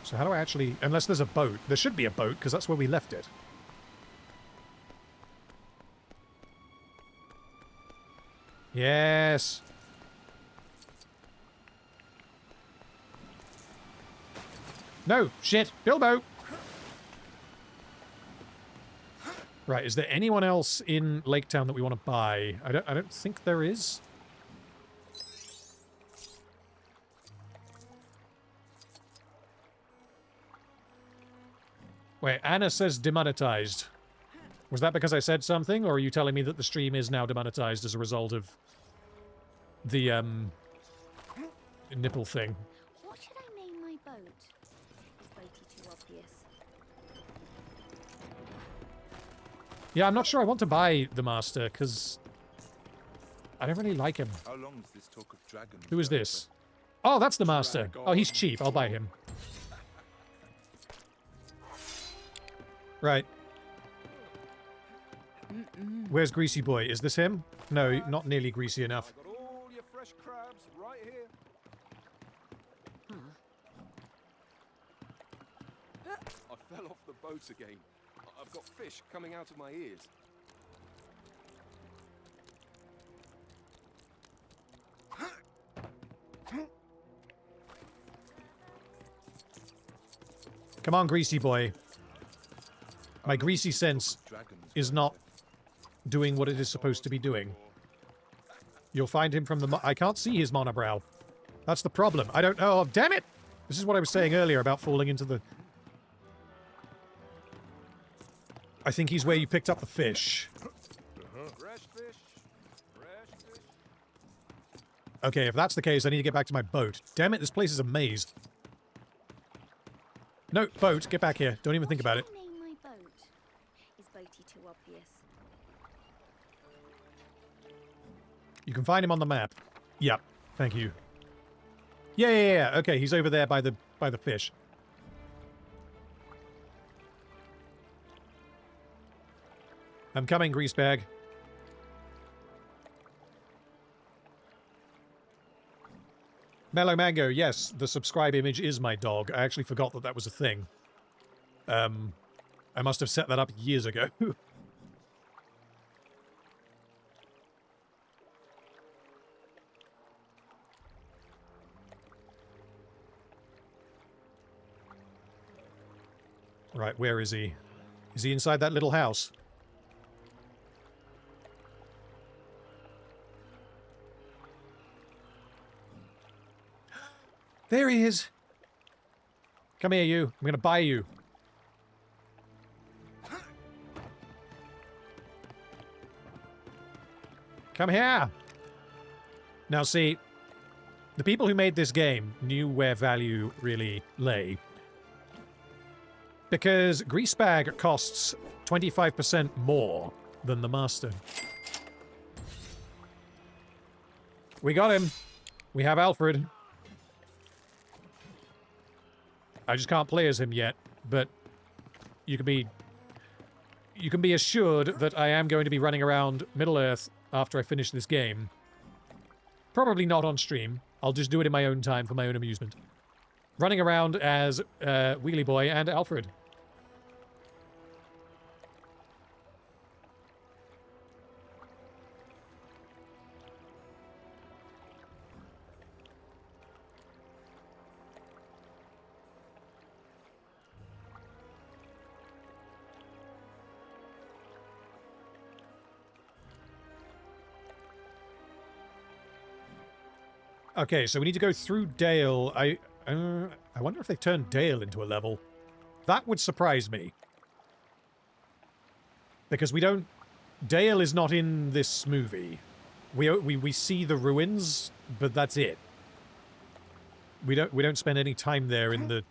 So how do I actually... Unless there's a boat. There should be a boat, because that's where we left it. Yes. No, shit. Bilbo! Right, is there anyone else in Lake-town that we want to buy? I don't think there is. Wait, Anna says demonetized. Was that because I said something, or are you telling me that the stream is now demonetized as a result of the, nipple thing? What should I name my boat? Is boaty too obvious? Yeah, I'm not sure I want to buy the Master, because I don't really like him. How long is this talk of dragons? Who is this? Oh, that's the Master. Oh, he's cheap. I'll buy him. Right. Where's Greasy Boy? Is this him? No, not nearly greasy enough. Got all your fresh crabs right here. I fell off the boat again. I've got fish coming out of my ears. Come on, Greasy Boy. My greasy sense is not doing what it is supposed to be doing. You'll find him from the... I can't see his monobrow. That's the problem. I don't know. Oh, damn it! This is what I was saying earlier about falling into the... I think he's where you picked up the fish. Fresh fish. Fresh fish. Okay, if that's the case, I need to get back to my boat. Damn it, this place is a maze. No, boat, get back here. Don't even think about it. What should I name my boat? Is boaty too obvious? You can find him on the map. Yep, thank you. Yeah. Okay, he's over there by the fish. I'm coming, Greasebag. Mellow Mango, yes, the subscribe image is my dog. I actually forgot that that was a thing. I must have set that up years ago. Right, where is he? Is he inside that little house? There he is! Come here, you. I'm gonna buy you. Come here! Now see, the people who made this game knew where value really lay. Because Greasebag costs 25% more than the Master. We got him. We have Alfred. I just can't play as him yet, but you can be assured that I am going to be running around Middle-earth after I finish this game. Probably not on stream. I'll just do it in my own time for my own amusement. Running around as Wheelie Boy and Alfred. Okay, so we need to go through Dale. I wonder if they've turned Dale into a level. That would surprise me. Because we don't... Dale is not in this movie. We see the ruins, but that's it. We don't spend any time there in the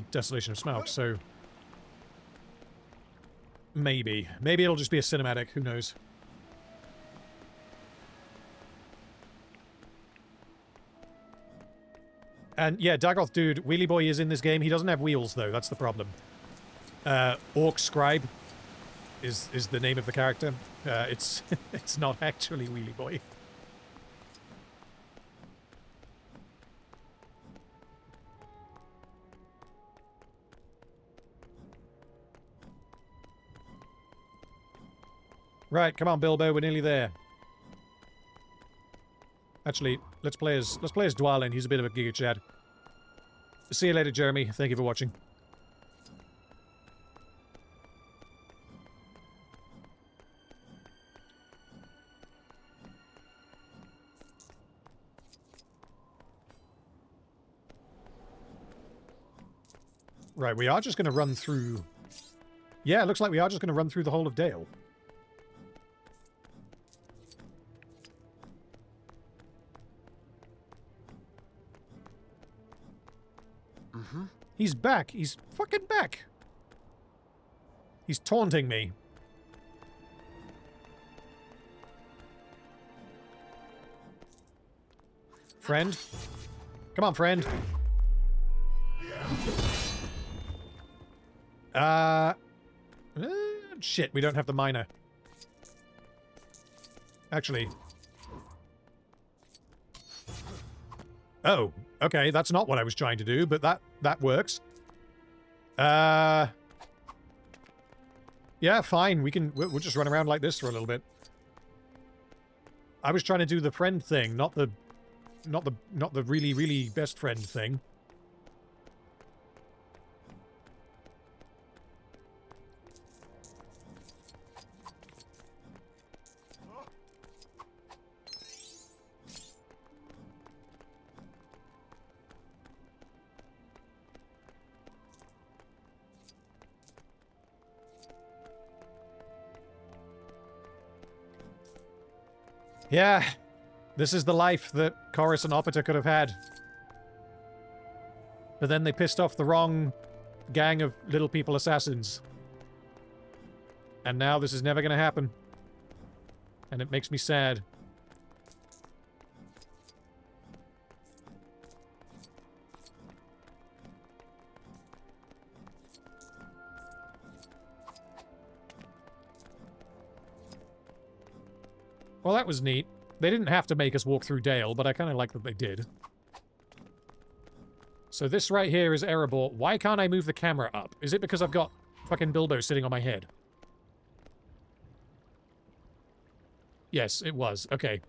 Desolation of Smaug, so maybe it'll just be a cinematic. Who knows? And yeah, Dagoth dude, Wheelie Boy is in this game. He doesn't have wheels though. That's the problem. Orc Scribe is the name of the character. It's it's not actually Wheelie Boy. Right, come on, Bilbo, we're nearly there. Actually, let's play as Dwalin. He's a bit of a Giga Chad. See you later, Jeremy. Thank you for watching. Right, we are just going to run through... Yeah, it looks like we are just going to run through the whole of Dale. He's back. He's fucking back. He's taunting me. Friend? Come on, friend. Shit, we don't have the miner. Actually. Oh, okay, that's not what I was trying to do, but that works. Yeah, fine. We'll just run around like this for a little bit. I was trying to do the friend thing, not the really, really best friend thing. Yeah, this is the life that Chorus and Opita could have had. But then they pissed off the wrong gang of little people assassins. And now this is never going to happen. And it makes me sad. Well, that was neat. They didn't have to make us walk through Dale, but I kind of like that they did. So this right here is Erebor. Why can't I move the camera up? Is it because I've got fucking Bilbo sitting on my head? Yes, it was. Okay.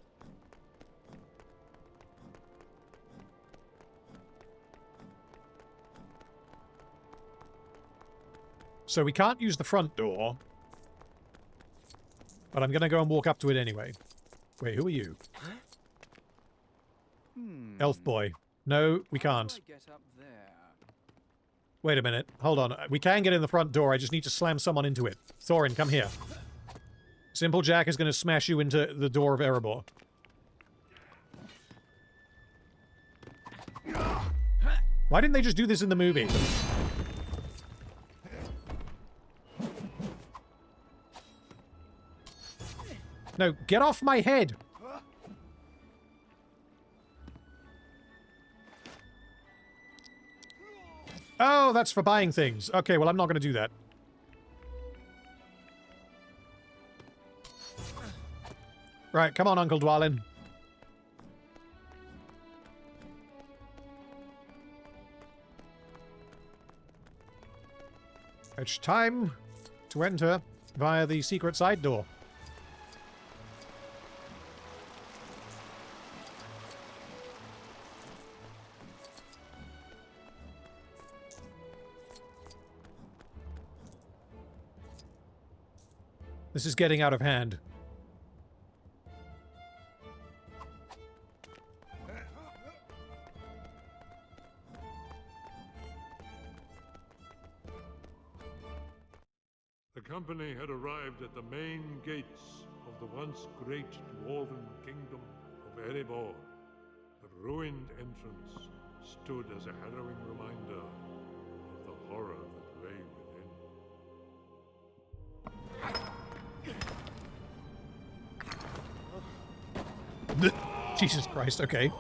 So we can't use the front door. But I'm going to go and walk up to it anyway. Wait, who are you? Elf boy. No, we can't. Wait a minute. Hold on. We can get in the front door. I just need to slam someone into it. Thorin, come here. Simple Jack is going to smash you into the door of Erebor. Why didn't they just do this in the movie? No, get off my head! Oh, that's for buying things. Okay, well, I'm not going to do that. Right, come on, Uncle Dwalin. It's time to enter via the secret side door. This is getting out of hand. The company had arrived at the main gates of the once great dwarven kingdom of Erebor. The ruined entrance stood as a harrowing reminder of the horror that lay within. Jesus Christ, okay.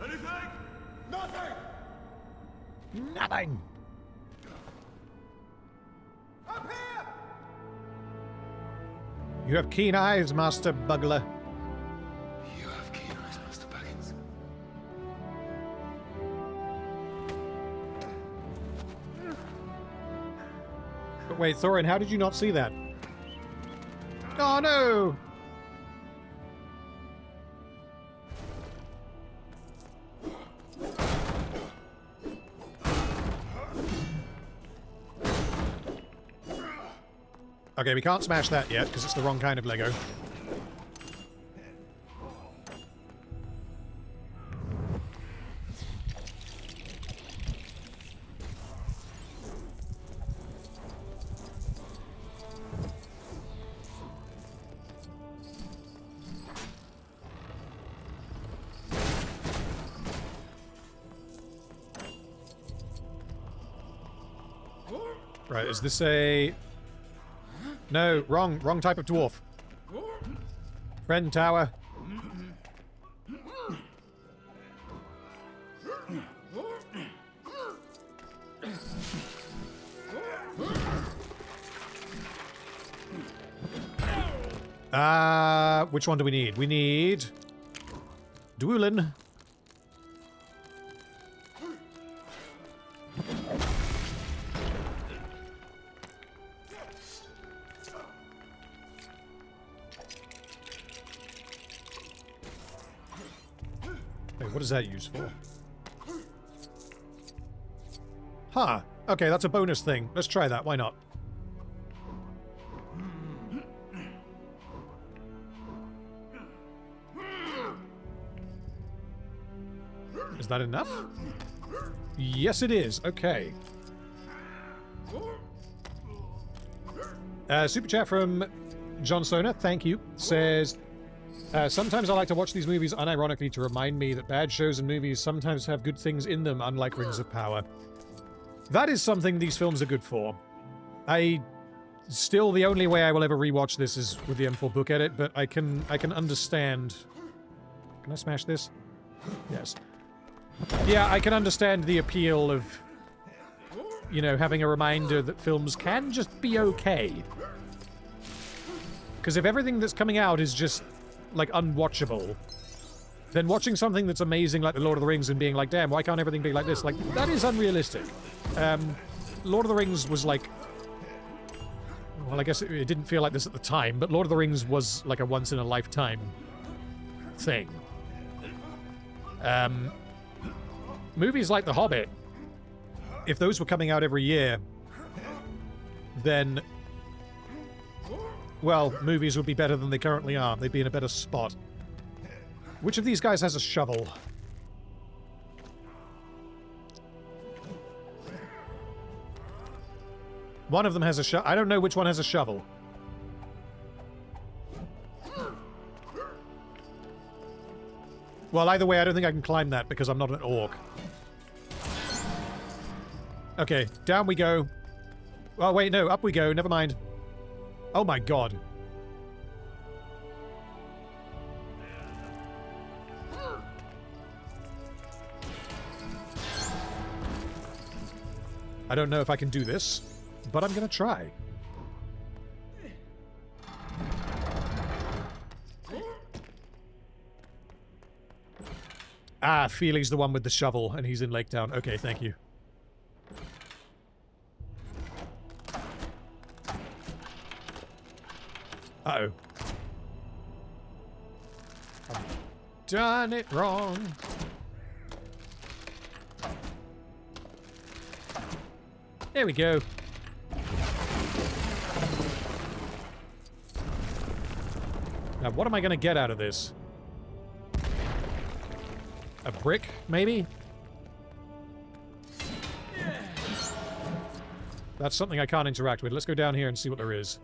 Anything? Nothing! Nothing! Up here! You have keen eyes, Master Bugler. You have keen eyes, Master Baggins. But wait, Thorin, how did you not see that? Oh no! Okay, we can't smash that yet, because it's the wrong kind of Lego. Right, is this a... No, wrong type of dwarf. Friend tower. Which one do we need? We need... Dwulin. Wait, what is that used for? Huh. Okay, that's a bonus thing. Let's try that. Why not? Is that enough? Yes, it is. Okay. Super chat from John Sona, thank you, says... sometimes I like to watch these movies unironically to remind me that bad shows and movies sometimes have good things in them, unlike Rings of Power. That is something these films are good for. Still, the only way I will ever rewatch this is with the M4 book edit, but I can understand... Can I smash this? Yes. Yeah, I can understand the appeal of, you know, having a reminder that films can just be okay. Because if everything that's coming out is just, like, unwatchable, then watching something that's amazing like The Lord of the Rings and being like, damn, why can't everything be like this? Like, that is unrealistic. Lord of the Rings was like... Well, I guess it didn't feel like this at the time, but Lord of the Rings was like a once-in-a-lifetime thing. Movies like The Hobbit, if those were coming out every year, then... Well, movies would be better than they currently are. They'd be in a better spot. Which of these guys has a shovel? One of them has a shovel. I don't know which one has a shovel. Well, either way, I don't think I can climb that because I'm not an orc. Okay, down we go. Oh, wait, no, up we go. Never mind. Oh my god. I don't know if I can do this, but I'm gonna try. Ah, Feely's the one with the shovel, and he's in Lake-town. Okay, thank you. Uh-oh. I've done it wrong. There we go. Now, what am I going to get out of this? a brick, maybe? That's something I can't interact with. Let's go down here and see what there is.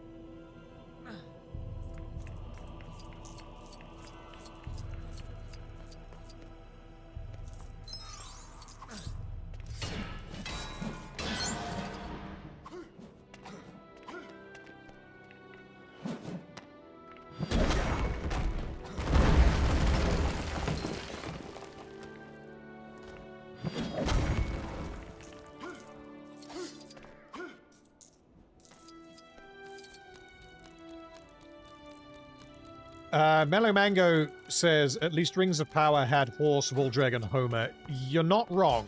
Mellow Mango says, at least Rings of Power had Horse, Waldreg, and Homer. You're not wrong.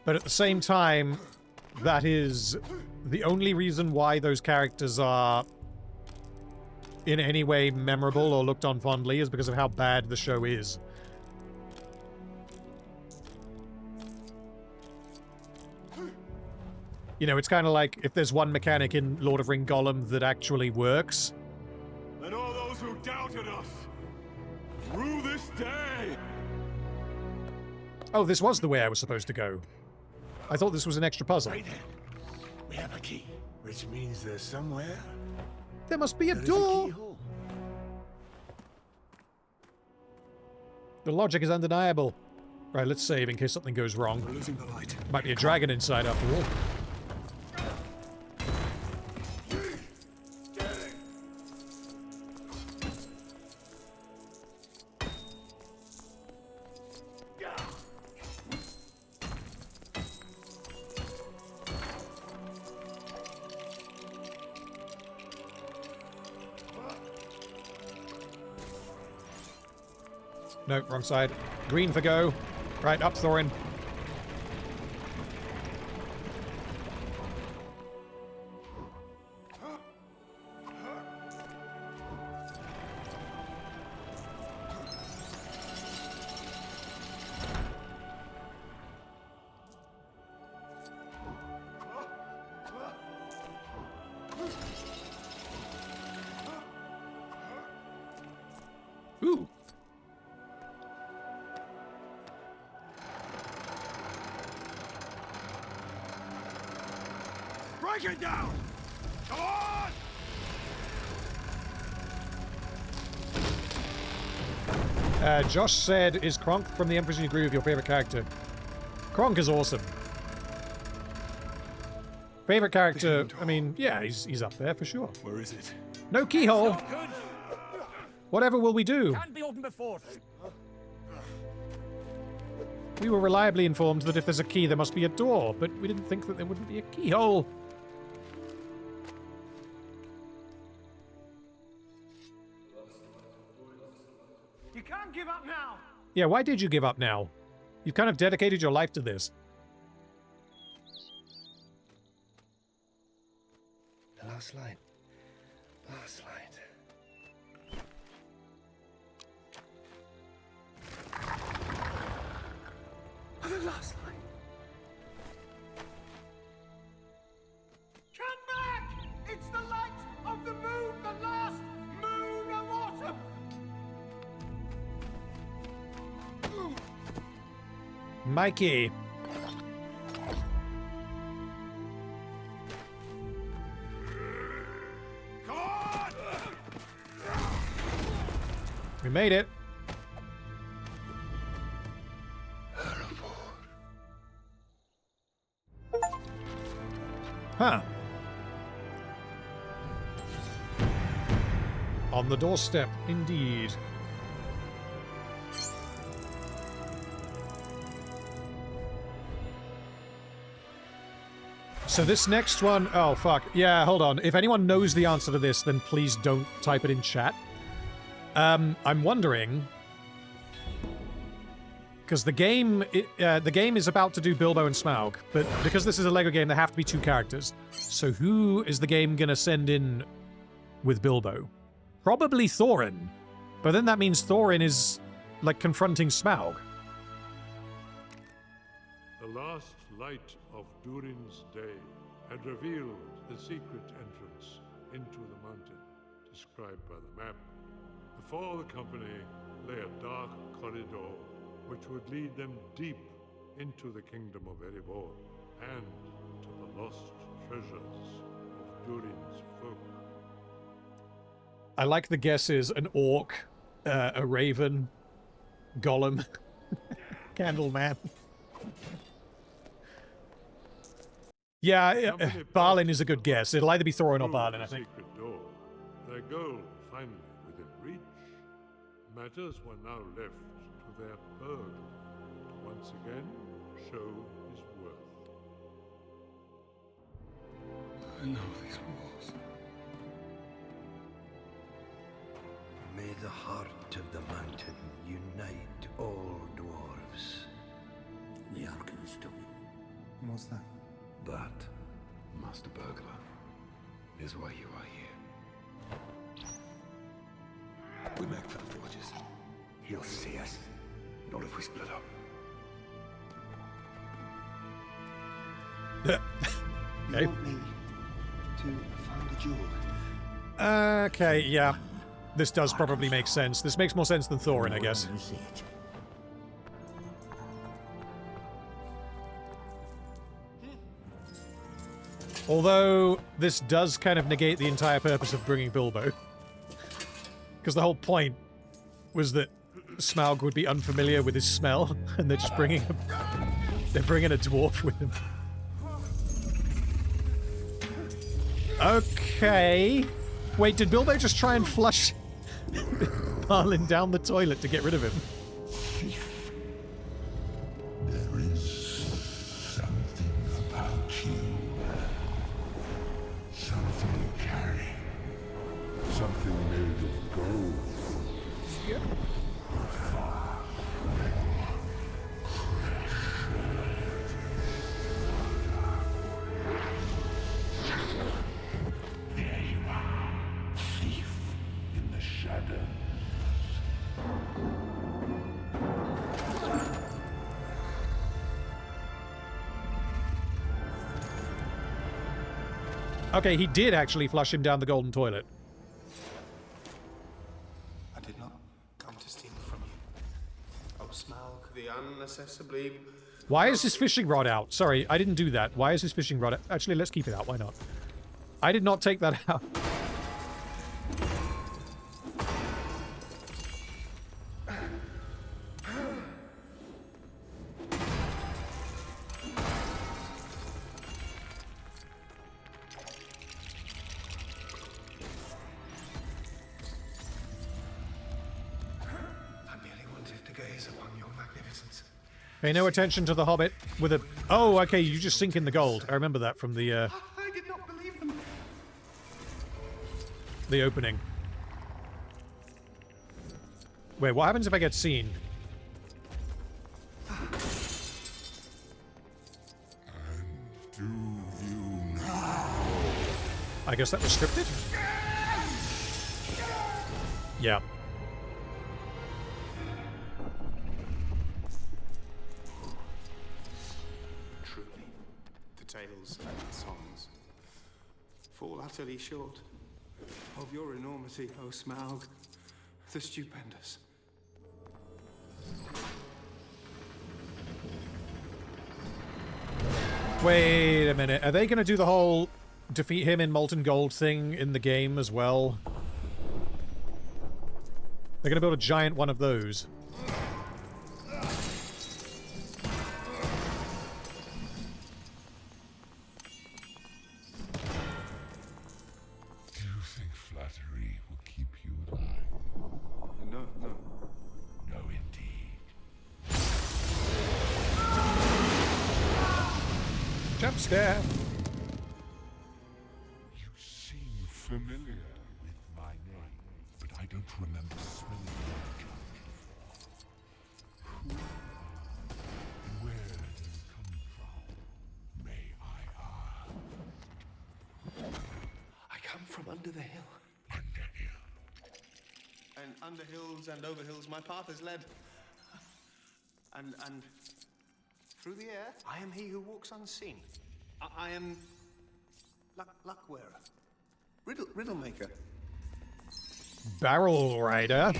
But at the same time, that is the only reason why those characters are in any way memorable or looked on fondly is because of how bad the show is. You know, it's kind of like if there's one mechanic in Lord of Ring Gollum that actually works. And all those who doubted us, through this day. Oh, this was the way I was supposed to go. I thought this was an extra puzzle. Right then. We have a key, which means there's somewhere. There must be a there door. Is a keyhole. The logic is undeniable. Right, let's save in case something goes wrong. We're losing the light. Might be a dragon inside after all. No, wrong side. Green for go. Right, up Thorin. Ooh. Break it down! Come on! Josh said, is Kronk from the Emperor's New Groove your favorite character? Kronk is awesome. Favorite character, I mean, yeah, he's up there for sure. Where is it? No keyhole! Whatever will we do? Can't be opened before. We were reliably informed that if there's a key, there must be a door, but we didn't think that there wouldn't be a keyhole. You can't give up now! Yeah, why did you give up now? You've kind of dedicated your life to this. The last line. Last line. The last line. Come back! It's the light of the moon, the last moon of autumn! Mikey. Come on! We made it. Huh. On the doorstep, indeed. So this next one, oh fuck, yeah, hold on. If anyone knows the answer to this, then please don't type it in chat. I'm wondering, because the game is about to do Bilbo and Smaug, but because this is a LEGO game, there have to be two characters. So who is the game gonna send in with Bilbo? Probably Thorin, but then that means Thorin is like confronting Smaug. The last light of Durin's day had revealed the secret entrance into the mountain, described by the map. Before the company lay a dark corridor which would lead them deep into the kingdom of Erebor and to the lost treasures of Durin's folk. I like the guesses: an orc, a raven, golem, Candleman. Yeah, Balin is a good guess. It'll either be Thorin or Balin, I think. Secret door, their goal finally within reach. Matters were now left to their burglar to once again show his worth. I know these walls. May the heart of the mountain unite all dwarves. The Arkenstone. What's that? That, Master Burglar, is why you are here. We make fast forges. He'll see us. Not if we split up. Okay. You want me to find a jewel? Okay, yeah. This does probably make sense. This makes more sense than Thorin, I guess. Although, this does kind of negate the entire purpose of bringing Bilbo. Because the whole point was that Smaug would be unfamiliar with his smell, and they're just bringing him... They're bringing a dwarf with them. Okay. Wait, did Bilbo just try and flush Balin down the toilet to get rid of him? There is something about you. Something you carry. Something made of gold. Yep. There you are, thief in the shadows. Okay, he did actually flush him down the golden toilet. I did not come to steal from you. Oh, Smaug, the unaccessibly... Why is his fishing rod out? Sorry, I didn't do that. Why is his fishing rod out? Actually, let's keep it out. Why not? I did not take that out. Pay no attention to the Hobbit with a... Oh, okay, you just sink in the gold. I remember that from the, I did not believe them. the opening. Wait, what happens if I get seen? Do you know? I guess that was scripted? Yeah. Truly, the tales and songs fall utterly short of your enormity, O Smaug, the stupendous. Wait a minute. Are they going to do the whole defeat him in molten gold thing in the game as well? They're going to build a giant one of those. Do you think flattery will keep you alive? No, no. No, indeed. Jump scare. You seem familiar with my name, but I don't remember smelling your tongue before. Who are you? And where do you come from? May I ask? I come from under the hill. And under hills and over hills, my path is led. And through the air, I am he who walks unseen. I am luck wearer, riddle maker. Barrel rider.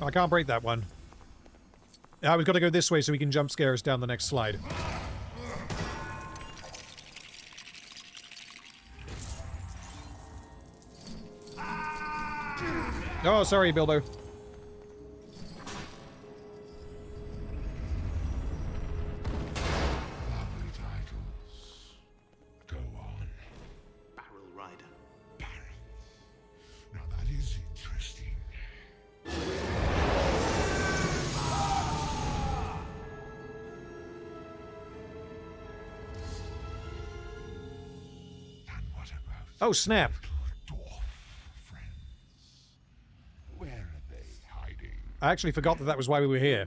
I can't break that one. Now we've got to go this way so we can jump scare us down the next slide. Oh, sorry, Bilbo. Go on. Barrel Rider. Now that is interesting. Oh, snap. Where are they hiding? I actually forgot that that was why we were here.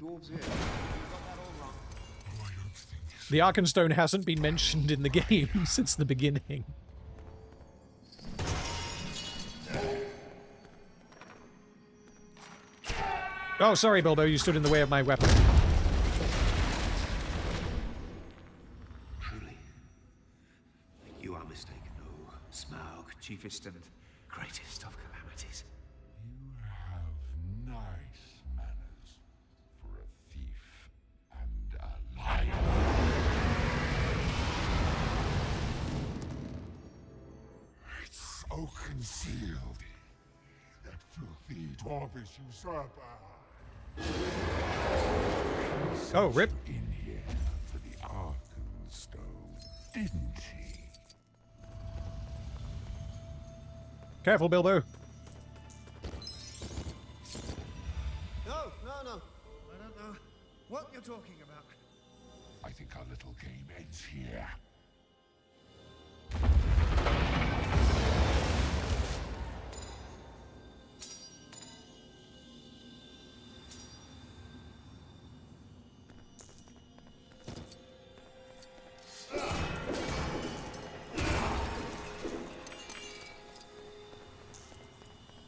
The Arkenstone hasn't been mentioned in the game since the beginning. Oh, sorry, Bilbo, you stood in the way of my weapon. Truly, you are mistaken, O Smaug, chiefest and greatest of calamities. You have nice manners for a thief and a liar. It's so concealed. That filthy dwarvish usurper. Oh, rip. In here for the Arkenstone, didn't he? Careful, Bilbo. No. I don't know what you're talking about. I think our little game ends here.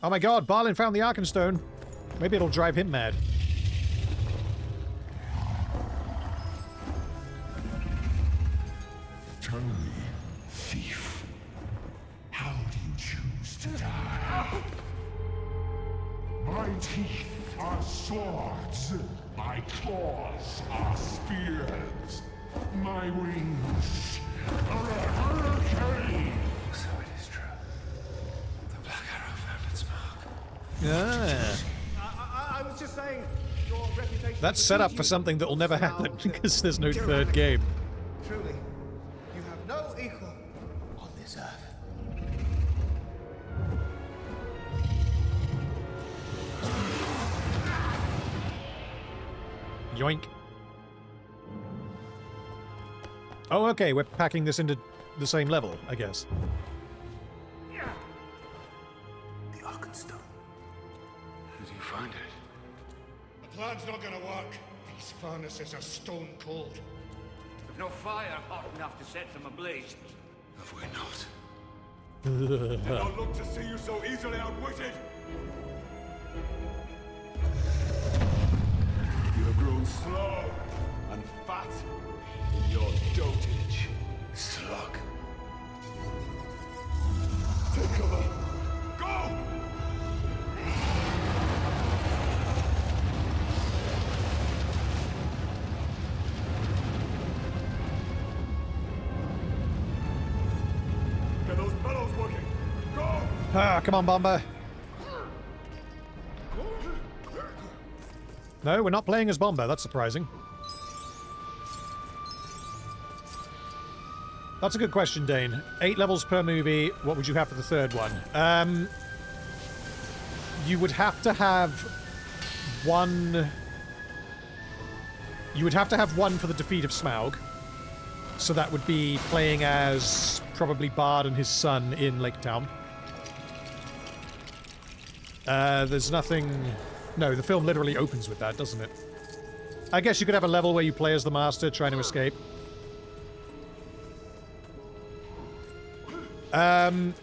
Oh my god, Balin found the Arkenstone. Maybe it'll drive him mad. Tell me, thief, how do you choose to die? My teeth are swords. My claws are spears. My wings are a hurricane. So it is true. The Black Arrow found its mark. Ah. I was just saying, your reputation... That's set up for something that will never happen because there's no third game. Truly, you have no equal on this earth. Yoink. Oh, okay, we're packing this into the same level, I guess. The Arkenstone. Did you find it? The plan's not gonna work. These furnaces are stone cold. We've no fire hot enough to set them ablaze. Have we not? Did not look to see you so easily outwitted. You have grown slow and fat in your dotage, slug. Take cover. Go! Get those bellows working. Go! Ah, come on, Bomber. No, we're not playing as Bomber. That's surprising. That's a good question, Dane. 8 levels per movie. What would you have for the third one? You would have to have one... You would have to have one for the defeat of Smaug. So that would be playing as probably Bard and his son in Lake-town. There's nothing... No, the film literally opens with that, doesn't it? I guess you could have a level where you play as the Master trying to escape. The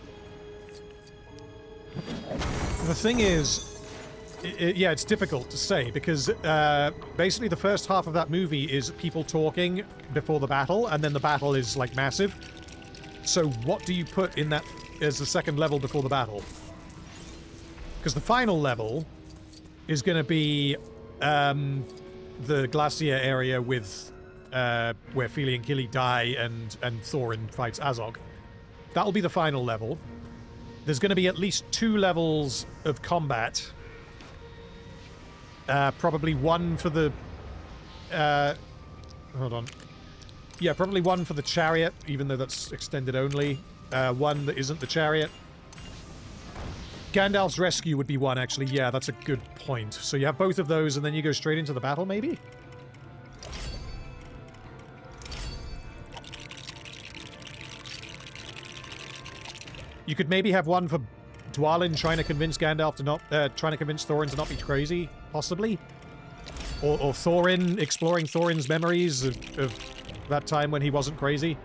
thing is... yeah, it's difficult to say, because basically the first half of that movie is people talking before the battle, and then the battle is, like, massive. So what do you put in that as the second level before the battle? Because the final level is going to be the glacier area with where Fili and Kili die and Thorin fights Azog. That'll be the final level. There's going to be at least 2 levels of combat. Probably one for the... hold on. Yeah, probably one for the chariot, even though that's extended only. One that isn't the chariot. Gandalf's rescue would be one, actually. Yeah, that's a good point. So you have both of those, and then you go straight into the battle, maybe? You could maybe have one for Dwalin trying to convince Gandalf to not... trying to convince Thorin to not be crazy, possibly. Or Thorin, exploring Thorin's memories of that time when he wasn't crazy.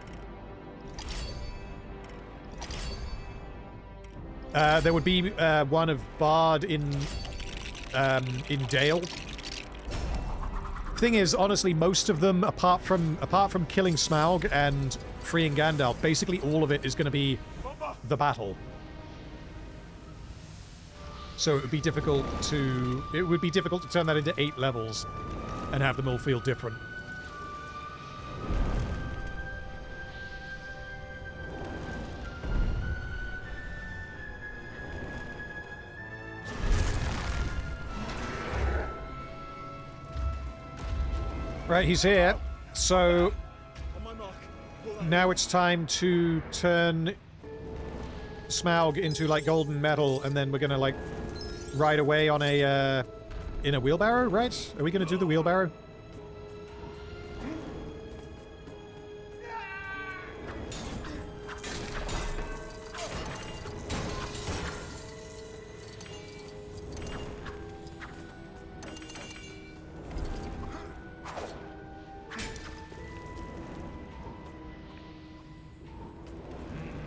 There would be one of Bard in Dale. Thing is, honestly, most of them, apart from killing Smaug and freeing Gandalf, basically all of it is going to be the battle. So it would be difficult to turn that into 8 levels and have them all feel different. Right, he's here. So now it's time to turn Smaug into like golden metal, and then we're gonna like ride away on a in a wheelbarrow, right? Are we gonna do the wheelbarrow?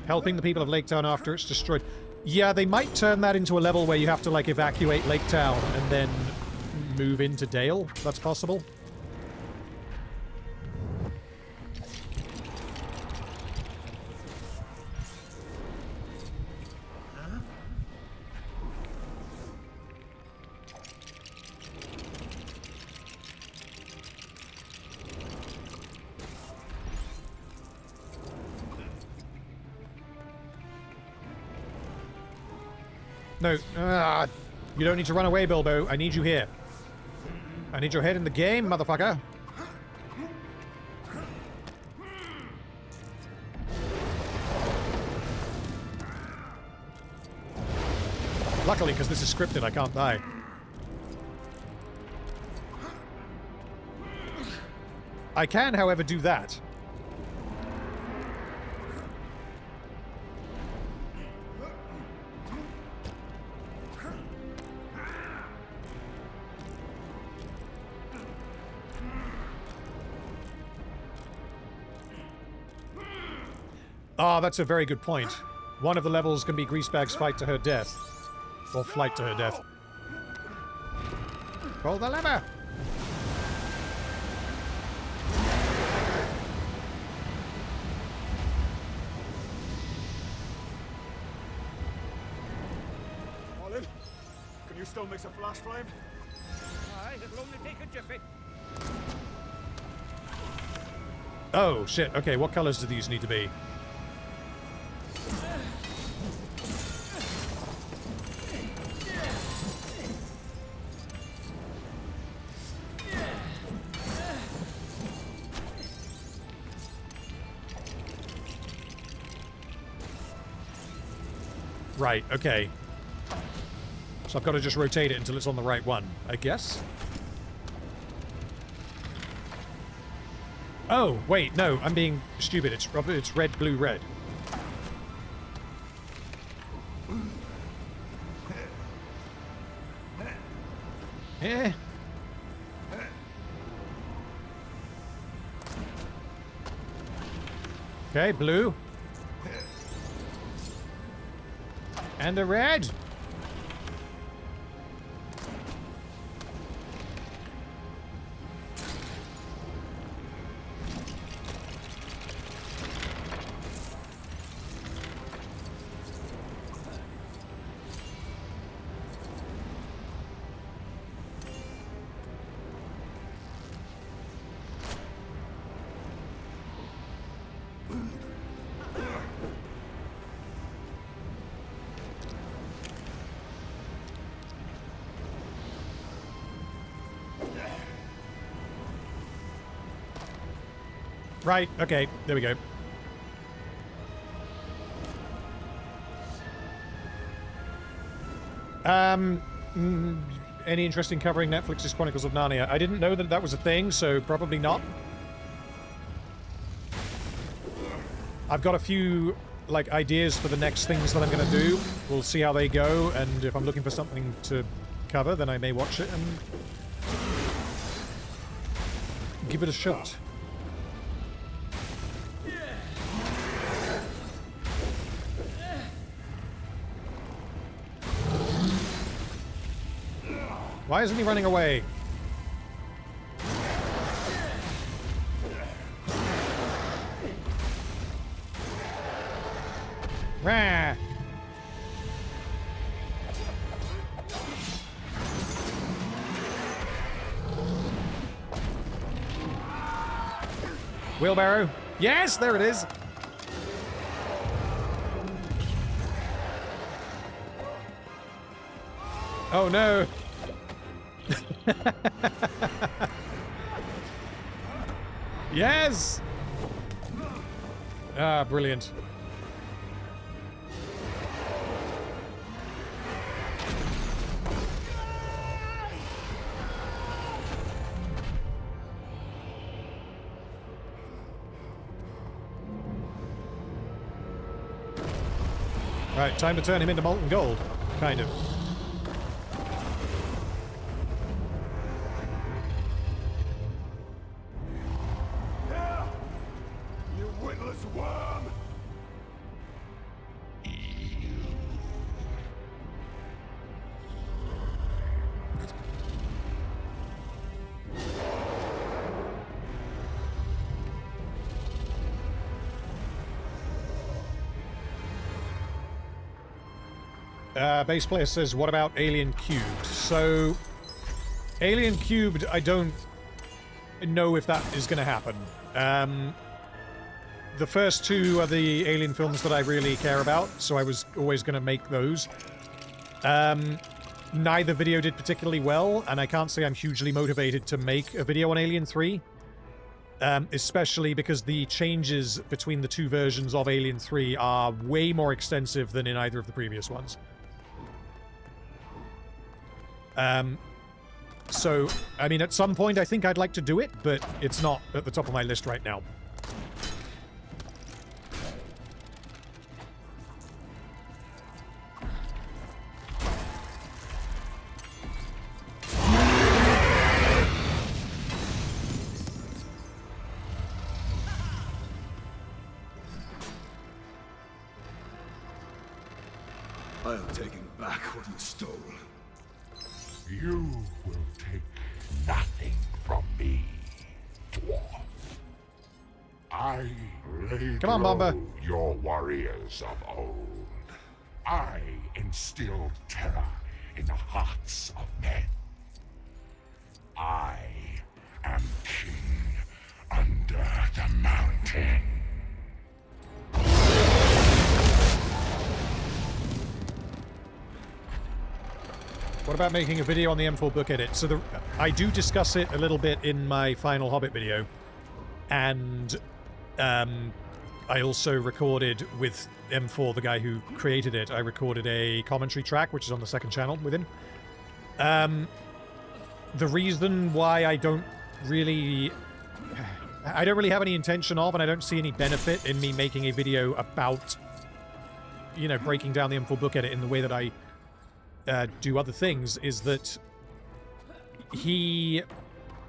Helping the people of Lake-town after it's destroyed. Yeah, they might turn that into a level where you have to, like, evacuate Lake-town and then move into Dale. That's possible. No. You don't need to run away, Bilbo. I need you here. I need your head in the game, motherfucker. Luckily, because this is scripted, I can't die. I can, however, do that. Ah, that's a very good point. One of the levels can be Greasebag's fight to her death. Or flight to her death. Pull the lever! Olive, can you still mix a flash flame? Aye, it'll only take a jiffy. Oh, shit. Okay, what colors do these need to be? Right, okay. So I've got to just rotate it until it's on the right one, I guess? Oh, wait, no, I'm being stupid. It's red, blue, red. Eh? Okay, blue. And a red. Right, okay, there we go. Any interest in covering Netflix's Chronicles of Narnia? I didn't know that that was a thing, so probably not. I've got a few, like, ideas for the next things that I'm going to do. We'll see how they go, and if I'm looking for something to cover, then I may watch it and give it a shot. Why isn't he running away? Rah! Wheelbarrow. Yes, there it is. Oh no. Yes! Ah, brilliant. Right, time to turn him into molten gold. Kind of. Base player says, what about Alien Cubed? So, Alien Cubed, I don't know if that is going to happen. The first two are the Alien films that I really care about, so I was always going to make those. Neither video did particularly well, and I can't say I'm hugely motivated to make a video on Alien 3. Especially because the changes between the two versions of Alien 3 are way more extensive than in either of the previous ones. So, I mean, at some point I think I'd like to do it, but it's not at the top of my list right now. I am taking back what you stole. You will take nothing from me, dwarf. I laid Come on, low Bomber. your warriors of old. I instilled terror in the hearts of men. I am king under the mountain. What about making a video on the M4 book edit? So I do discuss it a little bit in my final Hobbit video. And I also recorded with M4, the guy who created it, I recorded a commentary track, which is on the second channel with him. The reason why I don't really have any intention of, and I don't see any benefit in me making a video about, you know, breaking down the M4 book edit in the way that I do other things, is that he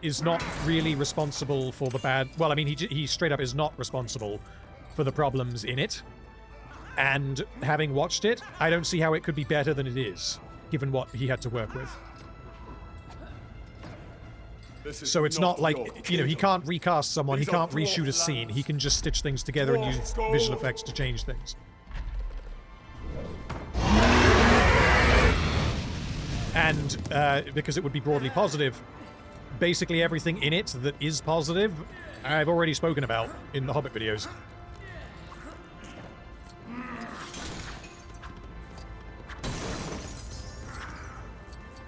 is not really responsible for the bad... Well, I mean, he straight up is not responsible for the problems in it. And having watched it, I don't see how it could be better than it is, given what he had to work with. So it's not like, you know, he can't recast someone, he can't reshoot a scene, he can just stitch things together and use visual effects to change things. And because it would be broadly positive, basically everything in it that is positive, I've already spoken about in the Hobbit videos.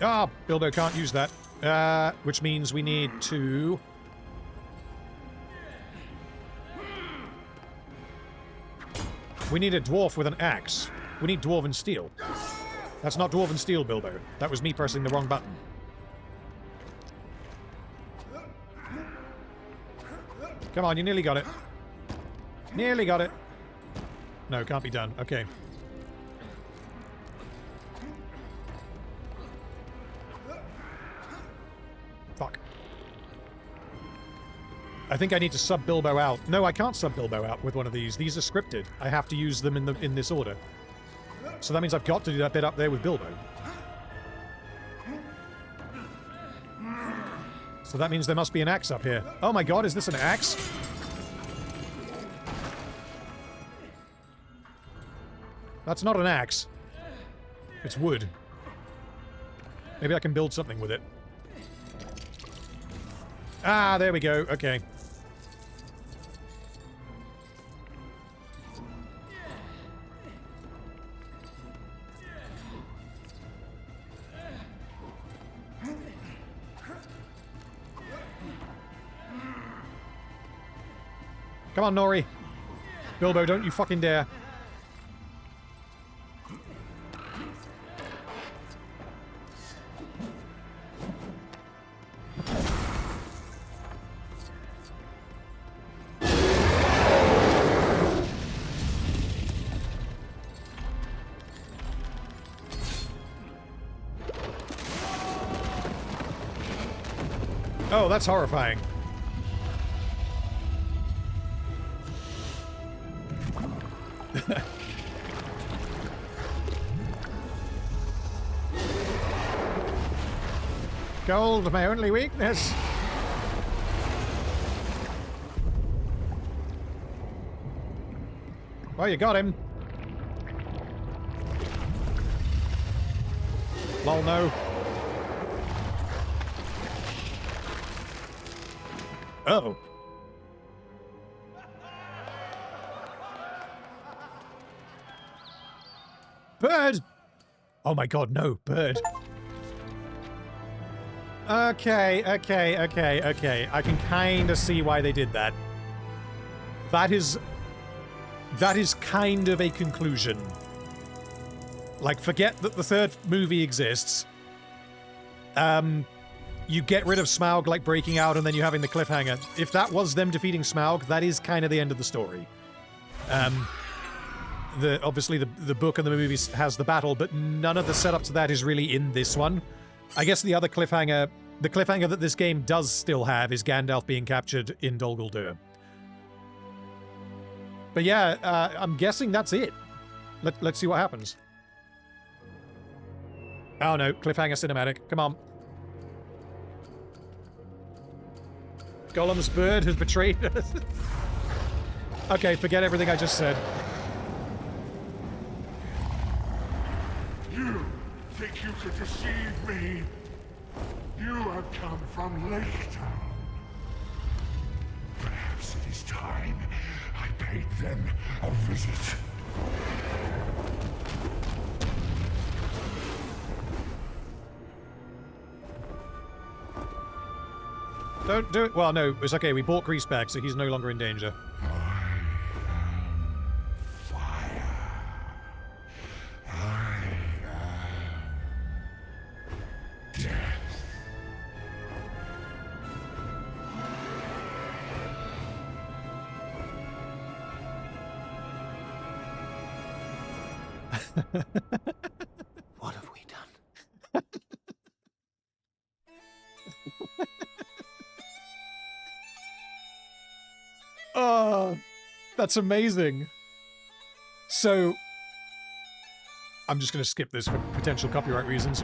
Ah, Bilbo can't use that. Which means we need to... We need a dwarf with an axe. We need dwarven steel. That's not dwarven steel, Bilbo. That was me pressing the wrong button. Come on, you nearly got it. Nearly got it. No, can't be done. Okay. Fuck. I think I need to sub Bilbo out. No, I can't sub Bilbo out with one of these. These are scripted. I have to use them in this order. So that means I've got to do that bit up there with Bilbo. So that means there must be an axe up here. Oh my god, is this an axe? That's not an axe. It's wood. Maybe I can build something with it. Ah, there we go. Okay. Come on, Nori. Bilbo, don't you fucking dare. Oh, that's horrifying. Gold, my only weakness. Well, you got him. Lol, no. Oh. Bird! Oh my god, no, bird. Okay. I can kind of see why they did that. That is kind of a conclusion. Like, forget that the third movie exists. You get rid of Smaug, like, breaking out, and then you having the cliffhanger. If that was them defeating Smaug, that is kind of the end of the story. Obviously, the book and the movies has the battle, but none of the setup to that is really in this one. I guess the other cliffhanger, the cliffhanger that this game does still have, is Gandalf being captured in Dol Guldur. But yeah, I'm guessing that's it. Let's see what happens. Oh no, cliffhanger cinematic. Come on. Gollum's bird has betrayed us. Okay, forget everything I just said. You think you could deceive me? You have come from Lake-town. Perhaps it is time I paid them a visit. Don't do it. Well, no, it's okay. We bought Grease back, so he's no longer in danger. What have we done? Oh, that's amazing. So, I'm just going to skip this for potential copyright reasons.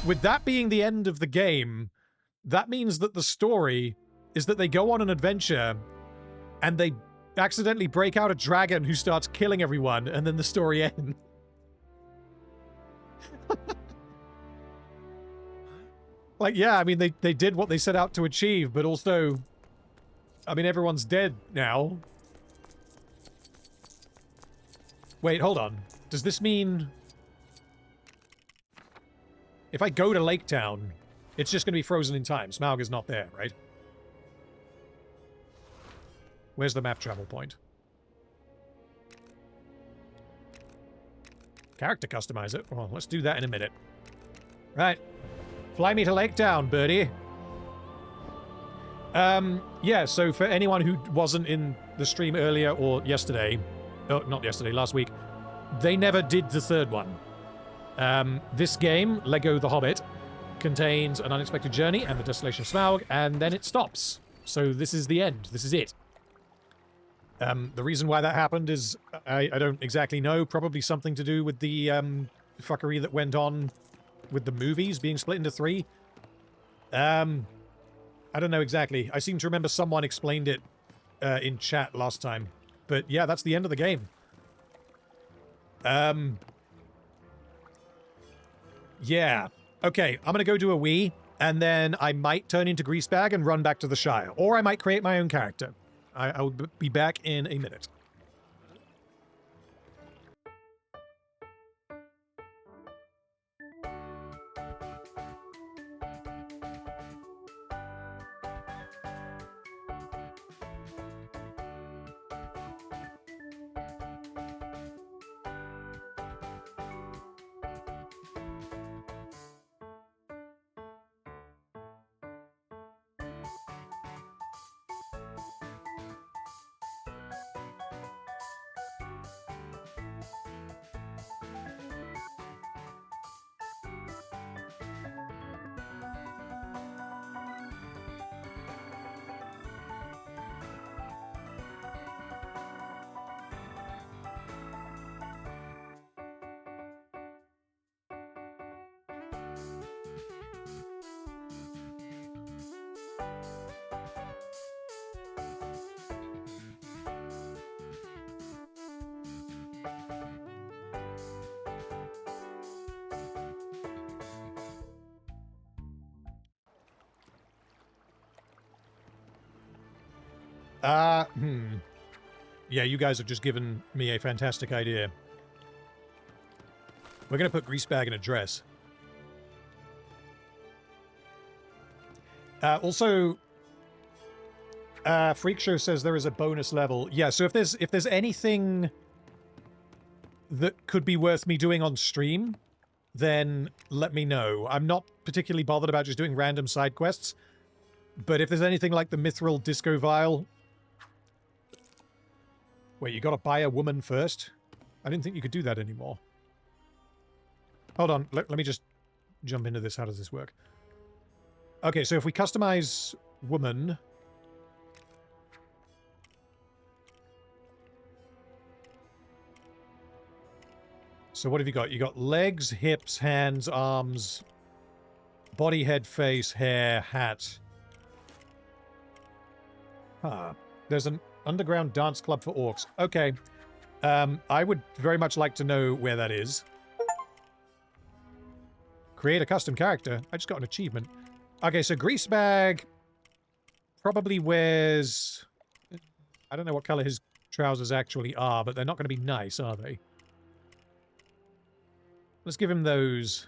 With that being the end of the game, that means that the story is that they go on an adventure and they accidentally break out a dragon who starts killing everyone, and then the story ends. Like, yeah, I mean, they did what they set out to achieve, but also, I mean, everyone's dead now. Wait, hold on. Does this mean... if I go to Lake-town, it's just going to be frozen in time? Smaug is not there, right? Where's the map travel point? Character customizer? Well, let's do that in a minute. Right. Fly me to Lake-town, birdie. Yeah, so for anyone who wasn't in the stream earlier or yesterday, oh, not yesterday, last week, they never did the third one. This game, Lego The Hobbit, contains an unexpected journey and the Desolation of Smaug, and then it stops. So this is the end. This is it. The reason why that happened is, I don't exactly know. Probably something to do with the fuckery that went on with the movies being split into 3. I don't know exactly. I seem to remember someone explained it in chat last time. But yeah, that's the end of the game. Yeah. Okay, I'm gonna go do a wee, and then I might turn into Greasebag and run back to the Shire. Or I might create my own character. I'll be back in a minute. Yeah, you guys have just given me a fantastic idea. We're going to put Greasebag in a dress. Also, Freak Show says there is a bonus level. Yeah, so if there's anything that could be worth me doing on stream, then let me know. I'm not particularly bothered about just doing random side quests, but if there's anything like the Mithril Disco Vial... Wait, you gotta buy a woman first? I didn't think you could do that anymore. Hold on, let me just jump into this. How does this work? Okay, so if we customize woman... So what have you got? You got legs, hips, hands, arms, body, head, face, hair, hat. Huh. There's an underground dance club for orcs. Okay. I would very much like to know where that is. Create a custom character. I just got an achievement. Okay, so Greasebag probably wears... I don't know what color his trousers actually are, but they're not going to be nice, are they? Let's give him those.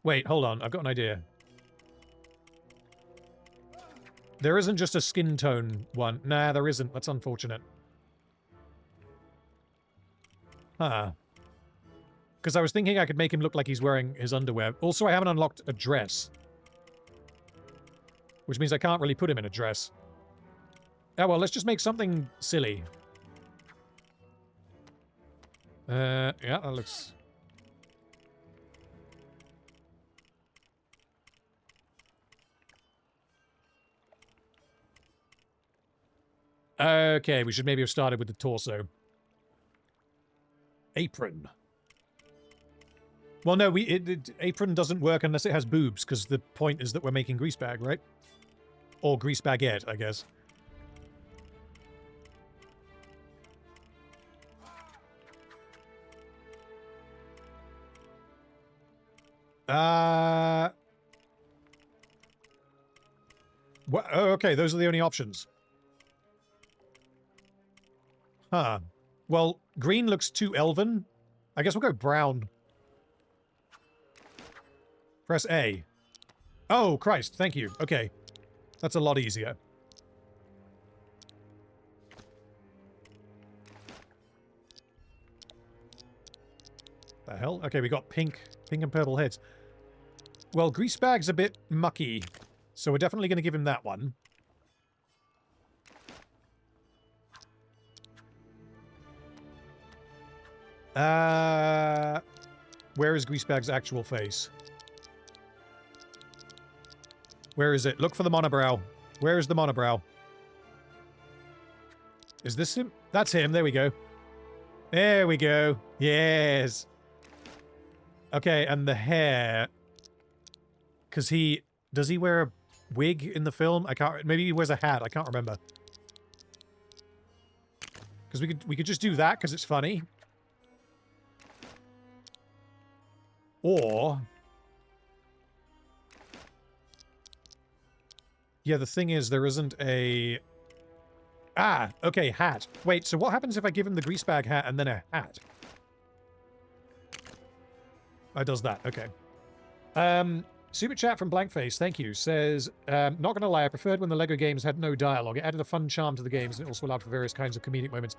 Wait, hold on. I've got an idea. There isn't just a skin tone one. Nah, there isn't. That's unfortunate. Huh. Because I was thinking I could make him look like he's wearing his underwear. Also, I haven't unlocked a dress. Which means I can't really put him in a dress. Oh, well, let's just make something silly. Yeah, that looks... Okay, we should maybe have started with the torso. Apron. Well, no, apron doesn't work unless it has boobs, because the point is that we're making Greasebag, right? Or Greasebagette, I guess. What? Oh, okay, those are the only options. Huh. Well, green looks too elven. I guess we'll go brown. Press A. Oh, Christ, thank you. Okay. That's a lot easier. the hell? Okay, we got pink and purple heads. Well, Greasebag's a bit mucky, so we're definitely going to give him that one. Where is Greasebag's actual face? Where is it? Look for the monobrow. Where is the monobrow? Is this him? That's him. There we go. There we go. Yes. Okay, and the hair. Because does he wear a wig in the film? I can't... Maybe he wears a hat. I can't remember. Because we could just do that because it's funny. Or... Yeah, the thing is, there isn't a... Ah, okay, hat. Wait, so what happens if I give him the Greasebag hat and then a hat? Oh, does that. Okay. Super chat from Blankface, thank you, says, not gonna lie, I preferred when the LEGO games had no dialogue. It added a fun charm to the games and it also allowed for various kinds of comedic moments.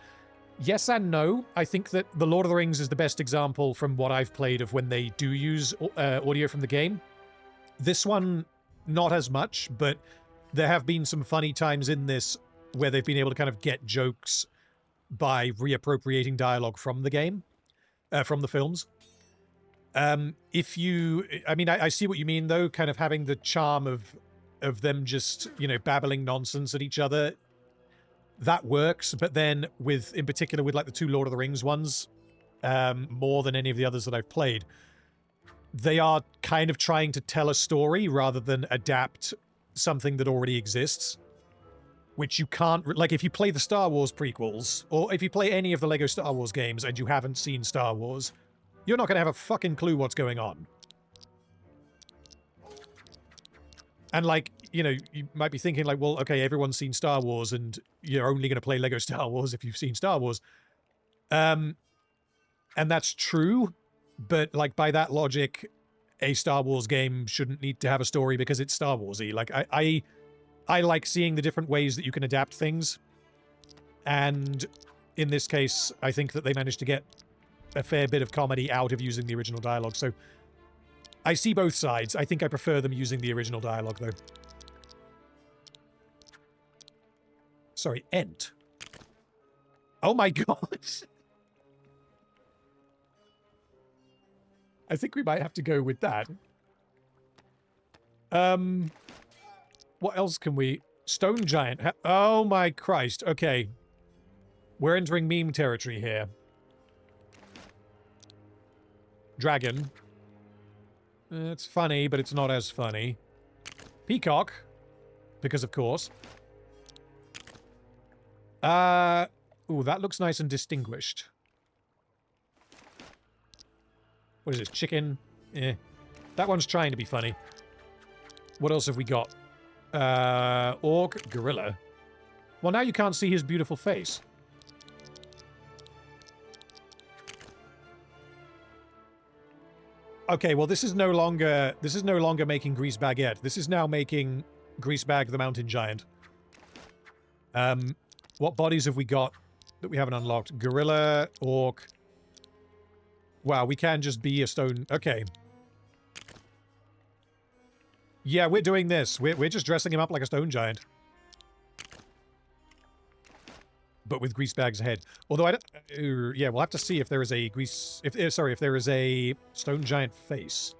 Yes and no. I think that The Lord of the Rings is the best example from what I've played of when they do use audio from the game. This one, not as much, but there have been some funny times in this where they've been able to kind of get jokes by reappropriating dialogue from the game, from the films. If you... I mean, I see what you mean, though, kind of having the charm of them just, you know, babbling nonsense at each other. That works, but then in particular with like the two Lord of the Rings ones, more than any of the others that I've played, they are kind of trying to tell a story rather than adapt something that already exists. Which you can't... Like, if you play the Star Wars prequels, or if you play any of the LEGO Star Wars games and you haven't seen Star Wars, you're not going to have a fucking clue what's going on. And, like, you know, you might be thinking, like, well, okay, everyone's seen Star Wars, and you're only going to play LEGO Star Wars if you've seen Star Wars. And that's true, but, like, by that logic, a Star Wars game shouldn't need to have a story because it's Star Wars-y. Like, I like seeing the different ways that you can adapt things. And in this case, I think that they managed to get a fair bit of comedy out of using the original dialogue. So I see both sides. I think I prefer them using the original dialogue, though. Sorry, Ent. Oh my god. I think we might have to go with that. What else can we... Stone Giant. Oh my Christ. Okay. We're entering meme territory here. Dragon. It's funny, but it's not as funny. Peacock. Because of course. Ooh, that looks nice and distinguished. What is this? Chicken? Eh. That one's trying to be funny. What else have we got? Orc, gorilla. Well, now you can't see his beautiful face. Okay, well, this is no longer making Greasebag yet. This is now making Greasebag the Mountain Giant. What bodies have we got that we haven't unlocked? Gorilla, orc. Wow, we can just be a stone. Okay. Yeah, we're doing this. We're just dressing him up like a stone giant. But with Greasebag's head. Although I don't... yeah, we'll have to see if there is a if there is a stone giant face.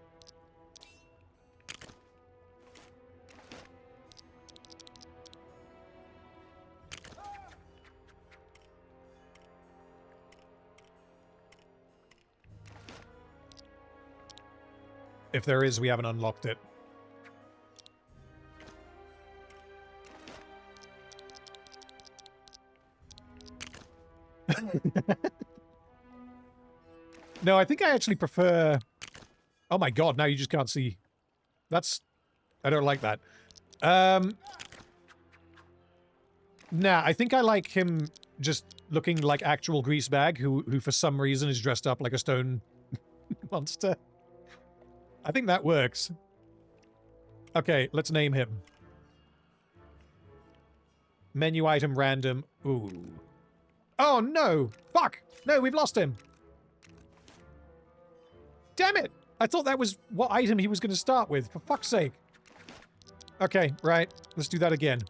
If there is, we haven't unlocked it. No, I think I actually prefer... Oh my god, now you just can't see. That's... I don't like that. Nah, I think I like him just looking like actual Greasebag, who for some reason is dressed up like a stone monster. I think that works. Okay, let's name him. Menu item random. Ooh. Oh no! Fuck! No, we've lost him! Damn it! I thought that was what item he was going to start with, for fuck's sake. Okay, right. Let's do that again.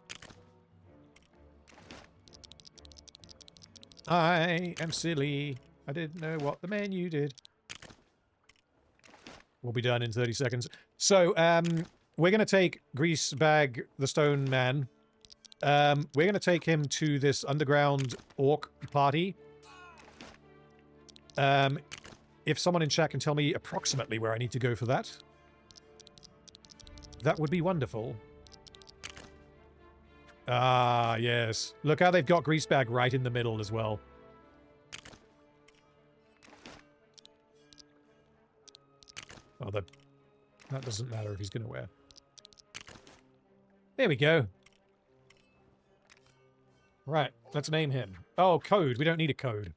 I am silly. I didn't know what the menu did. We'll be done in 30 seconds. So, we're going to take Greasebag, the Stone Man. We're going to take him to this underground orc party. If someone in chat can tell me approximately where I need to go for that, that would be wonderful. Ah, yes. Look how they've got Greasebag right in the middle as well. Oh, that doesn't matter if he's going to wear. There we go. Right, let's name him. Oh, code. We don't need a code.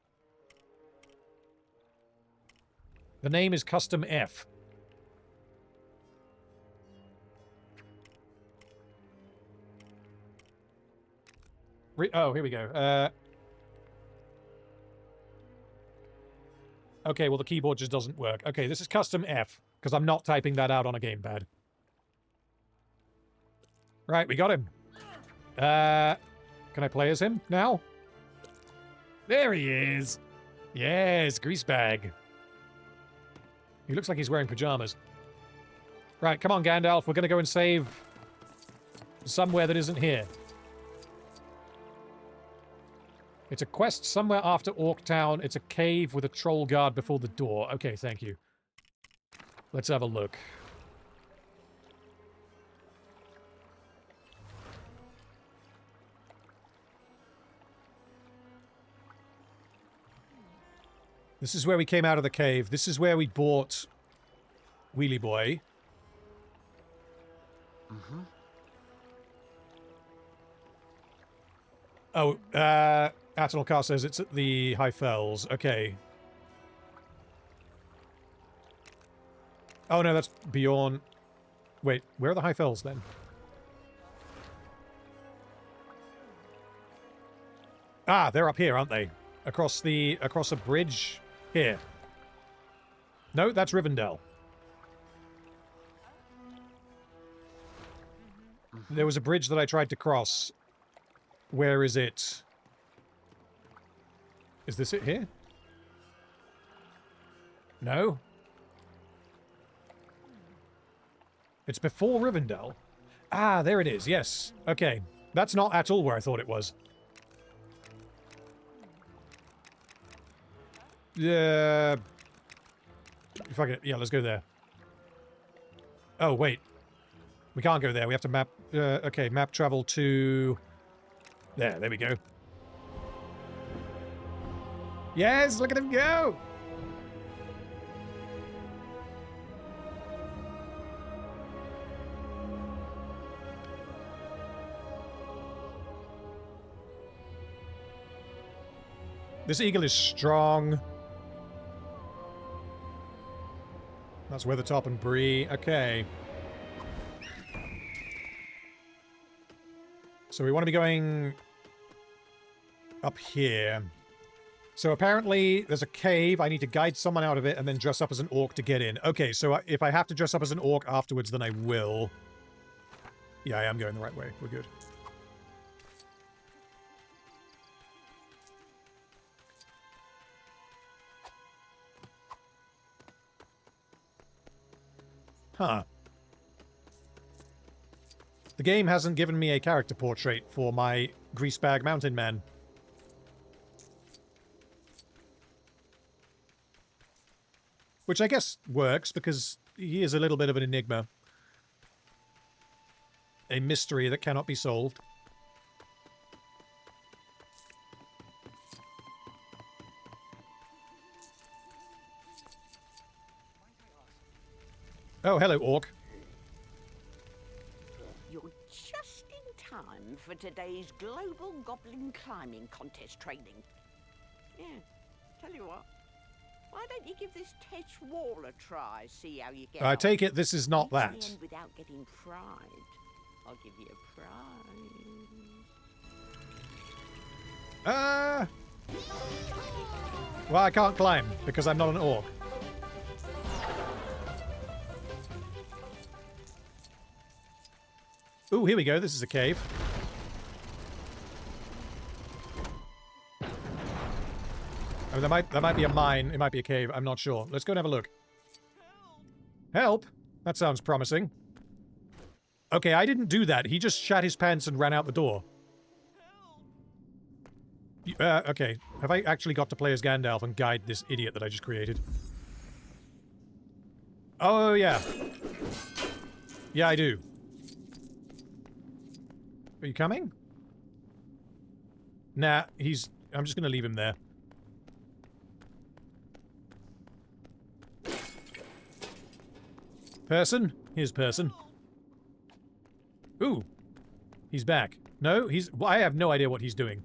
The name is Custom F. Oh, here we go. Okay, well, the keyboard just doesn't work. Okay, this is Custom F, because I'm not typing that out on a gamepad. Right, we got him. Can I play as him now? There he is. Yes, Greasebag. He looks like he's wearing pajamas. Right, come on, Gandalf. We're going to go and save somewhere that isn't here. It's a quest somewhere after Orc Town. It's a cave with a troll guard before the door. Okay, thank you. Let's have a look. This is where we came out of the cave. This is where we bought Wheelie Boy. Mm-hmm. Oh, Atonalkar says it's at the High Fells. Okay. Oh, no, that's Beorn. Wait, where are the High Fells, then? Ah, they're up here, aren't they? Across a bridge here. No, that's Rivendell. There was a bridge that I tried to cross. Where is it? Is this it here? No? It's before Rivendell. Ah, there it is. Yes. Okay. That's not at all where I thought it was. Yeah. Fuck it. Yeah, let's go there. Oh, wait. We can't go there. We have to map... okay, map travel to... There we go. Yes, look at him go! This eagle is strong. That's Weathertop and Bree. Okay. So we want to be going up here. So apparently there's a cave. I need to guide someone out of it and then dress up as an orc to get in. Okay, so if I have to dress up as an orc afterwards, then I will. Yeah, I am going the right way. We're good. Huh. The game hasn't given me a character portrait for my Greasebag Mountain Man. Which I guess works, because he is a little bit of an enigma. A mystery that cannot be solved. Oh, hello, Orc. You're just in time for today's Global Goblin Climbing Contest training. Yeah, tell you what. Why don't you give this Tetch wall a try, see how you get I on? take it this is not Reach the that. end without getting fried. I'll give you a prize. Well, I can't climb, because I'm not an orc. Ooh, here we go. This is a cave. Oh, that might be a mine. It might be a cave. I'm not sure. Let's go and have a look. Help! That sounds promising. Okay, I didn't do that. He just shat his pants and ran out the door. Okay. Have I actually got to play as Gandalf and guide this idiot that I just created? Oh, yeah. Yeah, I do. Are you coming? Nah, I'm just gonna leave him there. Person? Here's person. Ooh. He's back. No, well, I have no idea what he's doing.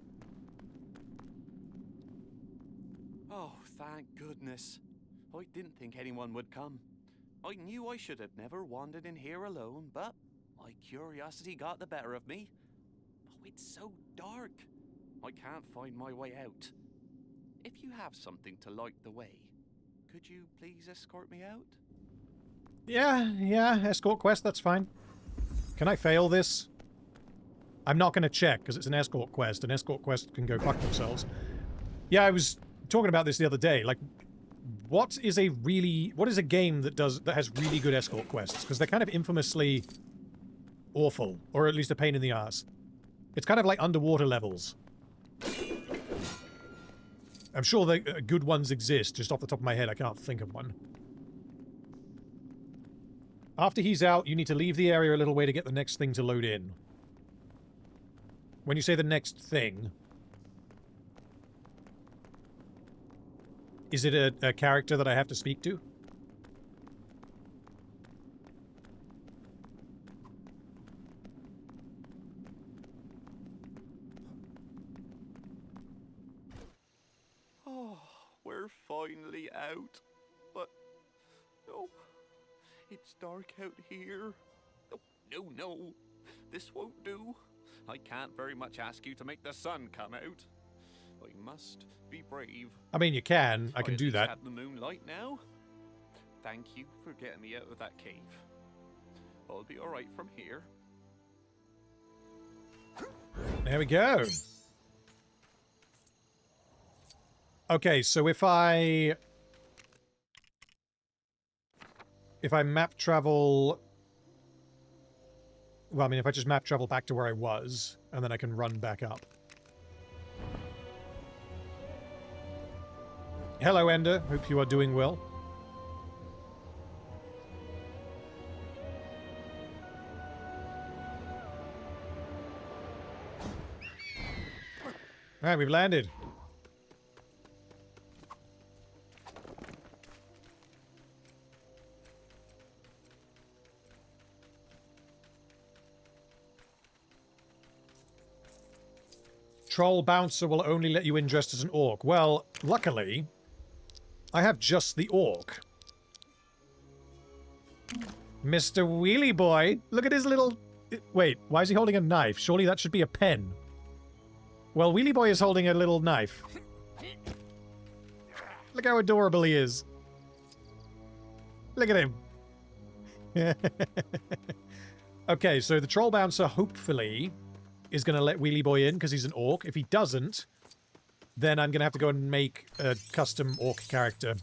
Oh, thank goodness. I didn't think anyone would come. I knew I should have never wandered in here alone, but my curiosity got the better of me. Oh, it's so dark. I can't find my way out. If you have something to light the way, could you please escort me out? Yeah, escort quest, that's fine. Can I fail this? I'm not gonna check, because it's an escort quest. An escort quest can go fuck themselves. Yeah, I was talking about this the other day. Like, what is a game that has really good escort quests? Because they're kind of infamously awful, or at least a pain in the ass. It's kind of like underwater levels. I'm sure that good ones exist, just off the top of my head I can't think of one. After he's out, you need to leave the area a little way to get the next thing to load in. When you say the next thing... Is it a character that I have to speak to? Oh, we're finally out. But... no. It's dark out here. Oh, no. This won't do. I can't very much ask you to make the sun come out. I must be brave. I mean, you can. I can do that. Have the moonlight now. Thank you for getting me out of that cave. I'll be all right from here. There we go. Okay, so if I map travel... Well, I mean, if I just map travel back to where I was, and then I can run back up. Hello, Ender. Hope you are doing well. Alright, we've landed. Troll Bouncer will only let you in dressed as an orc. Well, luckily, I have just the orc. Mr. Wheelie Boy, look at his little... Wait, why is he holding a knife? Surely that should be a pen. Well, Wheelie Boy is holding a little knife. Look how adorable he is. Look at him. Okay, so the Troll Bouncer, hopefully, is going to let Wheelie Boy in because he's an orc. If he doesn't, then I'm going to have to go and make a custom orc character.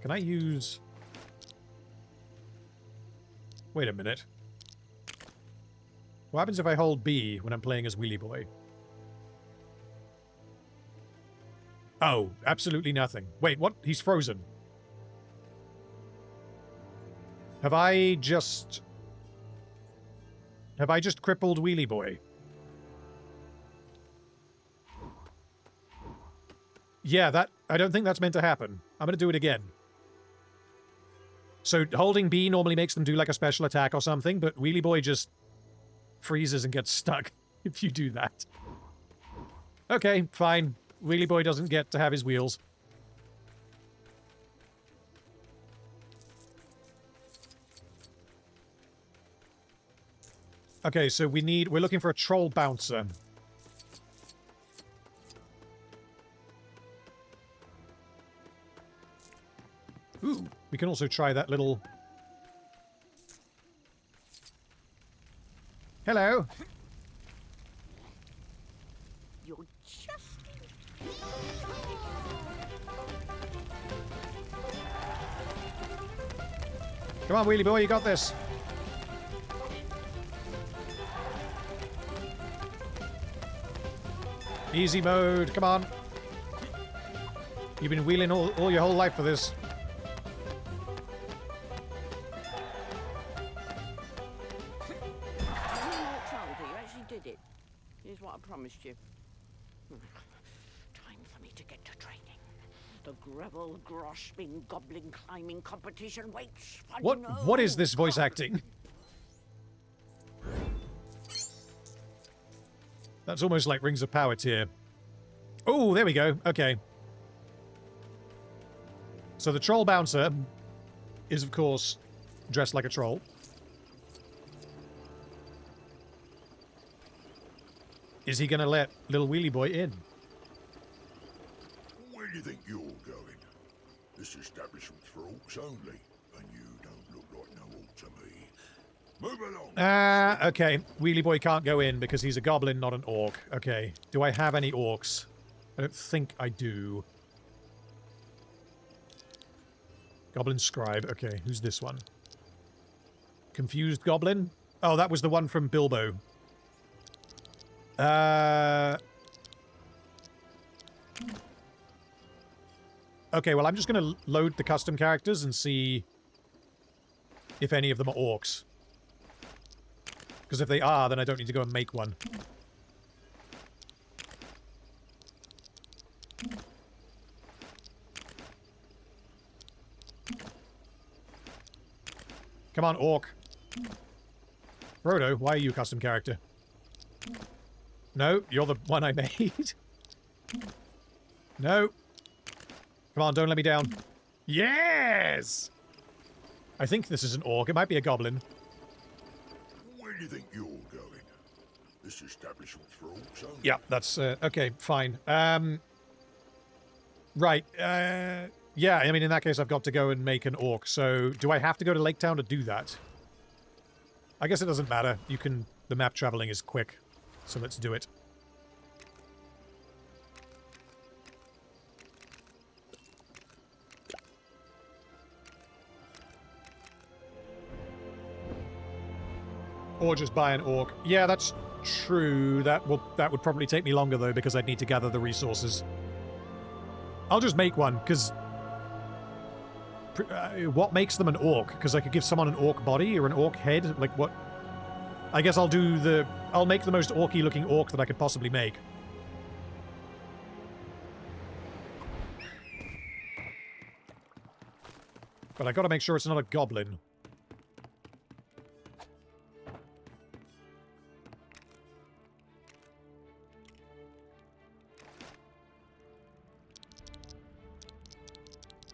Can I use... Wait a minute. What happens if I hold B when I'm playing as Wheelie Boy? Oh, absolutely nothing. Wait, what? He's frozen. Have I just crippled Wheelie Boy? Yeah, I don't think that's meant to happen. I'm going to do it again. So holding B normally makes them do like a special attack or something, but Wheelie Boy just freezes and gets stuck if you do that. Okay, fine. Wheelie Boy doesn't get to have his wheels. Okay, so we're looking for a Troll Bouncer. Ooh, we can also try that little... Hello. You're just... Come on, wheelie boy, you got this. Easy mode, come on. You've been wheeling all your whole life for this. You actually did it. Here's what I promised you. Time for me to get to training. The gravel grasping goblin climbing competition waits for What is this voice acting? That's almost like Rings of Power tier. Oh, there we go. Okay. So the troll bouncer is, of course, dressed like a troll. Is he going to let little wheelie boy in? Where do you think you're going? This establishment's for orcs only, and you don't look like no orc to me. Move along. Okay. Wheelie boy can't go in because he's a goblin, not an orc. Okay. Do I have any orcs? I don't think I do. Goblin scribe. Okay, who's this one? Confused goblin? Oh, that was the one from Bilbo. Okay, well, I'm just going to load the custom characters and see if any of them are orcs. Because if they are, then I don't need to go and make one. Come on, orc. Frodo, why are you a custom character? No, you're the one I made. No. Come on, don't let me down. Yes! I think this is an orc. It might be a goblin. Where do you think you're going? This establishment's for orcs only. Yeah, that's... okay, fine. Right. Yeah, I mean, in that case, I've got to go and make an orc. So, do I have to go to Lake-town to do that? I guess it doesn't matter. You can... The map traveling is quick. So let's do it. Or just buy an orc. Yeah, that's true. That would probably take me longer, though, because I'd need to gather the resources. I'll just make one, because... what makes them an orc? Because I could give someone an orc body or an orc head? Like, what... I guess I'll do the... I'll make the most orky looking orc that I could possibly make. But I gotta make sure it's not a goblin.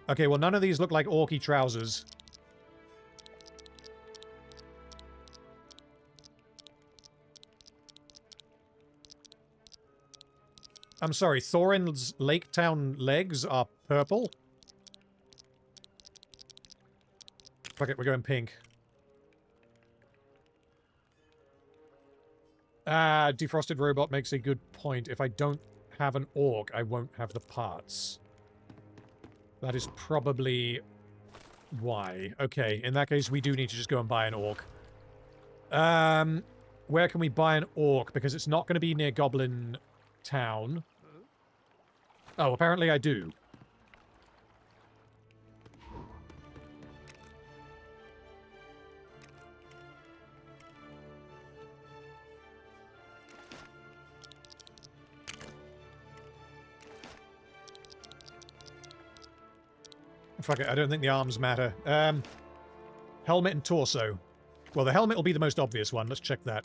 Okay, well, none of these look like orky trousers. I'm sorry, Thorin's Lake-town legs are purple? Fuck it, we're going pink. Defrosted robot makes a good point. If I don't have an orc, I won't have the parts. That is probably why. Okay, in that case, we do need to just go and buy an orc. Where can we buy an orc? Because it's not going to be near Goblin Town. Oh, apparently I do. Fuck it, I don't think the arms matter. Helmet and torso. Well, the helmet will be the most obvious one. Let's check that.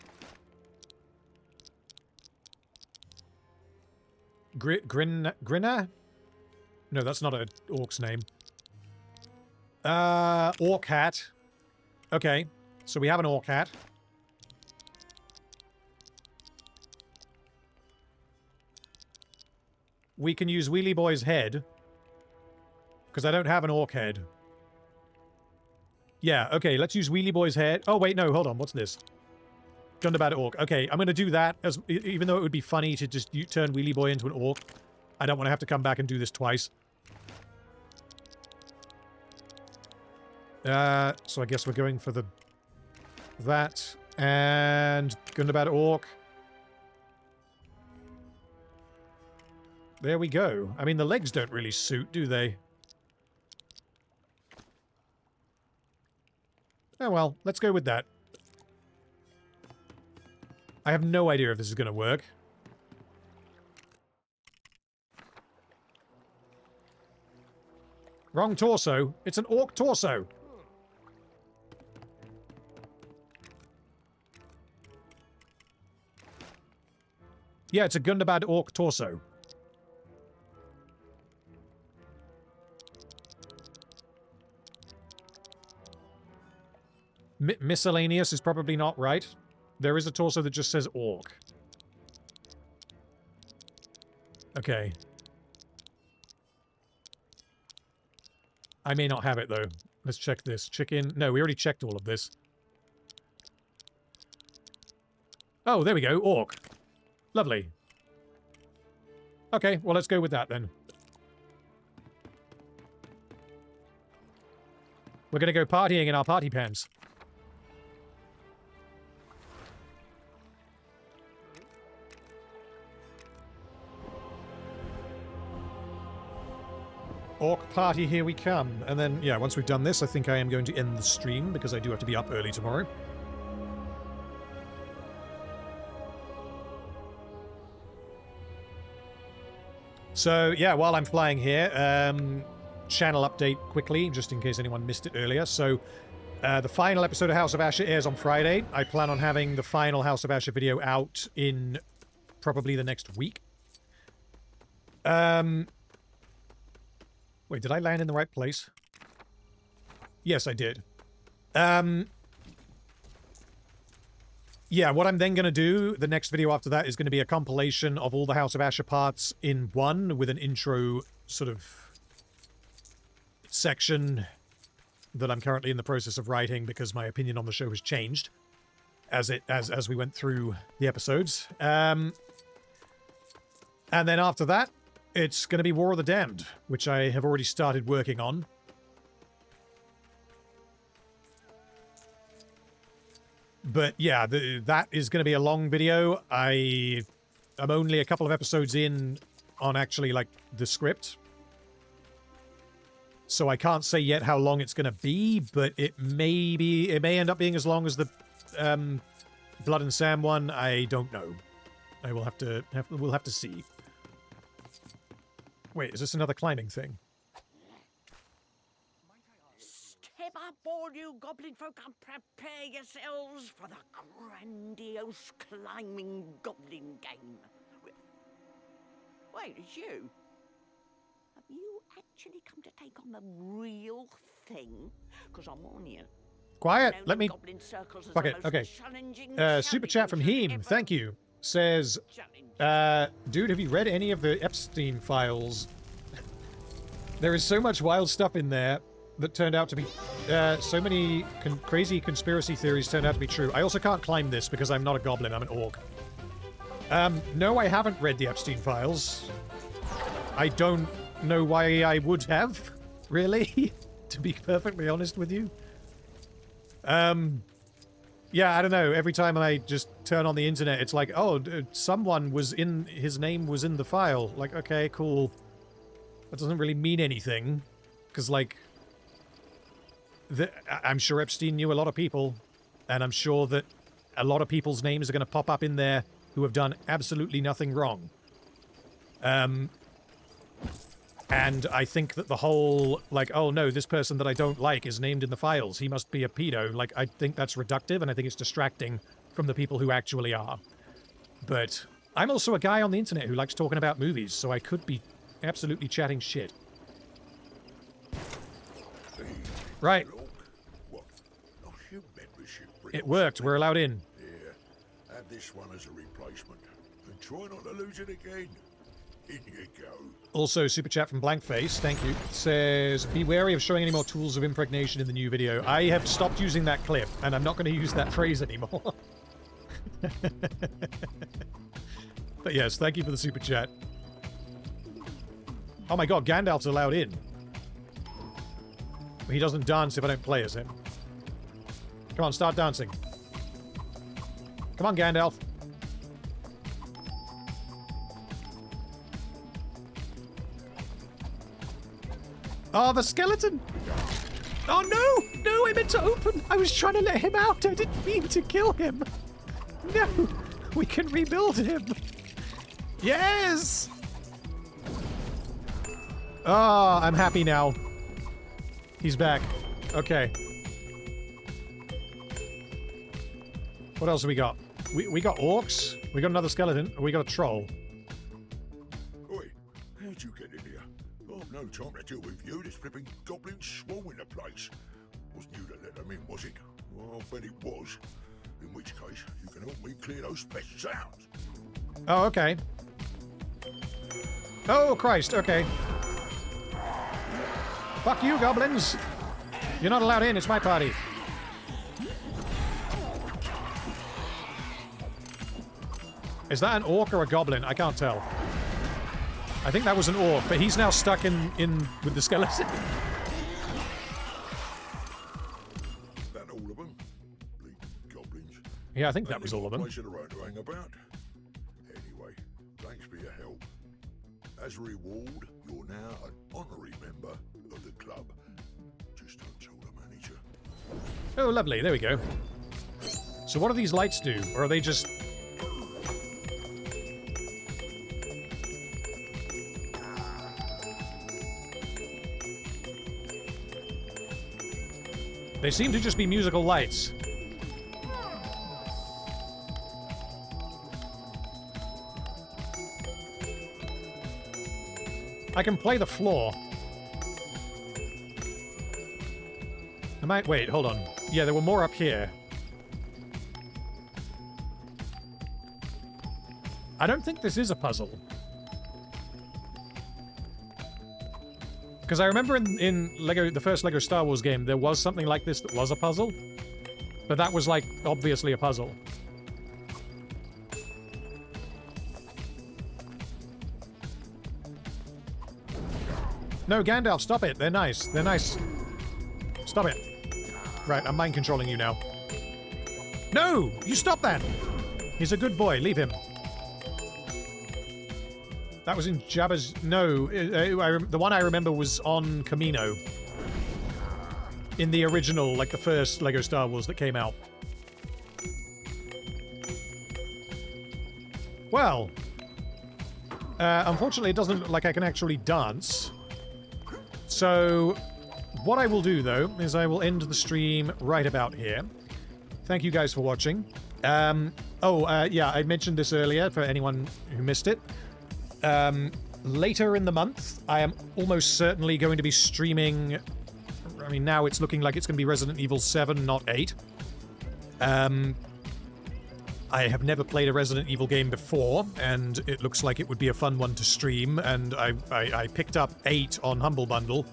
Grinner? No, that's not an orc's name. Orc hat. Okay, so we have an orc hat. We can use Wheelie Boy's head. Because I don't have an orc head. Yeah, okay, let's use Wheelie Boy's head. Oh, wait, no, hold on. What's this? Gundabad Orc. Okay, I'm going to do that, even though it would be funny to just turn Wheelie Boy into an Orc. I don't want to have to come back and do this twice. So I guess we're going for that. And Gundabad Orc. There we go. I mean, the legs don't really suit, do they? Oh well, let's go with that. I have no idea if this is going to work. Wrong torso. It's an orc torso. Yeah, it's a Gundabad orc torso. Miscellaneous is probably not right. There is a torso that just says orc. Okay. I may not have it, though. Let's check this. Chicken. No, we already checked all of this. Oh, there we go. Orc. Lovely. Okay, well, let's go with that, then. We're going to go partying in our party pants. Orc party, here we come. And then, yeah, once we've done this, I think I am going to end the stream, because I do have to be up early tomorrow. So, yeah, while I'm flying here, channel update quickly, just in case anyone missed it earlier. So, the final episode of House of Asher airs on Friday. I plan on having the final House of Asher video out in probably the next week. Wait, did I land in the right place? Yes, I did. Yeah, what I'm then going to do, the next video after that, is going to be a compilation of all the House of Asher parts in one, with an intro sort of section that I'm currently in the process of writing, because my opinion on the show has changed as we went through the episodes. And then after that, it's going to be War of the Damned, which I have already started working on. But yeah, that is going to be a long video. I'm only a couple of episodes in on actually, like, the script. So I can't say yet how long it's going to be, but it may end up being as long as the Blood and Sam one. I don't know. We'll have to see. Wait, is this another climbing thing? Step up, all you goblin folk, and prepare yourselves for the grandiose climbing goblin game. Wait, it's you? Have you actually come to take on the real thing? Because I'm on you. Quiet, let me... Fuck it, okay. Super chat from Heem, thank you. Says, dude, have you read any of the Epstein files? There is so much wild stuff in there that turned out to be... so many crazy conspiracy theories turned out to be true. I also can't climb this because I'm not a goblin, I'm an orc. No, I haven't read the Epstein files. I don't know why I would have, really, to be perfectly honest with you. Yeah, I don't know. Every time I just turn on the internet, it's like, oh, someone was in... His name was in the file. Like, okay, cool. That doesn't really mean anything. Because, like... I'm sure Epstein knew a lot of people. And I'm sure that a lot of people's names are going to pop up in there who have done absolutely nothing wrong. And I think that the whole, like, oh no, this person that I don't like is named in the files. He must be a pedo. Like, I think that's reductive, and I think it's distracting from the people who actually are. But I'm also a guy on the internet who likes talking about movies, so I could be absolutely chatting shit. Right. It worked. We're allowed in. Yeah, add this one as a replacement. And try not to lose it again. In you go. Also, super chat from Blankface, thank you, says, be wary of showing any more tools of impregnation in the new video. I have stopped using that clip, and I'm not going to use that phrase anymore. But yes, thank you for the super chat. Oh my god, Gandalf's allowed in. He doesn't dance if I don't play as him. Come on, start dancing. Come on, Gandalf. Oh, the skeleton! Oh no! No, I meant to open! I was trying to let him out! I didn't mean to kill him! No! We can rebuild him! Yes! Oh, I'm happy now. He's back. Okay. What else have we got? We got orcs. We got another skeleton. We got a troll. Oi, how'd you get in here? I've no time to deal with you. There's flipping goblins swarming the place. Wasn't you that let them in, was it? Well, I'll bet it was. In which case, you can help me clear those pests out. Oh, okay. Oh, Christ. Okay. Fuck you, goblins. You're not allowed in. It's my party. Is that an orc or a goblin? I can't tell. I think that was an orc, but he's now stuck in with the skeleton. That all of them? Bleeding goblins. Yeah, I think that was all of them. Place of their own to hang about. Anyway, thanks for your help. As a reward, you're now an honorary member of the club. Just don't tell the manager. Oh, lovely. There we go. So what do these lights do? Or are they just... They seem to just be musical lights. I can play the floor. I might... Wait, hold on. Yeah, there were more up here. I don't think this is a puzzle. Because I remember in Lego, the first Lego Star Wars game, there was something like this that was a puzzle. But that was, like, obviously a puzzle. No, Gandalf, stop it. They're nice. They're nice. Stop it. Right, I'm mind controlling you now. No! You stop that! He's a good boy. Leave him. That was in Jabba's... No, the one I remember was on Camino. In the original, like the first Lego Star Wars that came out. Well. Unfortunately, it doesn't look like I can actually dance. So, what I will do, though, is I will end the stream right about here. Thank you guys for watching. Yeah, I mentioned this earlier for anyone who missed it. Later in the month, I am almost certainly going to be streaming... I mean, now it's looking like it's going to be Resident Evil 7, not 8. I have never played a Resident Evil game before, and it looks like it would be a fun one to stream, and I picked up 8 on Humble Bundle,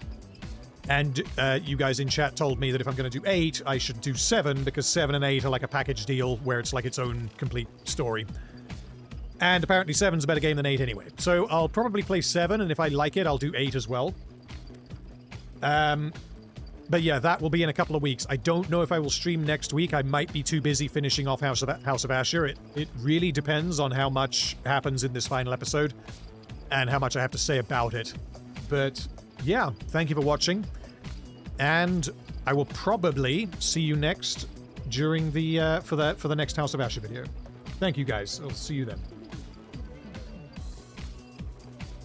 and you guys in chat told me that if I'm going to do 8, I should do 7, because 7 and 8 are like a package deal where it's like its own complete story. And apparently 7's a better game than 8 anyway. So I'll probably play 7, and if I like it, I'll do 8 as well. But yeah, that will be in a couple of weeks. I don't know if I will stream next week. I might be too busy finishing off House of Asher. It really depends on how much happens in this final episode and how much I have to say about it. But yeah, thank you for watching. And I will probably see you next during the for the next House of Asher video. Thank you guys. I'll see you then.